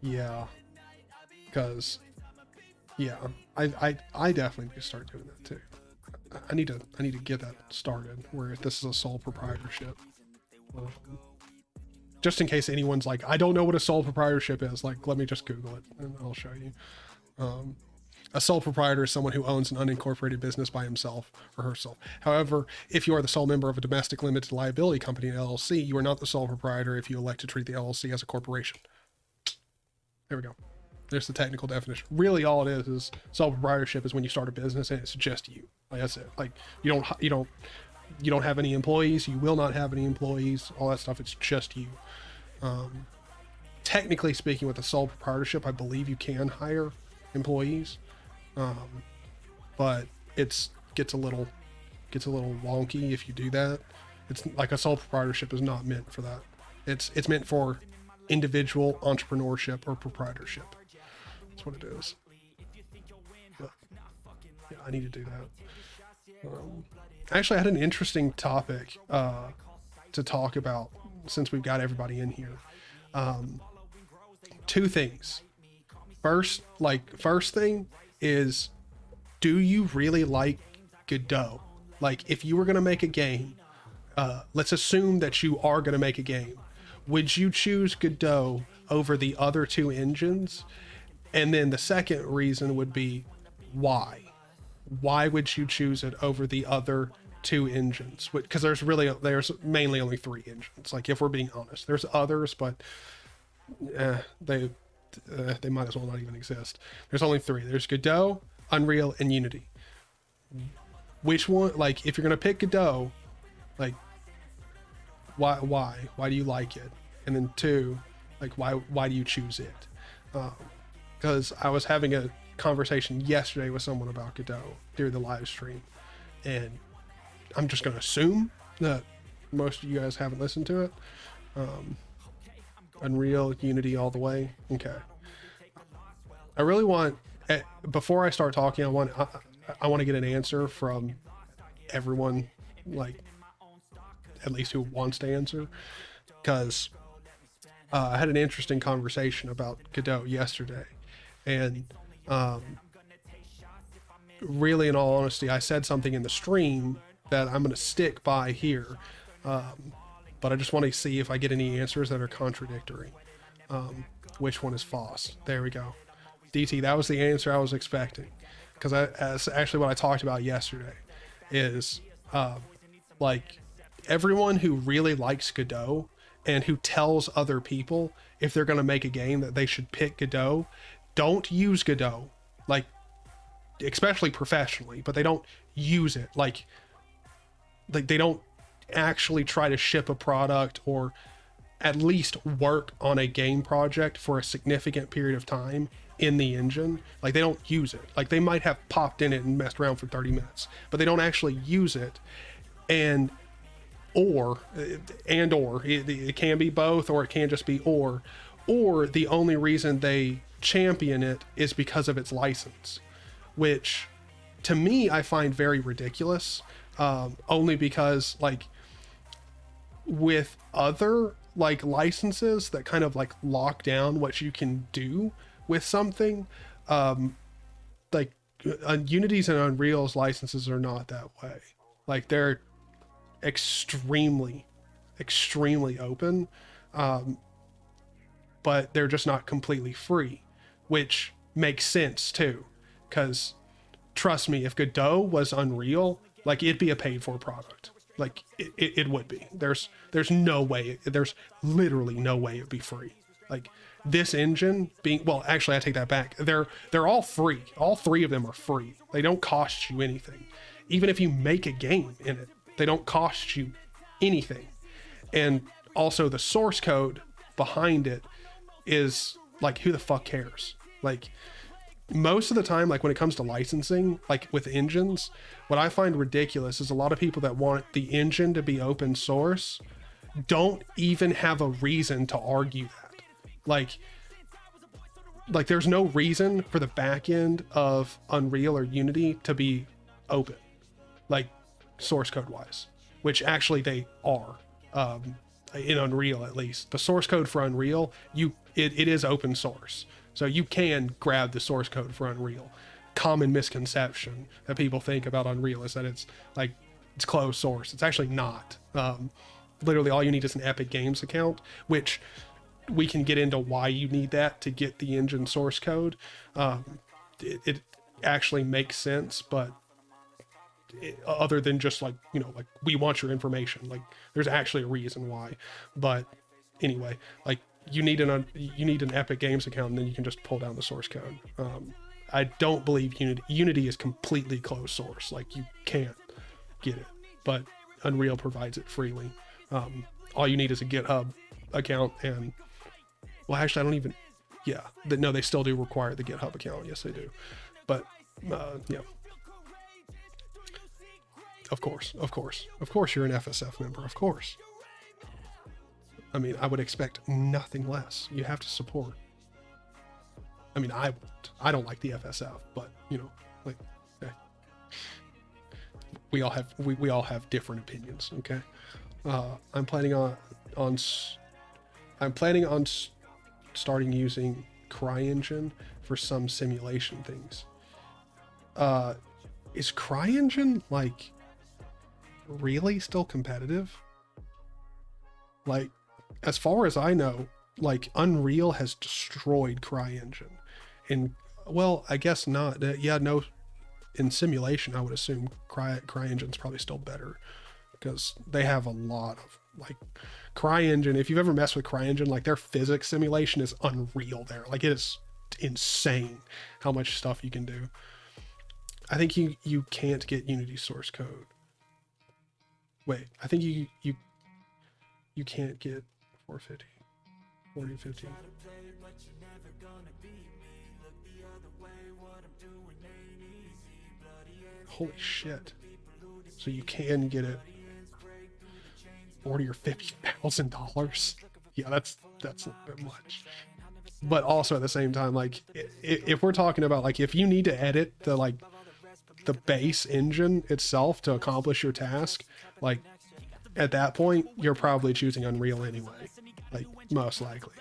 Yeah. Because, yeah, I definitely need to start doing that too. I need to get that started where this is a sole proprietorship. Just in case anyone's like, I don't know what a sole proprietorship is, like, let me just Google it and I'll show you. A sole proprietor is someone who owns an unincorporated business by himself or herself. However, if you are the sole member of a domestic limited liability company, an LLC, you are not the sole proprietor if you elect to treat the LLC as a corporation. There we go. There's the technical definition. Really, all it is sole proprietorship is when you start a business and it's just you. Like that's it. Like you don't have any employees. You will not have any employees. All that stuff. It's just you. Technically speaking, with a sole proprietorship, I believe you can hire employees, but gets a little wonky if you do that. It's like a sole proprietorship is not meant for that. It's meant for individual entrepreneurship or proprietorship. That's what it is. But, yeah, I need to do that. Actually, I had an interesting topic to talk about since we've got everybody in here. Two things. First thing is, do you really like Godot? Like, if you were going to make a game, let's assume that you are going to make a game. Would you choose Godot over the other two engines? And then the second reason would be why? Why would you choose it over the other two engines? Because there's mainly only three engines. Like, if we're being honest, there's others, but they might as well not even exist. There's only three. There's Godot, Unreal, and Unity. Which one? Like, if you're gonna pick Godot, like, why do you like it? And then two, like, why do you choose it? Because I was having a conversation yesterday with someone about Godot during the live stream, and I'm just gonna assume that most of you guys haven't listened to it. Unreal, Unity all the way. Okay. I really want, before I start talking, I want to get an answer from everyone, like, at least who wants to answer, because I had an interesting conversation about Godot yesterday, and really, in all honesty, I said something in the stream that I'm going to stick by here, but I just want to see if I get any answers that are contradictory. Which one is false? There we go. DT, that was the answer I was expecting, because that's actually what I talked about yesterday, is like, everyone who really likes Godot and who tells other people if they're going to make a game that they should pick Godot, don't use Godot, like, especially professionally, but they don't use it. Like they don't actually try to ship a product or at least work on a game project for a significant period of time in the engine. Like, they don't use it. Like, they might have popped in it and messed around for 30 minutes, but they don't actually use it. And it can be both, or it can just be or the only reason they champion it is because of its license, which to me I find very ridiculous, only because, like, with other, like, licenses that kind of, like, lock down what you can do with something, like, Unity's and Unreal's licenses are not that way. Like, they're extremely open, but they're just not completely free, which makes sense too, because trust me, if Godot was Unreal, like, it'd be a paid for product. Like, it would be. There's no way, there's literally no way it'd be free. Like, this engine being, well, actually I take that back, they're all free. All three of them are free. They don't cost you anything. Even if you make a game in it, they don't cost you anything. And also the source code behind it is, like, who the fuck cares? Like, most of the time, like, when it comes to licensing, like with engines, what I find ridiculous is a lot of people that want the engine to be open source don't even have a reason to argue that. Like there's no reason for the back end of Unreal or Unity to be open. Like, source code wise, which actually they are, in Unreal at least. The source code for Unreal, it is open source. So you can grab the source code for Unreal. Common misconception that people think about Unreal is that it's closed source. It's actually not. Literally all you need is an Epic Games account, which we can get into why you need that to get the engine source code. It actually makes sense, but other than just like we want your information, like there's actually a reason why. But anyway, like you need an Epic Games account, and then you can just pull down the source code. I don't believe Unity is completely closed source. Like you can't get it, but Unreal provides it freely. All you need is a GitHub account, and well, actually, I don't even. Yeah, no, they still do require the GitHub account. Yes, they do. But yeah. Of course, you're an FSF member. Of course. I mean, I would expect nothing less. You have to support. I mean, I don't like the FSF, but like, hey, we all have different opinions. Okay. I'm planning on starting using CryEngine for some simulation things. Is CryEngine like really still competitive? Like, as far as I know, like Unreal has destroyed CryEngine, and well, I guess not. Yeah, no, in simulation, I would assume CryEngine's probably still better because they have a lot of like CryEngine. If you've ever messed with CryEngine, like their physics simulation is unreal there. Like it is insane how much stuff you can do. I think you can't get Unity source code. Wait, I think you can't get 450, 4050. Holy shit! So you can get it $40,000 or $50,000. Yeah, that's a bit much. But also at the same time, like if we're talking about like if you need to edit the base engine itself to accomplish your task, like at that point you're probably choosing Unreal anyway, like most likely.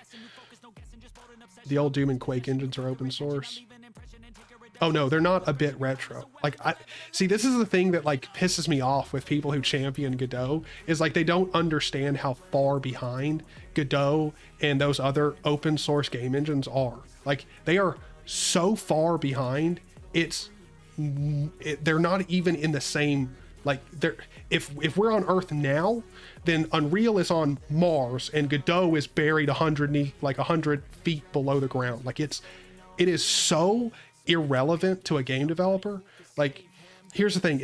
The old Doom and Quake engines are open source. Oh no, they're not a bit retro. Like see, this is the thing that like pisses me off with people who champion Godot, is like they don't understand how far behind Godot and those other open source game engines are. Like they are so far behind. They're not even in the same, like they're, if we're on Earth now, then Unreal is on Mars and Godot is buried 100 feet below the ground. Like it is so irrelevant to a game developer. Like here's the thing,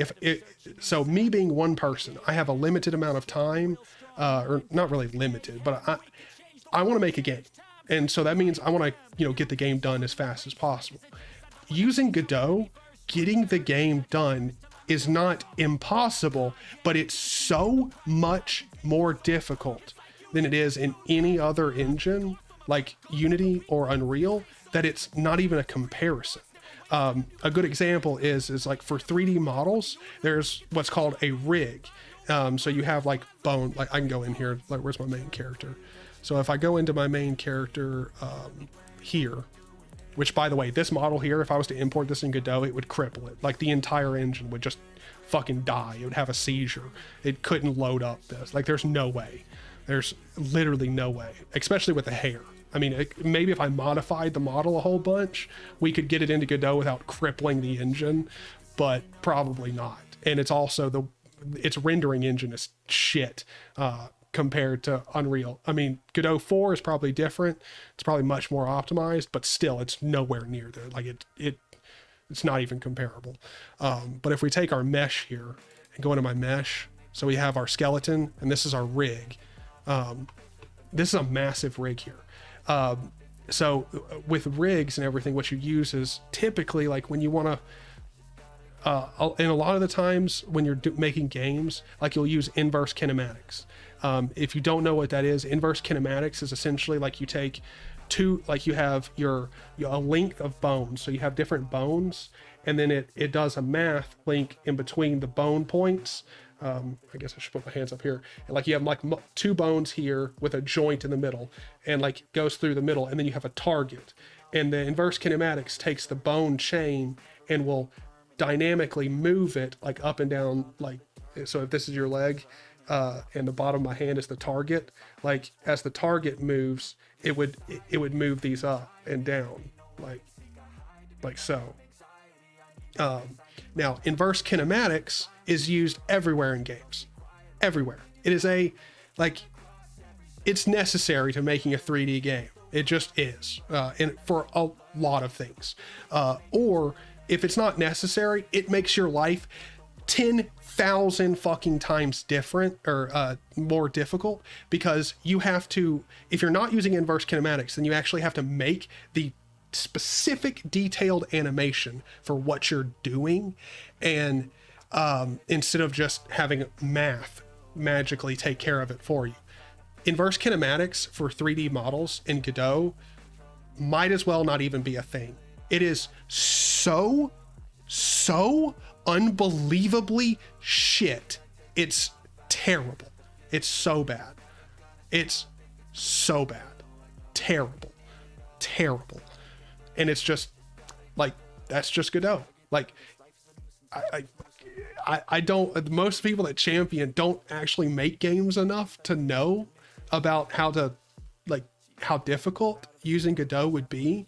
so me being one person, I have a limited amount of time, or not really limited, but I want to make a game, and so that means I want to get the game done as fast as possible. Using Godot, getting the game done is not impossible, but it's so much more difficult than it is in any other engine like Unity or Unreal that it's not even a comparison. A good example is like for 3D models, there's what's called a rig. So you have like bone, like I can go in here, like where's my main character? So if I go into my main character here, which by the way, this model here, if I was to import this in Godot, it would cripple it. Like the entire engine would just fucking die. It would have a seizure. It couldn't load up this. Like there's no way. There's literally no way, especially with the hair. I mean, maybe if I modified the model a whole bunch, we could get it into Godot without crippling the engine, but probably not. And it's also its rendering engine is shit compared to Unreal. I mean, Godot 4 is probably different. It's probably much more optimized, but still, it's nowhere near there. Like it's not even comparable. But if we take our mesh here and go into my mesh, so we have our skeleton, and this is our rig. This is a massive rig here. So with rigs and everything, what you use is typically like when you want to, and a lot of the times when you're making games, like you'll use inverse kinematics. If you don't know what that is, inverse kinematics is essentially like you take two, like you have a length of bones. So you have different bones, and then it does a math link in between the bone points. I guess I should put my hands up here. And like you have like two bones here with a joint in the middle, and like goes through the middle, and then you have a target. And the inverse kinematics takes the bone chain and will dynamically move it like up and down. Like, so if this is your leg, and the bottom of my hand is the target, like as the target moves, it would move these up and down, like so. Now, inverse kinematics is used everywhere in games, everywhere. It is it's necessary to making a 3D game. It just is, and for a lot of things. Or if it's not necessary, it makes your life 10,000 fucking times different, or more difficult, because you have to, if you're not using inverse kinematics, then you actually have to make the specific detailed animation for what you're doing, and instead of just having math magically take care of it for you. Inverse kinematics for 3D models in Godot might as well not even be a thing. It is so unbelievably shit. It's terrible. It's so bad. It's so bad. Terrible. And it's just like, that's just Godot. Like, I don't, most people that champion don't actually make games enough to know about how to, like, how difficult using Godot would be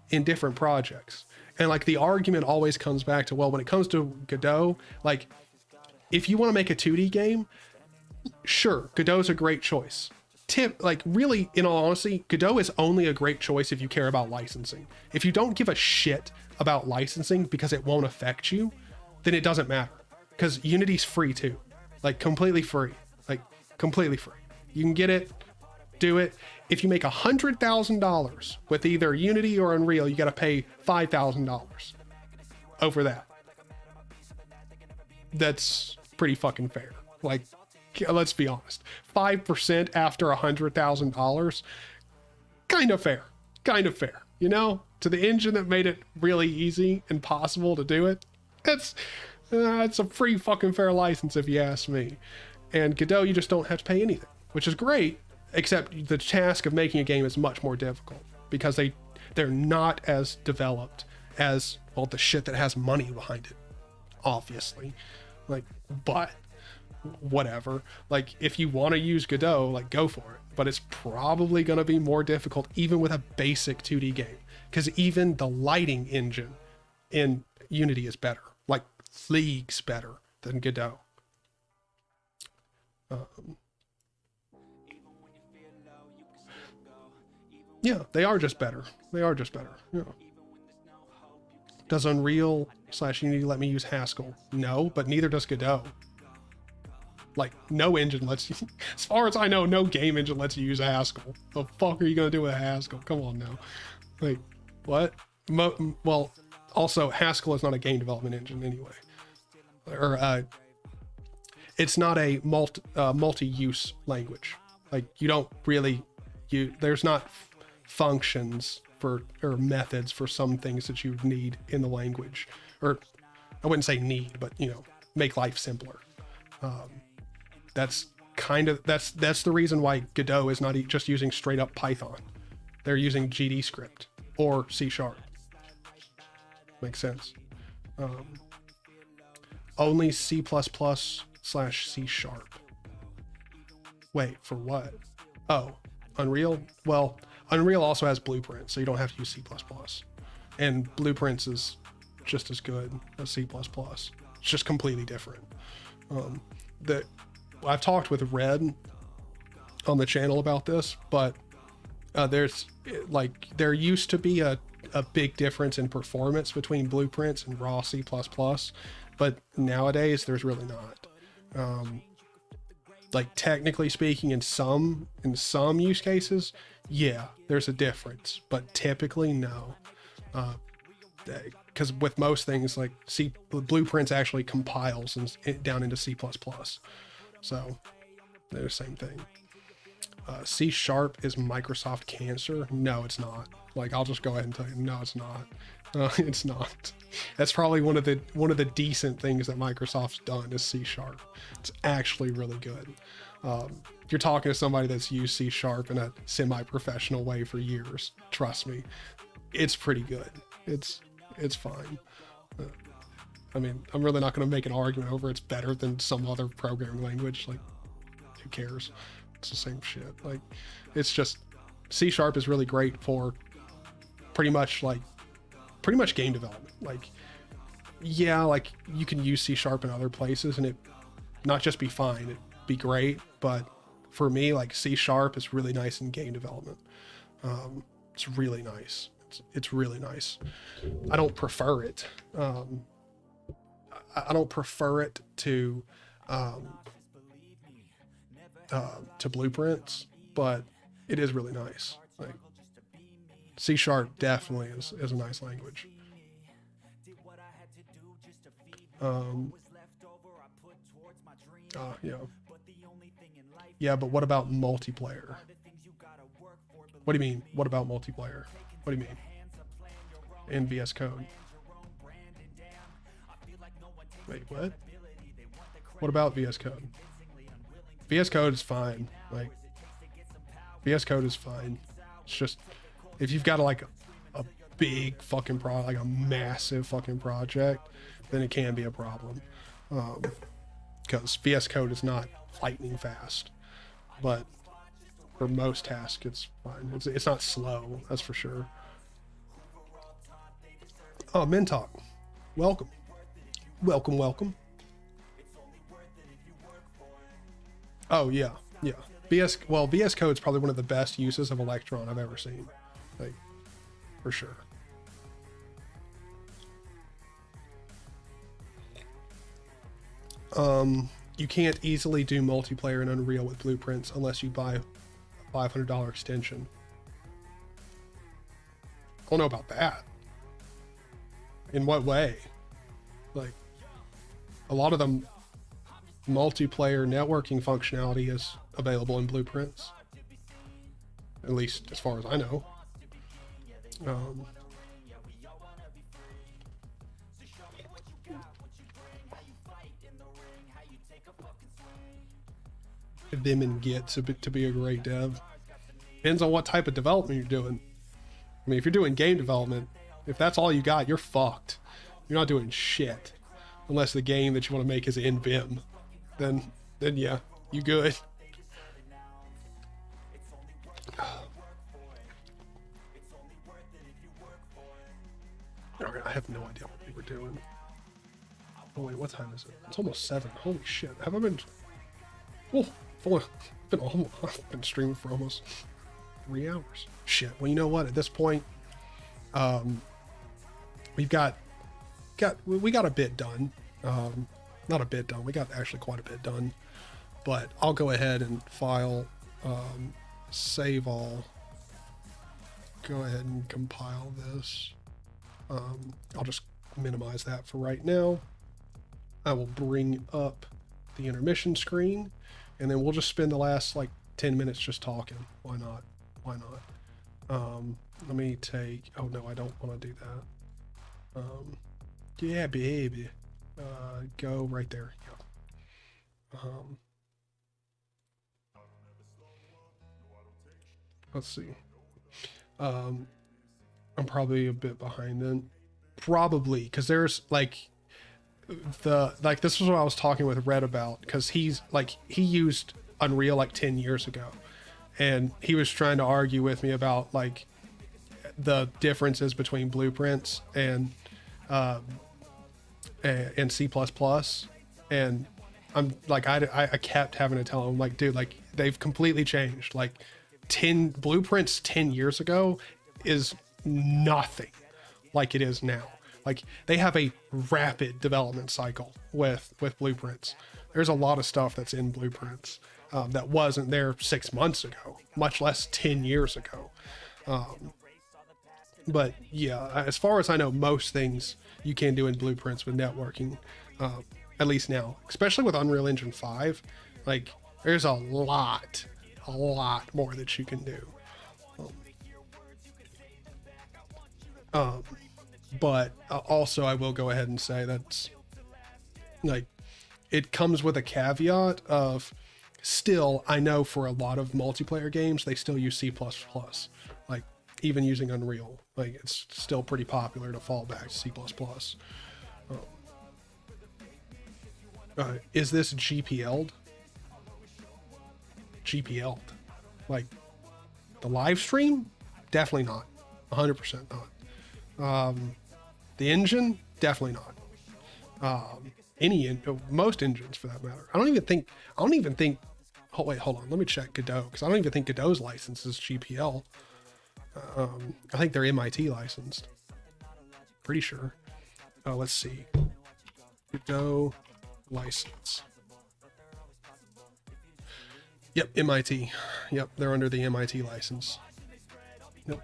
in different projects. And like the argument always comes back to, well, when it comes to Godot, like if you want to make a 2D game, sure, Godot's a great choice. Like really, in all honesty, Godot is only a great choice if you care about licensing. If you don't give a shit about licensing because it won't affect you, then it doesn't matter. Because Unity's free too, like completely free, like completely free. You can get it, do it. If you make $100,000 with either Unity or Unreal, you got to pay $5,000 over that. That's pretty fucking fair. Like, let's be honest. 5% after $100,000, kind of fair, you know, to the engine that made it really easy and possible to do it. It's a free fucking fair license if you ask me. And Godot, you just don't have to pay anything, which is great, except the task of making a game is much more difficult because they're not as developed as, well, the shit that has money behind it, obviously. Like, but whatever. Like, if you want to use Godot, like, go for it. But it's probably going to be more difficult even with a basic 2D game, because even the lighting engine in Unity is better, like leagues better than Godot. Yeah, they are just better. Yeah. Does Unreal / Unity let me use Haskell? No, but neither does Godot. Like, no engine lets you, as far as I know, no game engine lets you use Haskell. The fuck are you gonna do with Haskell? Come on now. Like, what? Well, also, Haskell is not a game development engine anyway. Or, it's not a multi-use language. Like, you don't really, there's not functions or methods for some things that you need in the language. Or, I wouldn't say need, but, you know, make life simpler. That's the reason why Godot is not just using straight up Python. They're using GD script or C#. Makes sense. Only C++ / C#. Wait, for what? Oh, Unreal? Well, Unreal also has Blueprints, so you don't have to use C++. And Blueprints is just as good as C++. It's just completely different. I've talked with Red on the channel about this, but there used to be a big difference in performance between Blueprints and raw C++, but nowadays there's really not. Like, technically speaking, in some use cases, yeah, there's a difference, but typically no. Because with most things, like Blueprints actually compiles down into C++. So they're the same thing. C# is Microsoft cancer. No, it's not. Like, I'll just go ahead and tell you, no, it's not. It's not. That's probably one of the decent things that Microsoft's done is C#. It's actually really good. If you're talking to somebody that's used C# in a semi-professional way for years, trust me, it's pretty good. It's fine. I mean, I'm really not going to make an argument over it's better than some other programming language. Like, who cares? It's the same shit. Like, it's just C# is really great for pretty much game development. Like, yeah, like you can use C# in other places and it not just be fine, it'd be great. But for me, like C# is really nice in game development. It's really nice. It's really nice. I don't prefer it. I don't prefer it to Blueprints, but it is really nice. Like, C# definitely is a nice language. Yeah. Yeah, but what about multiplayer? What do you mean? What about multiplayer? What do you mean? In VS Code. Wait, what? What about VS Code? VS Code is fine. Like, VS Code is fine. It's just, if you've got like a big fucking project, like a massive fucking project, then it can be a problem. Because VS Code is not lightning fast. But for most tasks, it's fine. It's not slow, that's for sure. Oh, Mintalk. Welcome. Welcome, welcome. Oh, yeah, yeah. VS Code is probably one of the best uses of Electron I've ever seen. Like, for sure. You can't easily do multiplayer in Unreal with Blueprints unless you buy a $500 extension. I don't know about that. In what way? Like, a lot of the multiplayer networking functionality is available in Blueprints, at least as far as I know. Them and Git to be a great dev. Depends on what type of development you're doing. I mean, if you're doing game development, if that's all you got, you're fucked. You're not doing shit. Unless the game that you want to make is in Vim. Then yeah, you good. I have no idea what we were doing. Oh wait, what time is it? It's almost 7. Holy shit. Have I been... Oh, I've been streaming for almost 3 hours. Shit. Well, you know what? At this point, we got a bit done. Not a bit done. We got actually quite a bit done. But I'll go ahead and file, save all. Go ahead and compile this. I'll just minimize that for right now. I will bring up the intermission screen, and then we'll just spend the last like 10 minutes just talking. Why not? Why not? Let me take, oh no, I don't want to do that. Yeah, baby. Go right there. Yeah. Let's see. I'm probably a bit behind then. Probably, because there's like this was what I was talking with Red about, because he used Unreal like 10 years ago, and he was trying to argue with me about like the differences between Blueprints and C++, and I'm like, I kept having to tell him, like, dude, like, they've completely changed. Like, Blueprints 10 years ago is nothing like it is now. Like, they have a rapid development cycle with Blueprints. There's a lot of stuff that's in Blueprints that wasn't there 6 months ago, much less 10 years ago. But yeah, as far as I know, most things you can do in Blueprints with networking, at least now, especially with Unreal Engine 5. Like, there's a lot a lot more that you can do. But also I will go ahead and say that's like, it comes with a caveat of, still, I know for a lot of multiplayer games, they still use C++. Like, even using Unreal, like, it's still pretty popular to fall back to C++. Is this GPL'd? GPL'd. Like, the live stream? Definitely not. 100% not. The engine? Definitely not. Most engines for that matter. I don't even think, oh wait, hold on. Let me check Godot, because I don't even think Godot's license is GPL. I think they're MIT licensed. Pretty sure. Oh, let's see. Godot license. Yep, MIT. Yep, they're under the MIT license. Yep,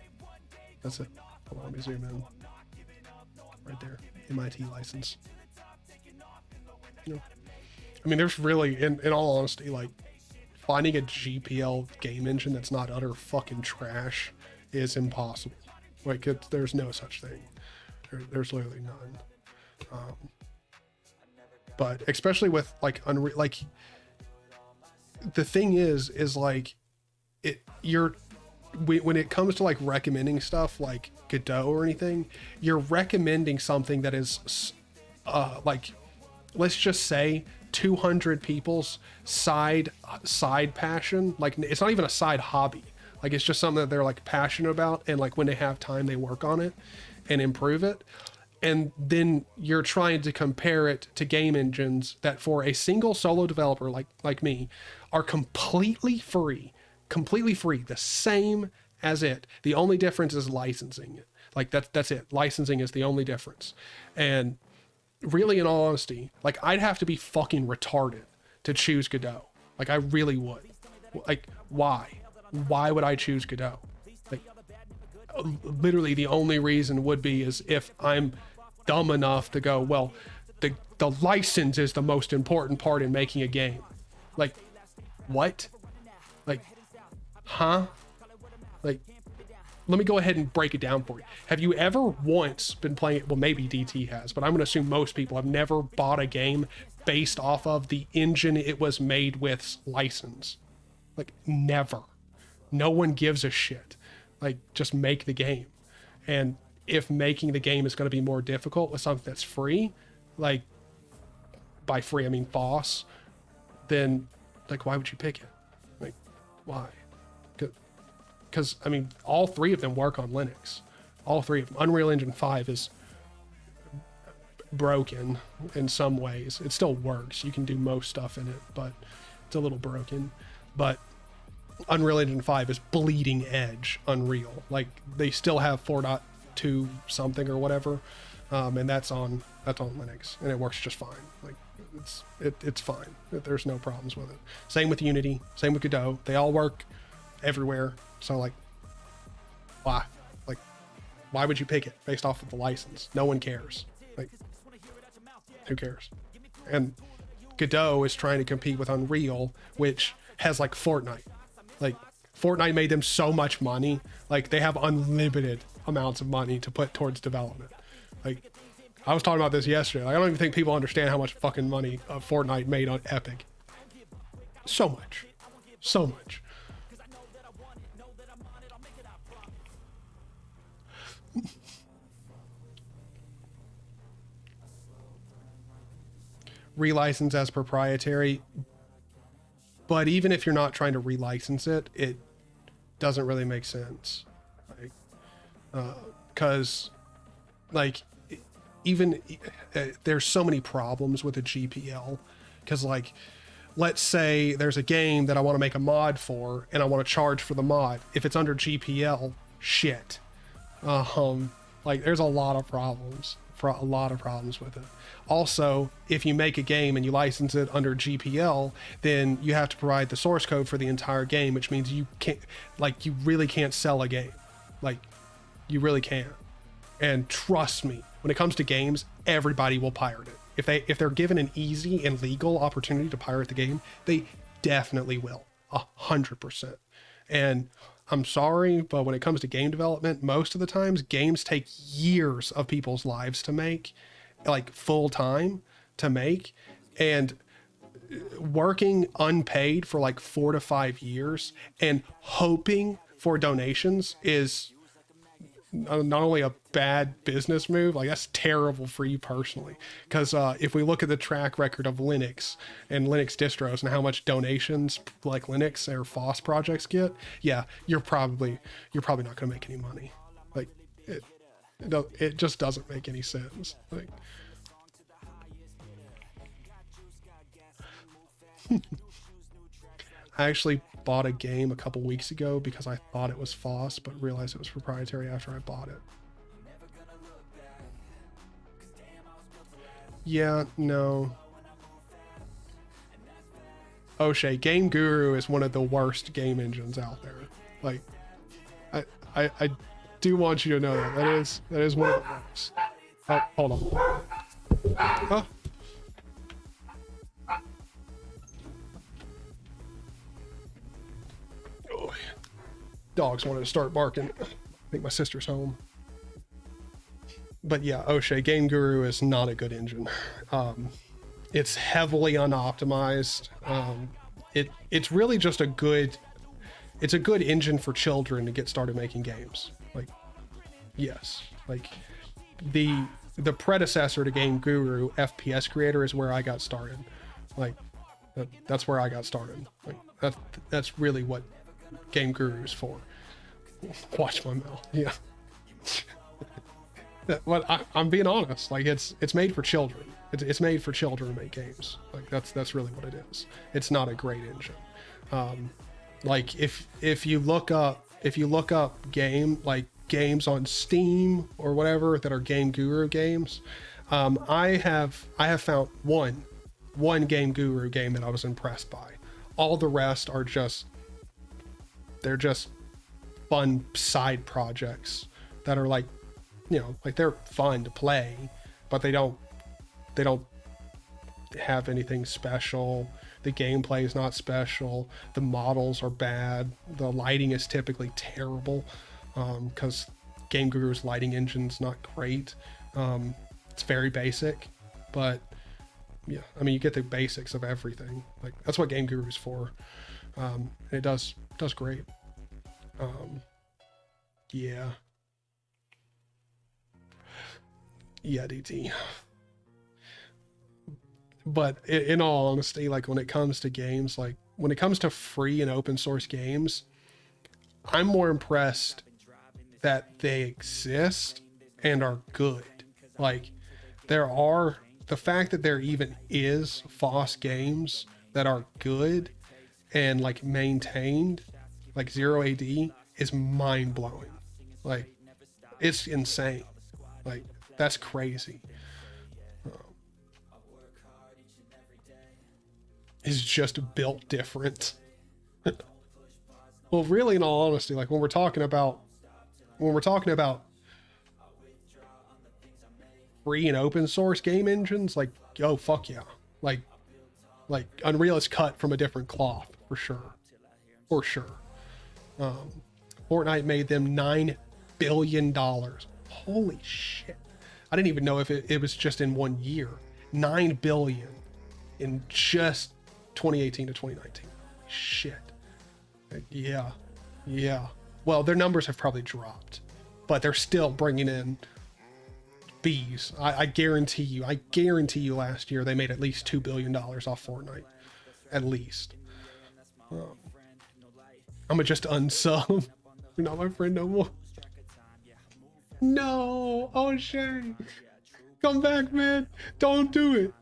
that's it. Hold on, let me zoom in. Right there, MIT license. Yep. I mean, there's really, in all honesty, like, finding a GPL game engine that's not utter fucking trash is impossible. Like, there's no such thing. There's literally none. But especially with like Unreal, like, the thing is like, when it comes to like recommending stuff like Godot or anything, you're recommending something that is like, let's just say 200 people's side passion. Like, it's not even a side hobby. Like, it's just something that they're like passionate about, and like when they have time they work on it and improve it. And then you're trying to compare it to game engines that for a single solo developer like me are completely free, the same as it. The only difference is licensing it. Like, that's it. Licensing is the only difference. And really, in all honesty, like, I'd have to be fucking retarded to choose Godot. Like, I really would. Like, why? Why would I choose Godot? Like, literally the only reason would be is if I'm dumb enough to go, well, the license is the most important part in making a game. Like, what? Like, huh? Like, let me go ahead and break it down for you. Have you ever once been playing it? Well, maybe DT has, but I'm going to assume most people have never bought a game based off of the engine it was made with license. Like, never. No one gives a shit. Like, just make the game. And if making the game is going to be more difficult with something that's free, like, by free I mean FOSS, then, like, why would you pick it? Like, why? Because, I mean, all three of them work on Linux. All three of them. Unreal Engine 5 is broken in some ways. It still works. You can do most stuff in it, but it's a little broken. But Unreal Engine 5 is bleeding edge Unreal. Like, they still have 4.2 something or whatever, and that's on Linux, and it works just fine. Like, it's fine. There's no problems with it. Same with Unity, same with Godot. They all work everywhere. So, like, why? Like, why would you pick it based off of the license? No one cares. Like, who cares? And Godot is trying to compete with Unreal, which has like Fortnite. Like, Fortnite made them so much money. Like, they have unlimited amounts of money to put towards development. Like, I was talking about this yesterday. Like, I don't even think people understand how much fucking money Fortnite made on Epic. So much. So much. Relicense as proprietary, but even if you're not trying to relicense it, it doesn't really make sense. Like, because, like, even there's so many problems with a GPL. Because, like, let's say there's a game that I want to make a mod for, and I want to charge for the mod. If it's under GPL, shit. Like, there's a lot of problems. With it. Also, if you make a game and you license it under GPL, then you have to provide the source code for the entire game, which means you can't, like, you really can't sell a game. Like, you really can't. And trust me, when it comes to games, everybody will pirate it. If they're given an easy and legal opportunity to pirate the game, they definitely will. 100%. And I'm sorry, but when it comes to game development, most of the times games take years of people's lives to make, like full time to make, and working unpaid for like 4 to 5 years and hoping for donations is not only a bad business move, like that's terrible for you personally. Because if we look at the track record of Linux and Linux distros and how much donations like Linux or FOSS projects get, yeah, you're probably not going to make any money. Like it just doesn't make any sense. Like I actually bought a game a couple weeks ago because I thought it was FOSS, but realized it was proprietary after I bought it. Yeah, no. O'Shea, Game Guru is one of the worst game engines out there. Like, I do want you to know that. That is one of the worst. Oh, hold on. Huh? Dogs wanted to start barking. I think my sister's home. But yeah, O'Shea, Game Guru is not a good engine. It's heavily unoptimized. It's really just a good engine for children to get started making games. Like, yes, like the predecessor to Game Guru, FPS Creator, is where I got started. Like that's where I got started. Like that's really what Game Guru is for. Watch my mouth. Yeah. But I'm being honest. Like it's made for children. It's made for children to make games. Like that's really what it is. It's not a great engine. Like if you look up games on Steam or whatever that are Game Guru games, I have found one Game Guru game that I was impressed by. All the rest are they're just fun side projects that are like, like they're fun to play, but they don't have anything special. The gameplay is not special. The models are bad. The lighting is typically terrible, because Game Guru's lighting engine's not great. It's very basic, but yeah, I mean, you get the basics of everything. Like that's what Game Guru's for. And it does great. Yeah, DT. But in all honesty, like when it comes to games, like when it comes to free and open source games, I'm more impressed that they exist and are good. Like the fact that there even is FOSS games that are good and like maintained, like Zero AD, is mind blowing. Like it's insane. Like that's crazy. It's just built different. Well, really, in all honesty, like when we're talking about free and open source game engines, like, oh fuck yeah, like Unreal is cut from a different cloth for sure. Fortnite made them $9 billion. Holy shit! I didn't even know if it was just in 1 year. $9 billion in just 2018 to 2019. Shit. Yeah. Well, their numbers have probably dropped, but they're still bringing in B's. I guarantee you last year they made at least $2 billion off Fortnite. At least. I'm gonna just unsub. You're not my friend no more. No, O'Shea. Come back, man. Don't do it.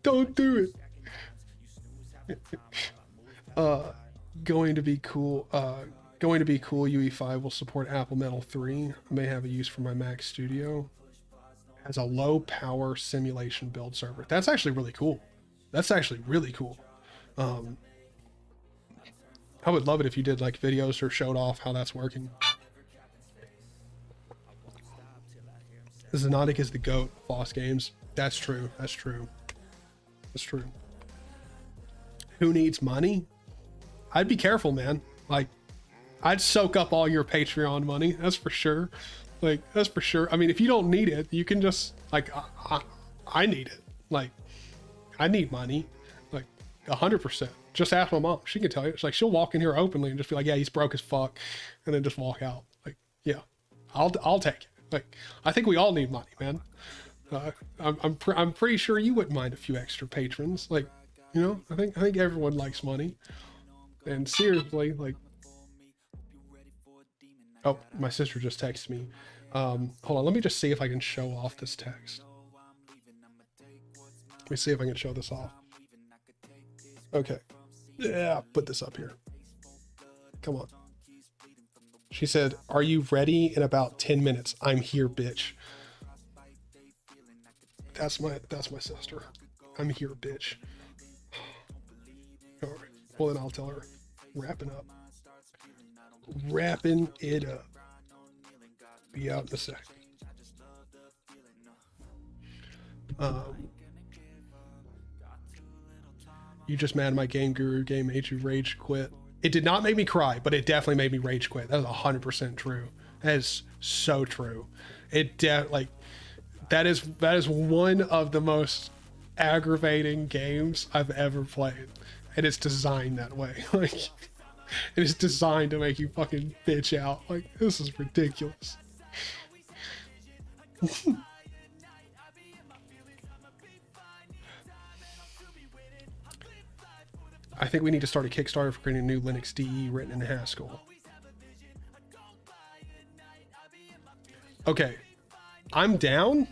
Going to be cool. UE5 will support Apple Metal 3. I may have a use for my Mac Studio. Has a low power simulation build server. That's actually really cool. I would love it if you did like videos or showed off how that's working. Xenotic is the GOAT. FOSS games. That's true. Who needs money? I'd be careful, man. Like, I'd soak up all your Patreon money. That's for sure. Like, that's for sure. I mean, if you don't need it, you can just, like, I need it. Like, I need money. Like, 100%. Just ask my mom. She can tell you. It's like, she'll walk in here openly and just be like, yeah, he's broke as fuck. And then just walk out. Like, yeah, I'll take it. Like, I think we all need money, man. I'm pretty sure you wouldn't mind a few extra patrons. Like, you know, I think everyone likes money. And seriously, like, oh, my sister just texted me. Hold on, let me just see if I can show off this text. Let me see if I can show this off. Okay. Yeah, put this up here. Come on. She said, "Are you ready in about 10 minutes? I'm here, bitch." That's my sister. I'm here, bitch. All right. Well, then I'll tell her. Wrapping up. Wrapping it up. Be out in a sec. You just mad at my Game Guru game made you rage quit. It did not make me cry, but it definitely made me rage quit. That is 100% true. That is so true. That is one of the most aggravating games I've ever played. And it's designed that way. Like, it is designed to make you fucking bitch out. Like, this is ridiculous. I think we need to start a Kickstarter for creating a new Linux DE written in Haskell. Okay, I'm down,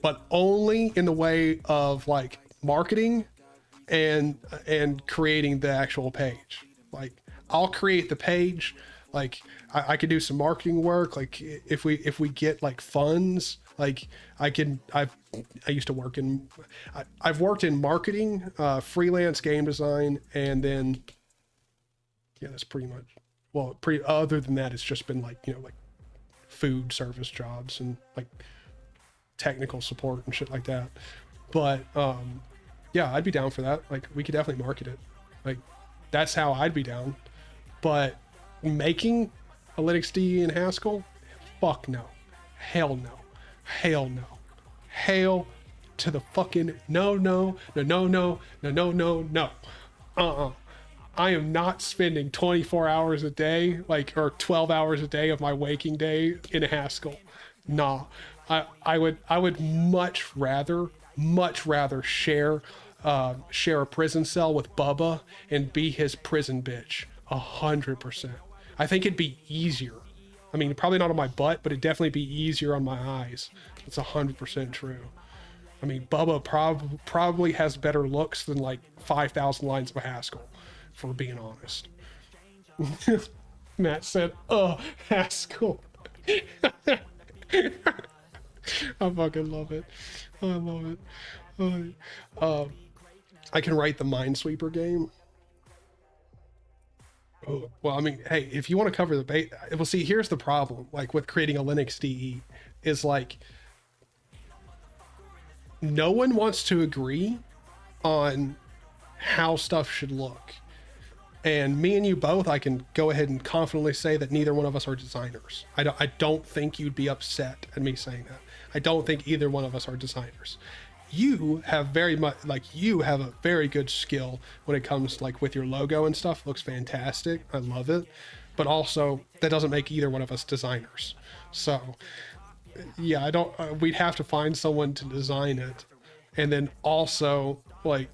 but only in the way of like marketing and creating the actual page. Like, I'll create the page. Like, I could do some marketing work. Like, if we get like funds, like I used to work in, I've worked in marketing, freelance game design, and then, yeah, that's pretty much, well, other than that, it's just been like, you know, like food service jobs and like technical support and shit like that. But, yeah, I'd be down for that. Like, we could definitely market it. Like, that's how I'd be down. But making a Linux DE in Haskell? Fuck no. Hell no. Hell no. Hail to the fucking no. I am not spending 24 hours a day, like, or 12 hours a day of my waking day in Haskell. Nah. I would much rather share a prison cell with Bubba and be his prison bitch. 100%. I think it'd be easier. I mean, probably not on my butt, but it'd definitely be easier on my eyes. It's 100% true. I mean, Bubba probably has better looks than like 5,000 lines of Haskell, for being honest. Matt said, "Oh, Haskell." I fucking love it. I love it. I can write the Minesweeper game. Oh, well, I mean, hey, if you want to cover the bait, well, see, here's the problem, like, with creating a Linux DE, is like, no one wants to agree on how stuff should look. And me and you both, I can go ahead and confidently say that neither one of us are designers. I don't think you'd be upset at me saying that. I don't think either one of us are designers. You have you have a very good skill when it comes, like, with your logo and stuff. Looks fantastic. I love it. But also, that doesn't make either one of us designers. So, yeah, we'd have to find someone to design it. And then also, like,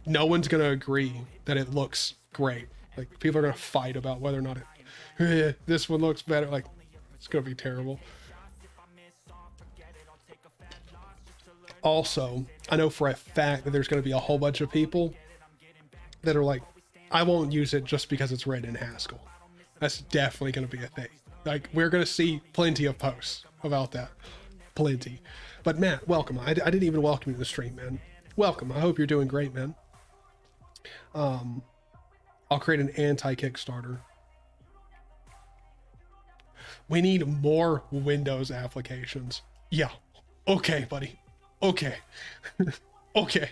no one's going to agree that it looks great. Like, people are going to fight about whether or not this one looks better. Like, it's going to be terrible. Also, I know for a fact that there's going to be a whole bunch of people that are like, I won't use it just because it's written in Haskell. That's definitely going to be a thing. Like, we're going to see plenty of posts about that. Plenty. But Matt, welcome. I didn't even welcome you to the stream, man. Welcome. I hope you're doing great, man. I'll create an anti-Kickstarter. We need more Windows applications. Yeah. Okay, buddy. Okay. Okay.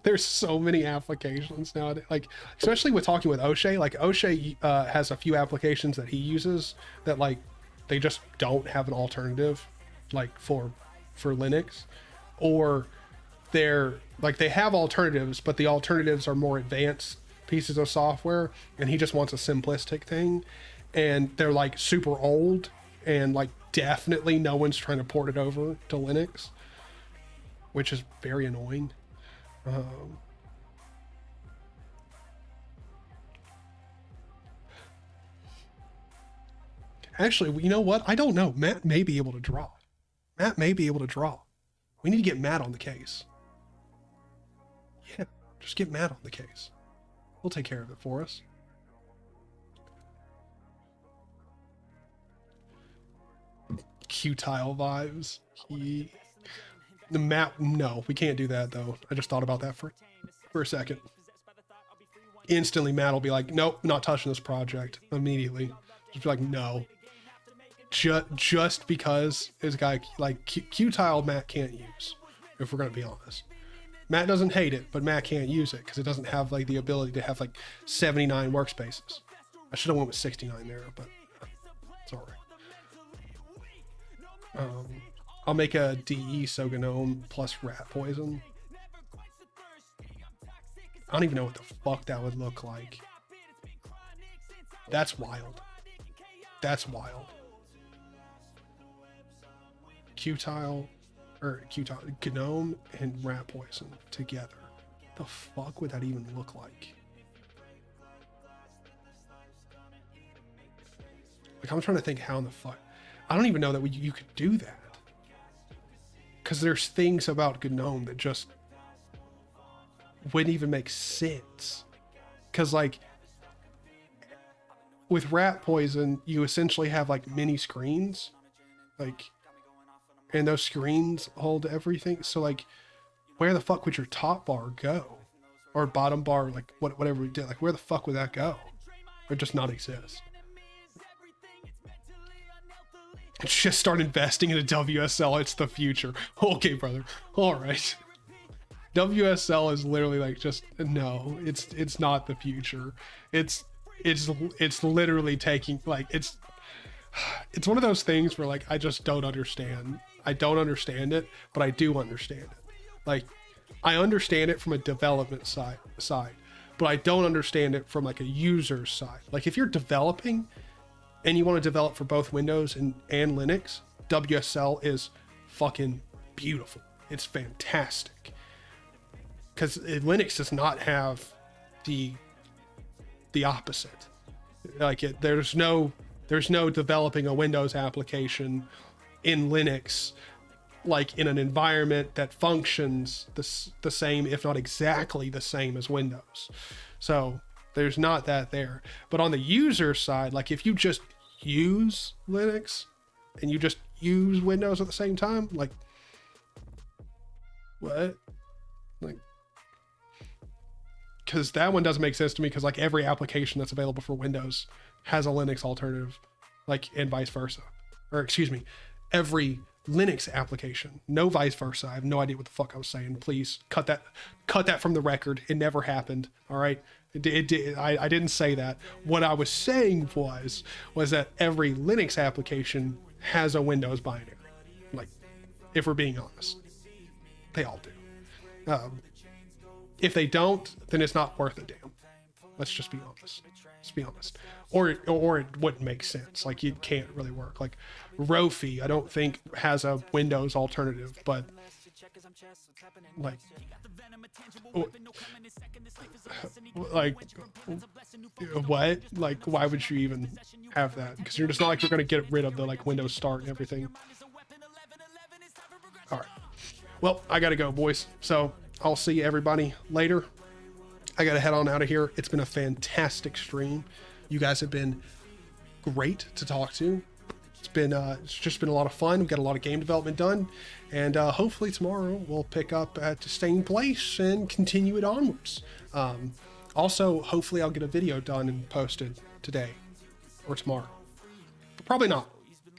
There's so many applications now, like especially with talking with O'Shea. Like O'Shea has a few applications that he uses that like they just don't have an alternative, like for Linux, or they're like they have alternatives, but the alternatives are more advanced pieces of software, and he just wants a simplistic thing, and they're like super old, and like definitely no one's trying to port it over to Linux, which is very annoying. Actually, you know what? I don't know. Matt may be able to draw. Matt may be able to draw. We need to get Matt on the case. Yeah, just get Matt on the case. We'll take care of it for us. Q-tile vibes. The map, no, we can't do that though. I just thought about that for a second. Instantly, Matt will be like, nope, not touching this project immediately. Just be like, no. Just because this guy, like, Q-tile Matt can't use, if we're going to be honest. Matt doesn't hate it, but Matt can't use it because it doesn't have, like, the ability to have, like, 79 workspaces. I should have went with 69 there, but it's all right. I'll make a DE Soganome plus rat poison. I don't even know what the fuck that would look like. That's wild. That's wild. Q-tile, or Q-tile, Gnome and rat poison together. The fuck would that even look like? Like, I'm trying to think how in the fuck. I don't even know that you could do that. Because there's things about Gnome that just wouldn't even make sense. Because, like, with rat poison, you essentially have, like, mini screens. Like, and those screens hold everything. So, like, where the fuck would your top bar go? Or bottom bar, like, whatever we did. Like, where the fuck would that go? Or just not exist? Just start investing in a WSL. It's the future. Okay, brother. All right. WSL is literally like just no. It's not the future. It's literally taking like it's one of those things where like I just don't understand. I don't understand it, but I do understand it. Like I understand it from a development side, but I don't understand it from like a user side. Like if you're developing and you want to develop for both Windows and Linux, WSL is fucking beautiful. It's fantastic. Because Linux does not have the opposite. Like there's no developing a Windows application in Linux like in an environment that functions the same, if not exactly the same as Windows. So there's not that there. But on the user side, like if you just use Linux and you just use Windows at the same time, like what? Like, because that one doesn't make sense to me, because like every application that's available for Windows has a Linux alternative, like, and vice versa. Or excuse me, every Linux application, no vice versa. I have no idea what the fuck I was saying. Please cut that from the record. It never happened. All right. I didn't say that. What I was saying was that every Linux application has a Windows binary. Like, if we're being honest, they all do. If they don't, then it's not worth a damn. Let's just be honest. Let's be honest. Or it wouldn't make sense. Like, it can't really work. Like, Rofi, I don't think has a Windows alternative, but like what? Like, why would you even have that? Because you're just not like you're gonna get rid of the like Windows Start and everything. All right. Well, I gotta go, boys. So I'll see everybody later. I gotta head on out of here. It's been a fantastic stream. You guys have been great to talk to. It's just been a lot of fun. We've got a lot of game development done, and hopefully tomorrow we'll pick up at the same place and continue it onwards. Also, hopefully I'll get a video done and posted today or tomorrow, but probably not.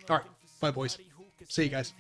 All right, bye boys. See you guys.